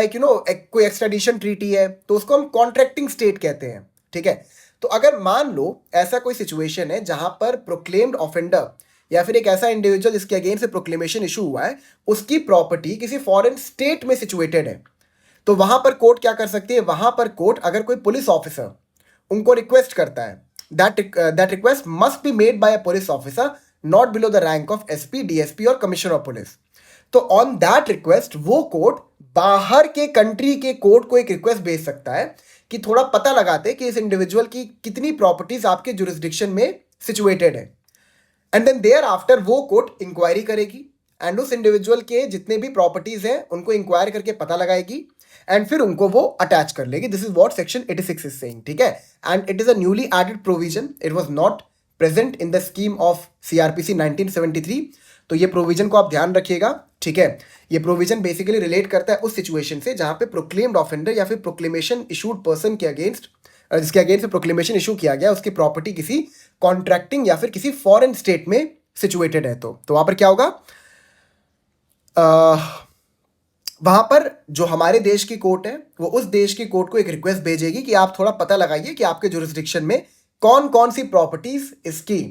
कोई एक्सट्राडिशन ट्रीटी है तो उसको हम कॉन्ट्रैक्टिंग स्टेट कहते हैं, ठीक है. तो अगर मान लो ऐसा कोई सिचुएशन है जहां पर प्रोक्लेम्ड ऑफेंडर या फिर एक ऐसा इंडिविजुअल जिसके अगेंस्ट से प्रोक्लेमेशन इशू हुआ है उसकी प्रॉपर्टी किसी फॉरेन स्टेट में सिचुएटेड है, तो वहां पर कोर्ट क्या कर सकती है, वहां पर कोर्ट अगर कोई पुलिस ऑफिसर उनको रिक्वेस्ट करता है, that request must be made bye a police officer not below the rank of SP, DSP और कमिश्नर ऑफ पुलिस. तो ऑन दैट रिक्वेस्ट वो कोर्ट बाहर के कंट्री के कोर्ट को एक रिक्वेस्ट भेज सकता है कि थोड़ा पता लगाते कि इस इंडिविजुअल की कितनी प्रॉपर्टीज आपके जुरिस्डिक्शन में सिचुएटेड है, एंड देन देयर आफ्टर वो कोर्ट इंक्वायरी करेगी एंड उस इंडिविजुअल के जितने भी प्रॉपर्टीज हैं उनको इंक्वायर करके पता लगाएगी, एंड फिर उनको वो अटैच कर लेगी. This is what section 86 is saying. ठीक है. And it is a newly added provision. It was not present in the scheme of CrPC 1973. तो ये प्रोविजन को आप ध्यान रखिएगा. ठीक है. ये प्रोविजन बेसिकली रिलेट करता है उस सिचुएशन से जहां पे प्रोक्लेम्ड ऑफेंडर या फिर प्रोक्लेमेशन इशूड पर्सन के अगेंस्ट, जिसके अगेंस्ट प्रोक्लेमेशन इशू किया गया, उसकी प्रॉपर्टी किसी कॉन्ट्रैक्टिंग या फिर किसी फॉरेन स्टेट में सिचुएटेड है. तो वहां पर क्या होगा, वहां पर जो हमारे देश की कोर्ट है वो उस देश की कोर्ट को एक रिक्वेस्ट भेजेगी कि आप थोड़ा पता लगाइए कि आपके जुरिस्डिक्शन में कौन कौन सी प्रॉपर्टीज इसकी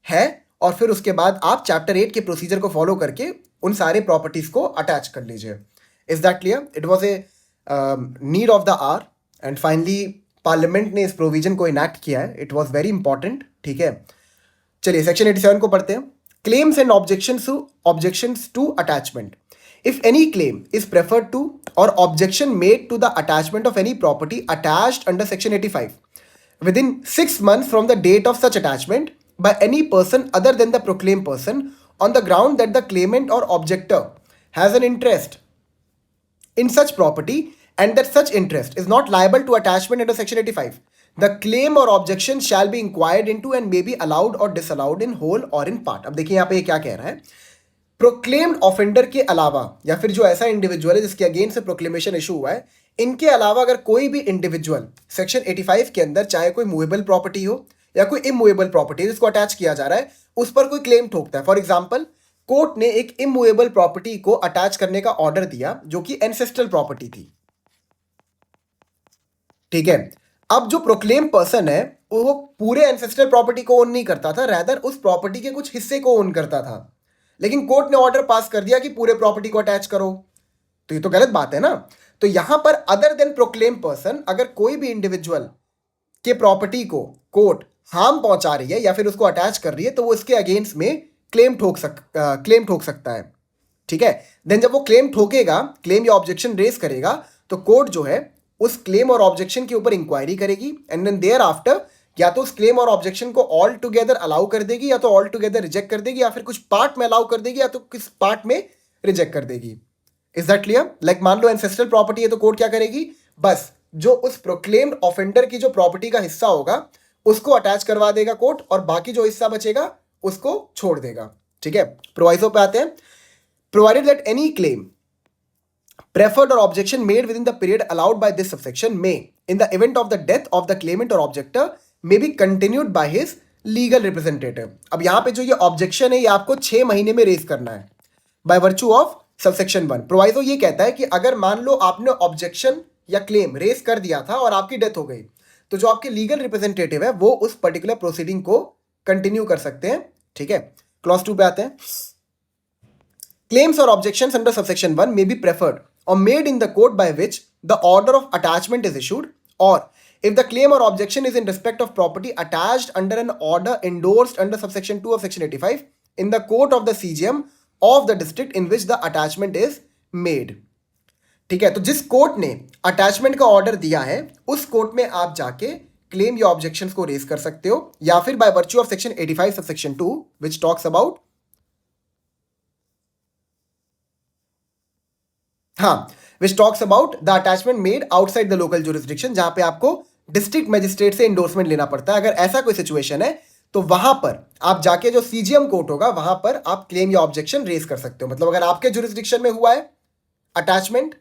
है, और फिर उसके बाद आप चैप्टर 8 के प्रोसीजर को फॉलो करके उन सारे प्रॉपर्टीज को अटैच कर लीजिए. Is that clear? It was a need of the hour and finally parliament ने इस प्रोविजन को इनैक्ट किया है. It was very important. ठीक है. चलिए सेक्शन 87 को पढ़ते हैं. Claims and objections to attachment. If any claim is preferred to or objection made to the attachment of any property attached under Section 85 within 6 months from the date of such attachment by any person other than the proclaimed person on the ground that the claimant or objector has an interest in such property and that such interest is not liable to attachment under Section 85, the claim or objection shall be inquired into and may be allowed or disallowed in whole or in part. अब देखिए यहाँ पे ये क्या कह रहा है. प्रोक्लेम्ड ऑफेंडर के अलावा या फिर जो ऐसा इंडिविजुअल है जिसके अगेंस्ट से प्रोक्लेमेशन इशू हुआ है, इनके अलावा अगर कोई भी इंडिविजुअल सेक्शन 85 के अंदर चाहे कोई मूवेबल प्रॉपर्टी हो या कोई इमूवेबल प्रॉपर्टी जिसको अटैच किया जा रहा है उस पर कोई क्लेम ठोकता है. फॉर एग्जाम्पल, कोर्ट ने एक इमूवेबल प्रॉपर्टी को अटैच करने का ऑर्डर दिया जो कि एंसेस्ट्रल प्रॉपर्टी थी. ठीक है. अब जो प्रोक्लेम पर्सन है वो पूरे एंसेस्ट्रल प्रॉपर्टी को ओन नहीं करता था, रैदर उस प्रॉपर्टी के कुछ हिस्से को ओन करता था. लेकिन कोर्ट ने ऑर्डर पास कर दिया कि पूरे प्रॉपर्टी को अटैच करो, तो ये तो गलत बात है ना. तो यहां पर अदर देन प्रोक्लेम पर्सन, अगर कोई भी इंडिविजुअल के प्रॉपर्टी को कोर्ट हार्म पहुंचा रही है या फिर उसको अटैच कर रही है तो वो इसके अगेंस्ट में क्लेम ठोक सकता है. ठीक है. देन जब वो क्लेम ठोकेगा, क्लेम या ऑब्जेक्शन रेज करेगा, तो कोर्ट जो है उस क्लेम और ऑब्जेक्शन के ऊपर इंक्वायरी करेगी एंड देन देयर आफ्टर या तो उस क्लेम और ऑब्जेक्शन को ऑल टुगेदर अलाउ कर देगी या तो ऑल टुगेदर रिजेक्ट कर देगी या फिर कुछ पार्ट में अलाउ कर देगी या तो किस पार्ट में रिजेक्ट कर देगी. Is that clear? लाइक मान लो एंसेस्ट्रल प्रॉपर्टी है तो कोर्ट क्या करेगी, बस जो उस प्रोक्लेम्ड ऑफेंडर की जो प्रॉपर्टी का हिस्सा होगा उसको अटैच करवा देगा कोर्ट और बाकी जो हिस्सा बचेगा उसको छोड़ देगा. ठीक है. प्रोवाइजो पे आते हैं. Provided that any claim preferred or objection made within the period allowed by this subsection may, in the event of the death of the claimant or objector, may be continued by his legal representative. अब यहां पे जो ये ऑब्जेक्शन है ये आपको 6 महीने में रेज करना है by virtue of subsection 1. Proviso ये कहता है कि अगर मान लो आपने ऑब्जेक्शन या क्लेम रेज कर दिया था और आपकी डेथ हो गई, तो जो आपके लीगल रिप्रेजेंटेटिव है वो उस पर्टिकुलर प्रोसीडिंग को कंटिन्यू कर सकते हैं. ठीक है. क्लॉज 2 पे आते हैं. Claims or objections under subsection 1 may be preferred or made in the court by which the order of attachment is issued, or if the claim or objection is in respect of property attached under an order endorsed under subsection 2 of section 85 in the court of the CGM of the district in which the attachment is made. ठीक है. तो जिस कोर्ट ने अटैचमेंट का ऑर्डर दिया है उस कोर्ट में आप जाके क्लेम या ऑब्जेक्शंस को रेज कर सकते हो, या फिर by virtue of section 85 subsection 2 which talks about which talks about the attachment made outside the local jurisdiction, जहां पे आपको डिस्ट्रिक्ट मजिस्ट्रेट से इंडोर्समेंट लेना पड़ता है. अगर ऐसा कोई सिचुएशन है तो वहां पर आप जाके जो सीजीएम कोर्ट होगा वहां पर आप क्लेम या ऑब्जेक्शन रेज कर सकते हो. मतलब अगर आपके जुरिस्डिक्शन में हुआ है अटैचमेंट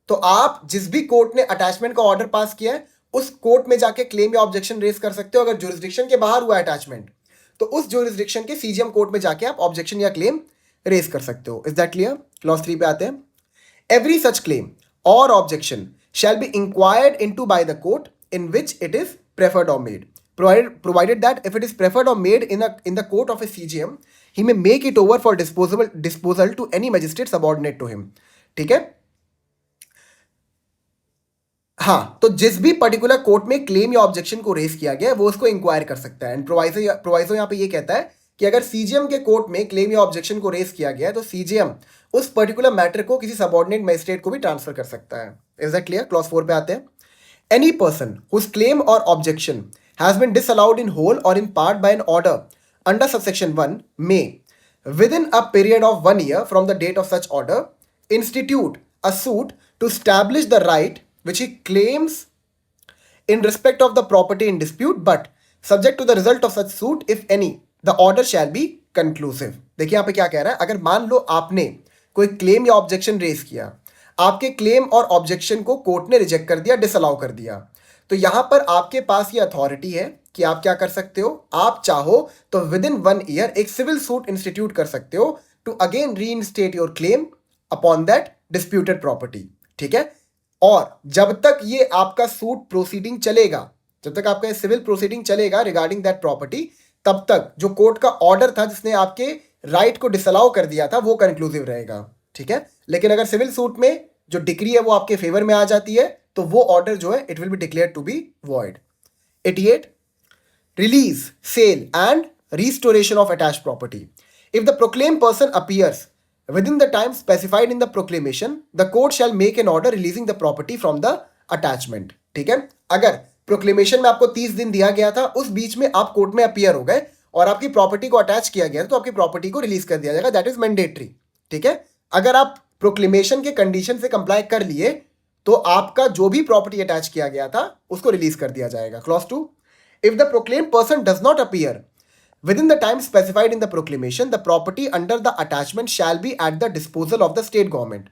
तो आप जिस भी कोर्ट ने अटैचमेंट का ऑर्डर पास किया है उस कोर्ट में जाके क्लेम या ऑब्जेक्शन रेज कर सकते हो. अगर जुरिस्डिक्शन के बाहर हुआ है अटैचमेंट तो उस जुरिस्डिक्शन के सीजीएम कोर्ट में जाके आप ऑब्जेक्शन या क्लेम रेज कर सकते हो. Is that clear? क्लॉज 3 पे आते हैं. Every such claim or objection shall be inquired into by the court in which it is preferred or made, provided that if it is preferred or made in the court of a CGM, he may make it over for disposal to any magistrate subordinate to him. ठीक है. हाँ, तो जिस भी पर्टिकुलर कोर्ट में क्लेम या ऑब्जेक्शन को रेज किया गया है वो उसको इंक्वायर कर सकता है. एंड प्रोवाइजो यहाँ पे ये कहता है कि अगर सीजीएम के कोर्ट में क्लेम या ऑब्जेक्शन को रेज किया गया है तो सीजीएम उस पर्टिकुलर मैटर को किसी सबऑर्डिनेट मजिस्ट्रेट को भी ट्रांसफर कर सकता है. Is that clear? क्लॉज 4 पे आते हैं. Any person whose claim or objection has been disallowed in whole or in part by an order under subsection 1 may within a period of 1 year from the date of such order institute a suit to establish the right which he claims in respect of the property in dispute, but subject to the result of such suit, if any, the order shall be conclusive. देखिए यहाँ पे क्या कह रहा है, अगर मान लो आपने कोई क्लेम या ऑब्जेक्शन रेज किया, आपके क्लेम और ऑब्जेक्शन को कोर्ट ने रिजेक्ट कर दिया, डिसअलाउ कर दिया, तो यहां पर आपके पास ये अथॉरिटी है कि आप क्या कर सकते हो, आप चाहो तो विद इन 1 ईयर एक सिविल सूट इंस्टीट्यूट कर सकते हो to again reinstate your claim upon that disputed property. ठीक है, और जब तक ये आपका सूट प्रोसीडिंग चलेगा, जब तक आपका सिविल प्रोसीडिंग चलेगा रिगार्डिंग दैट प्रॉपर्टी, तब तक जो कोर्ट का ऑर्डर था जिसने आपके राइट को डिसअलाउ कर दिया था वो कंक्लूसिव रहेगा. ठीक है, लेकिन अगर सिविल सूट में जो डिक्री है वो आपके फेवर में आ जाती है तो वो ऑर्डर जो है it will be declared to be void. 88. Release, sale and restoration of attached property. If the proclaimed person appears within the time specified in the proclamation, the court shall make an order releasing the property from the attachment. ठीक है, अगर प्रोक्लेमेशन में आपको 30 दिन दिया गया था, उस बीच में आप कोर्ट में अपीयर हो गए और आपकी प्रॉपर्टी को अटैच किया गया तो आपकी प्रॉपर्टी को रिलीज कर दिया जाएगा. That is mandatory. ठीक है, अगर आप प्रोक्लेमेशन के कंडीशन से कंप्लाई कर लिए तो आपका जो भी प्रॉपर्टी अटैच किया गया था उसको रिलीज कर दिया जाएगा. Clause 2. If the proclaimed person does not appear within the time specified in the proclamation, the property under the attachment shall be at the disposal of the state government.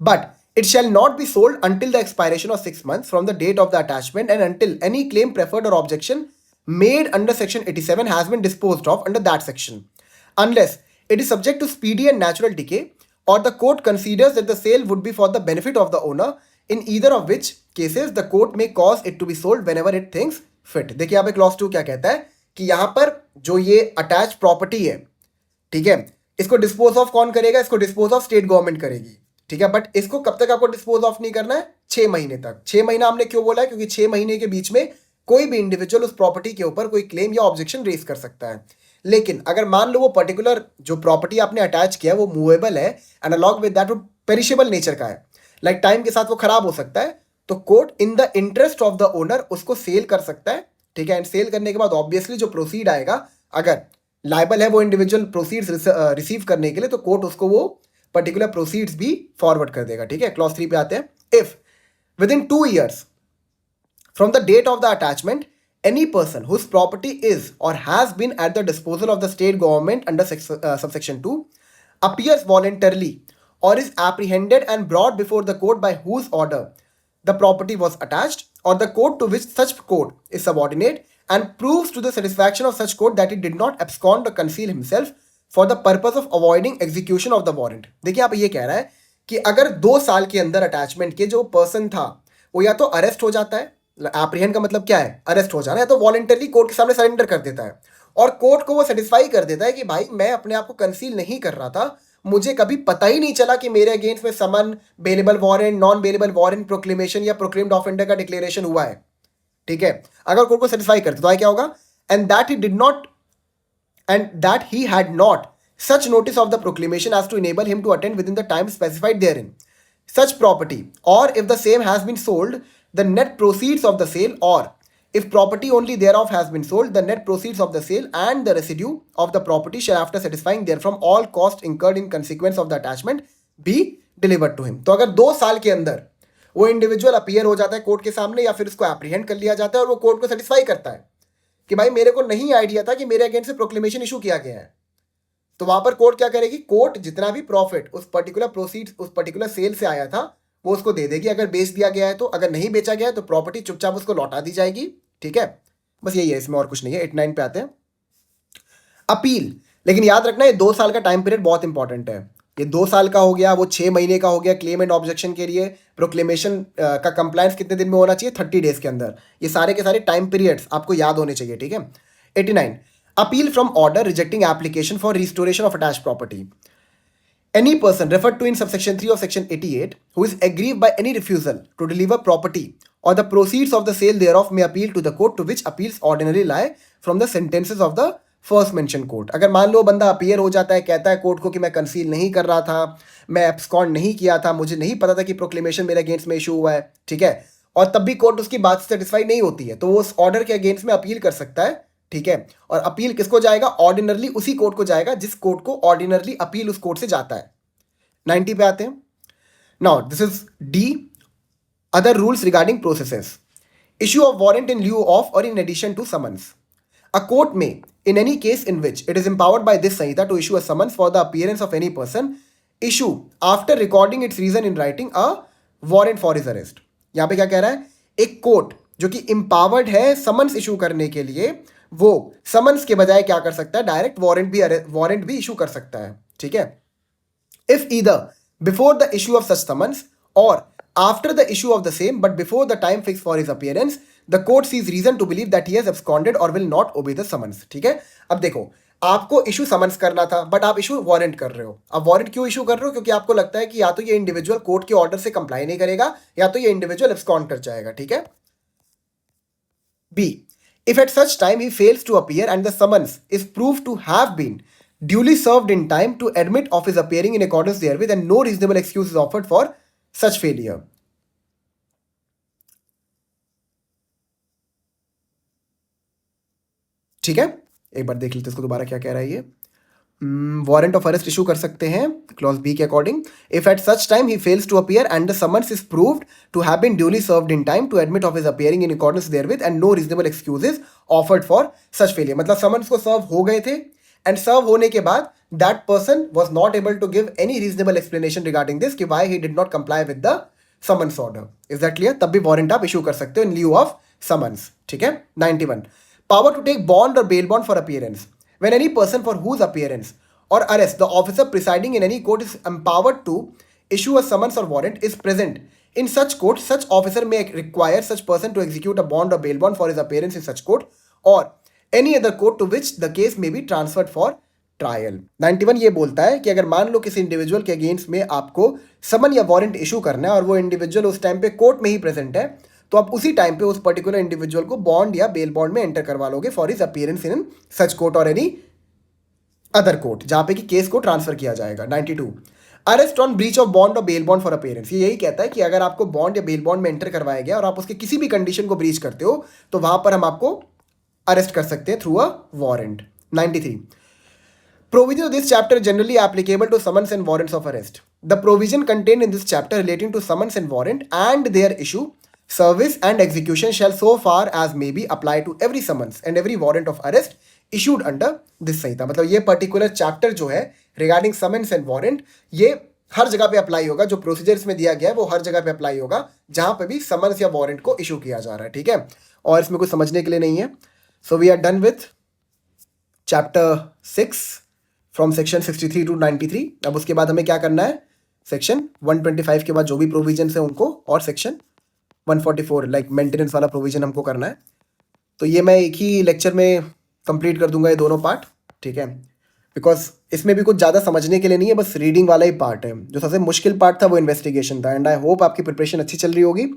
But it shall not be sold until the expiration of 6 months from the date of the attachment and until any claim preferred or objection made under section 87 has been disposed of under that section, unless it is subject to speedy and natural decay or the court considers that the sale would be for the benefit of the owner, in either of which cases the court may cause it to be sold whenever it thinks fit. देखिए यहाँ पे क्लॉज 2 क्या कहता है कि यहाँ पर जो ये अटैच प्रॉपर्टी है, ठीक है, इसको डिस्पोज ऑफ कौन करेगा, इसको डिस्पोज ऑफ स्टेट गवर्नमेंट करेगी. ठीक है, बट इसको कब तक आपको डिस्पोज ऑफ नहीं करना है, 6 महीने तक. 6 महीना हमने क्यों बोला है, क्योंकि 6 महीने के बीच में कोई भी इंडिविजुअल उस प्रॉपर्टी के ऊपर कोई क्लेम या ऑब्जेक्शन रेज कर सकता है. लेकिन अगर मान लो वो पर्टिकुलर जो प्रॉपर्टी आपने अटैच किया है वो मूवेबल है एंड अलॉन्ग विद दैट वो पेरिशेबल नेचर का है, लाइक टाइम के साथ वो खराब हो सकता है, तो court in the interest of the owner उसको सेल कर सकता है. ठीक है, एंड सेल करने के बाद ऑब्वियसली जो प्रोसीड आएगा, अगर लाइबल है वो इंडिविजुअल प्रोसीड्स रिसीव करने के लिए, तो कोर्ट उसको वो पर्टिकुलर प्रोसीड्स भी फॉरवर्ड कर देगा. ठीक है, क्लॉज 3 पे आते हैं. If with in 2 years from the date of the attachment, any person whose property is or has been at the disposal of the state government under subsection 2 appears voluntarily or is apprehended and brought before the court by whose order the property was attached, or the court to which such court is subordinate, and proves to the satisfaction of such court that he did not abscond or conceal himself for the purpose of avoiding execution of the warrant. देखिए आप ये कह रहा है कि अगर 2 साल के अंदर अटैचमेंट के जो पर्सन था वो या तो अरेस्ट हो जाता है, एप्रीहेंड का मतलब क्या है, अरेस्ट हो जाना, या तो वॉलंटरली कोर्ट के सामने सरेंडर कर देता है और कोर्ट को वो सेटिस्फाई कर देता है कि भाई मैं अपने आप को कंसील नहीं कर रहा था, मुझे कभी पता ही नहीं चला कि मेरे अगेंस्ट में summon, bailable warrant, non bailable warrant, proclamation या प्रोक्लेम्ड ऑफेंडर का डिक्लेरेशन हुआ है. ठीक है, अगर कोर्ट को सेटिस्फाई करते तो क्या होगा, and that he did not and that he had not such notice of the proclamation as to enable him to attend within the time specified therein such property, or if the same has been sold, the net proceeds of the sale, or if property only thereof has been sold, the net proceeds of the sale and the residue of the property shall, after satisfying therefrom all costs incurred in consequence of the attachment, be delivered to him. तो अगर 2 साल के अंदर वो इंडिविजुअल अपीयर हो जाता है कोर्ट के सामने या फिर उसको एप्रीहेंड कर लिया जाता है और वो कोर्ट को सेटिस्फाई करता है कि भाई मेरे को नहीं आइडिया था कि मेरे अगेंस्ट से प्रोक्लेमेशन इशू किया गया है, तो वहां पर कोर्ट क्या करेगी, कोर्ट जितना भी प्रॉफिट उस पर्टिकुलर प्रोसीड उस पर्टिकुलर सेल से आया था वो उसको दे देगी. अगर बेच दिया गया है तो, अगर नहीं बेचा गया है तो प्रॉपर्टी चुपचाप उसको लौटा दी जाएगी. ठीक है, बस यही है, इसमें और कुछ नहीं है. 89 पे आते हैं. अपील, लेकिन याद रखना ये 2 साल का टाइम पीरियड बहुत इंपॉर्टेंट है. ये 2 साल का हो गया, वो 6 महीने का हो गया क्लेम एंड ऑब्जेक्शन के लिए. प्रोक्लेमेशन का कंप्लायंस कितने दिन में होना चाहिए, 30 डेज के अंदर. ये सारे के सारे टाइम पीरियड्स आपको याद होने चाहिए. ठीक है. 89. Appeal from order rejecting application for restoration of attached property. Any person referred to in subsection 3 of section 88 who is aggrieved by any refusal to deliver property or the proceeds of the sale thereof may appeal to the court to which appeals ordinarily lie from the sentences of the first mention court. अगर मान लो बंदा अपीयर हो जाता है, कहता है कोर्ट को कि मैं कंसील नहीं कर रहा था, मैं एब्सकॉन्ड नहीं किया था, मुझे नहीं पता था कि प्रोक्लेमेशन मेरे अगेंस्ट में इशू हुआ है. ठीक है, और तब भी कोर्ट उसकी बात से सेटिस्फाई नहीं होती है तो वो उस ऑर्डर के अगेंस्ट में अपील कर सकता है. ठीक है, और अपील किसको जाएगा, ऑर्डिनरली उसी कोर्ट को जाएगा जिस कोर्ट को ऑर्डिनरली अपील उस कोर्ट से जाता है. 90 पे आते हैं. Now, this is D. Other rules regarding processes. Issue of warrant in lieu of or in addition to summons. A court may, in any case in which it is empowered by this Sanhita to issue a summons for the appearance of any person, issue after recording its reason in writing a warrant for his arrest. यहाँ पे क्या कह रहा है, एक कोर्ट जो कि empowered है समन्स इशू करने के लिए, वो समन्स के बजाय क्या कर सकता है, डायरेक्ट वारंट भी इशू कर सकता है. ठीक है. If either before the issue of such summons or after the issue of the same but before the time fixed for his appearance, the court sees reason to believe that he has absconded or will not obey the summons. ठीक है. अब देखो, आपको इशू समन्स करना था बट आप इशू वारंट कर रहे हो. अब वारंट क्यों इशू कर रहे हो? क्योंकि आपको लगता है कि या तो ये इंडिविजुअल कोर्ट के ऑर्डर से कंप्लाई नहीं करेगा या तो ये इंडिविजुअल एब्सकॉन्ड कर जाएगा. ठीक है. B. If at such time he fails to appear and the summons is proved to have been duly served in time to admit of his appearing in accordance therewith and no reasonable excuse is offered for such failure. ठीक है. एक बार देख लेते हैं इसको दोबारा क्या कह रहा है ये. वारंट ऑफ अरेस्ट इशू कर सकते हैं क्लॉज बी के according. If at such time he fails to appear and the summons is proved to have been duly served in time to admit of his appearing in accordance therewith and no reasonable excuses offered for such failure. मतलब समन्स को सर्व हो गए थे एंड सर्व होने के बाद that person was not able to give any reasonable explanation regarding this कि why he did not comply with the summons order. Is that clear? तब भी वारंट आप इशू कर सकते हो इन लिeu ऑफ समन्स. ठीक है. 91. Power to take bond or bail bond for appearance. When any person for whose appearance or arrest the officer presiding in any court is empowered to issue a summons or warrant is present in such court, such officer may require such person to execute a bond or bail bond for his appearance in such court or any other court to which the case may be transferred for trial. 91 ये बोलता है कि अगर मान लो किसी इंडिविजुअल के अगेंस्ट में आपको समन या वारंट इशू करना है और वो इंडिविजुअल उस टाइम पे कोर्ट में ही प्रेजेंट है, तो आप उसी टाइम पे उस पर्टिकुलर इंडिविजुअल को बॉन्ड या बेल बॉन्ड में एंटर करवा लोगे for his appearance in such court और एनी अदर कोर्ट जहां पे कि केस को ट्रांसफर किया जाएगा. 92. Arrest on breach of bond और बेल बॉन्ड फॉर अपीयरेंस. ये यही कहता है कि अगर आपको बॉन्ड या बेल बॉन्ड में एंटर करवाया गया और आप उसके किसी भी कंडीशन को ब्रीच करते हो तो वहां पर हम आपको अरेस्ट कर सकते हैं through a warrant. 93. Provisions of this chapter generally applicable to summons and warrants of arrest. The provision contained in this chapter relating to summons and warrant and their issue, service and execution shall so far as may be apply to every summons and every warrant of arrest issued under this संहिता. मतलब ये पर्टिकुलर चैप्टर जो है रिगार्डिंग समन्स एंड वारंट ये हर जगह पे अप्लाई होगा. जो प्रोसीजर्स में दिया गया है वो हर जगह पे अप्लाई होगा जहां पे भी समन्स या वारंट को इशू किया जा रहा है. ठीक है. और इसमें कुछ समझने के लिए नहीं है. So we are done with chapter 6 from section 63 to 93. अब उसके बाद हमें क्या करना है, सेक्शन 125 के बाद जो भी प्रोविजन है उनको और सेक्शन 144 लाइक मेंटेनेंस वाला प्रोविजन हमको करना है. तो ये मैं एक ही लेक्चर में कंप्लीट कर दूंगा ये दोनों पार्ट. ठीक है. बिकॉज इसमें भी कुछ ज़्यादा समझने के लिए नहीं है, बस रीडिंग वाला ही पार्ट है. जो सबसे मुश्किल पार्ट था वो इन्वेस्टिगेशन था. एंड आई होप आपकी प्रिपरेशन अच्छी चल रही होगी.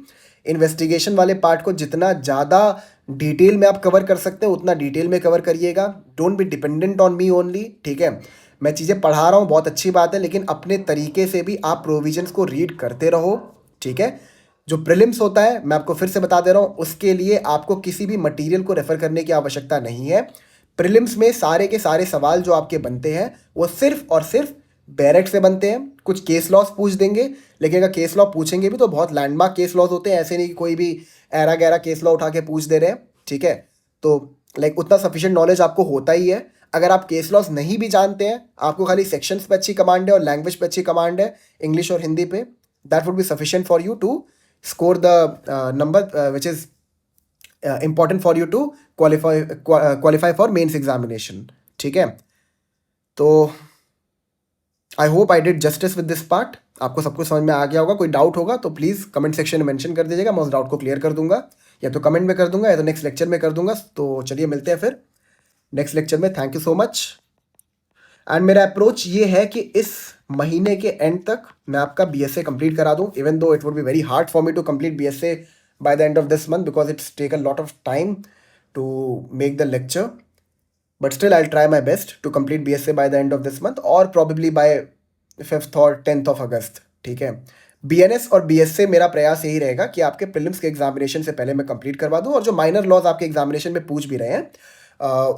इन्वेस्टिगेशन वाले पार्ट को जितना ज़्यादा डिटेल में आप कवर कर सकते हैं उतना डिटेल में कवर करिएगा. Don't be dependent on me only. ठीक है. मैं चीज़ें पढ़ा रहा हूँ बहुत अच्छी बात है, लेकिन अपने तरीके से भी आप प्रोविजंस को रीड करते रहो. ठीक है. जो प्रीलिम्स होता है मैं आपको फिर से बता दे रहा हूँ, उसके लिए आपको किसी भी मटेरियल को रेफर करने की आवश्यकता नहीं है. प्रीलिम्स में सारे के सारे सवाल जो आपके बनते हैं वो सिर्फ और सिर्फ बैरेट से बनते हैं. कुछ केस लॉस पूछ देंगे, लेकिन अगर केस लॉ पूछेंगे भी तो बहुत लैंडमार्क केस लॉस होते हैं. ऐसे नहीं कि कोई भी ऐरा गैरा केस लॉ उठा के पूछ दे रहे हैं. ठीक है. तो लाइक उतना सफिशिएंट नॉलेज आपको होता ही है. अगर आप केस लॉस नहीं भी जानते हैं, आपको खाली सेक्शंस पे अच्छी कमांड है और लैंग्वेज पे अच्छी कमांड है, इंग्लिश और हिंदी पे, that would be sufficient for you to score the number which is important for you to qualify for mains examination. ठीक है. तो I hope I did justice with this part. आपको सब कुछ समझ में आ गया होगा. कोई डाउट होगा तो प्लीज़ कमेंट सेक्शन में मेंशन कर दीजिएगा. मैं उस डाउट को क्लियर कर दूंगा, या तो कमेंट में कर दूंगा या तो नेक्स्ट लेक्चर में कर दूंगा. तो चलिए मिलते हैं फिर नेक्स्ट लेक्चर में. Thank you so much. And मेरा अप्रोच ये है कि इस महीने के एंड तक मैं आपका BSA कंप्लीट करा दूँ. Even though it would be very hard for me to complete BSA by the end of this month because it's taken a lot of time to make the lecture, but still I'll try my best to complete BSA by the end of this month or probably by 5th or 10th of August. ठीक है. BNS और BSA मेरा प्रयास यही रहेगा कि आपके प्रीलिम्स के एग्जामिनेशन से पहले मैं कंप्लीट करवा दूं, और जो माइनर लॉज आपके एग्जामिनेशन में पूछ भी रहे हैं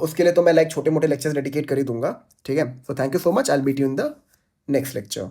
उसके लिए तो मैं लाइक छोटे मोटे लेक्चर्स डेडिकेट कर ही दूंगा. ठीक है. So thank you so much. I will meet you in the next lecture.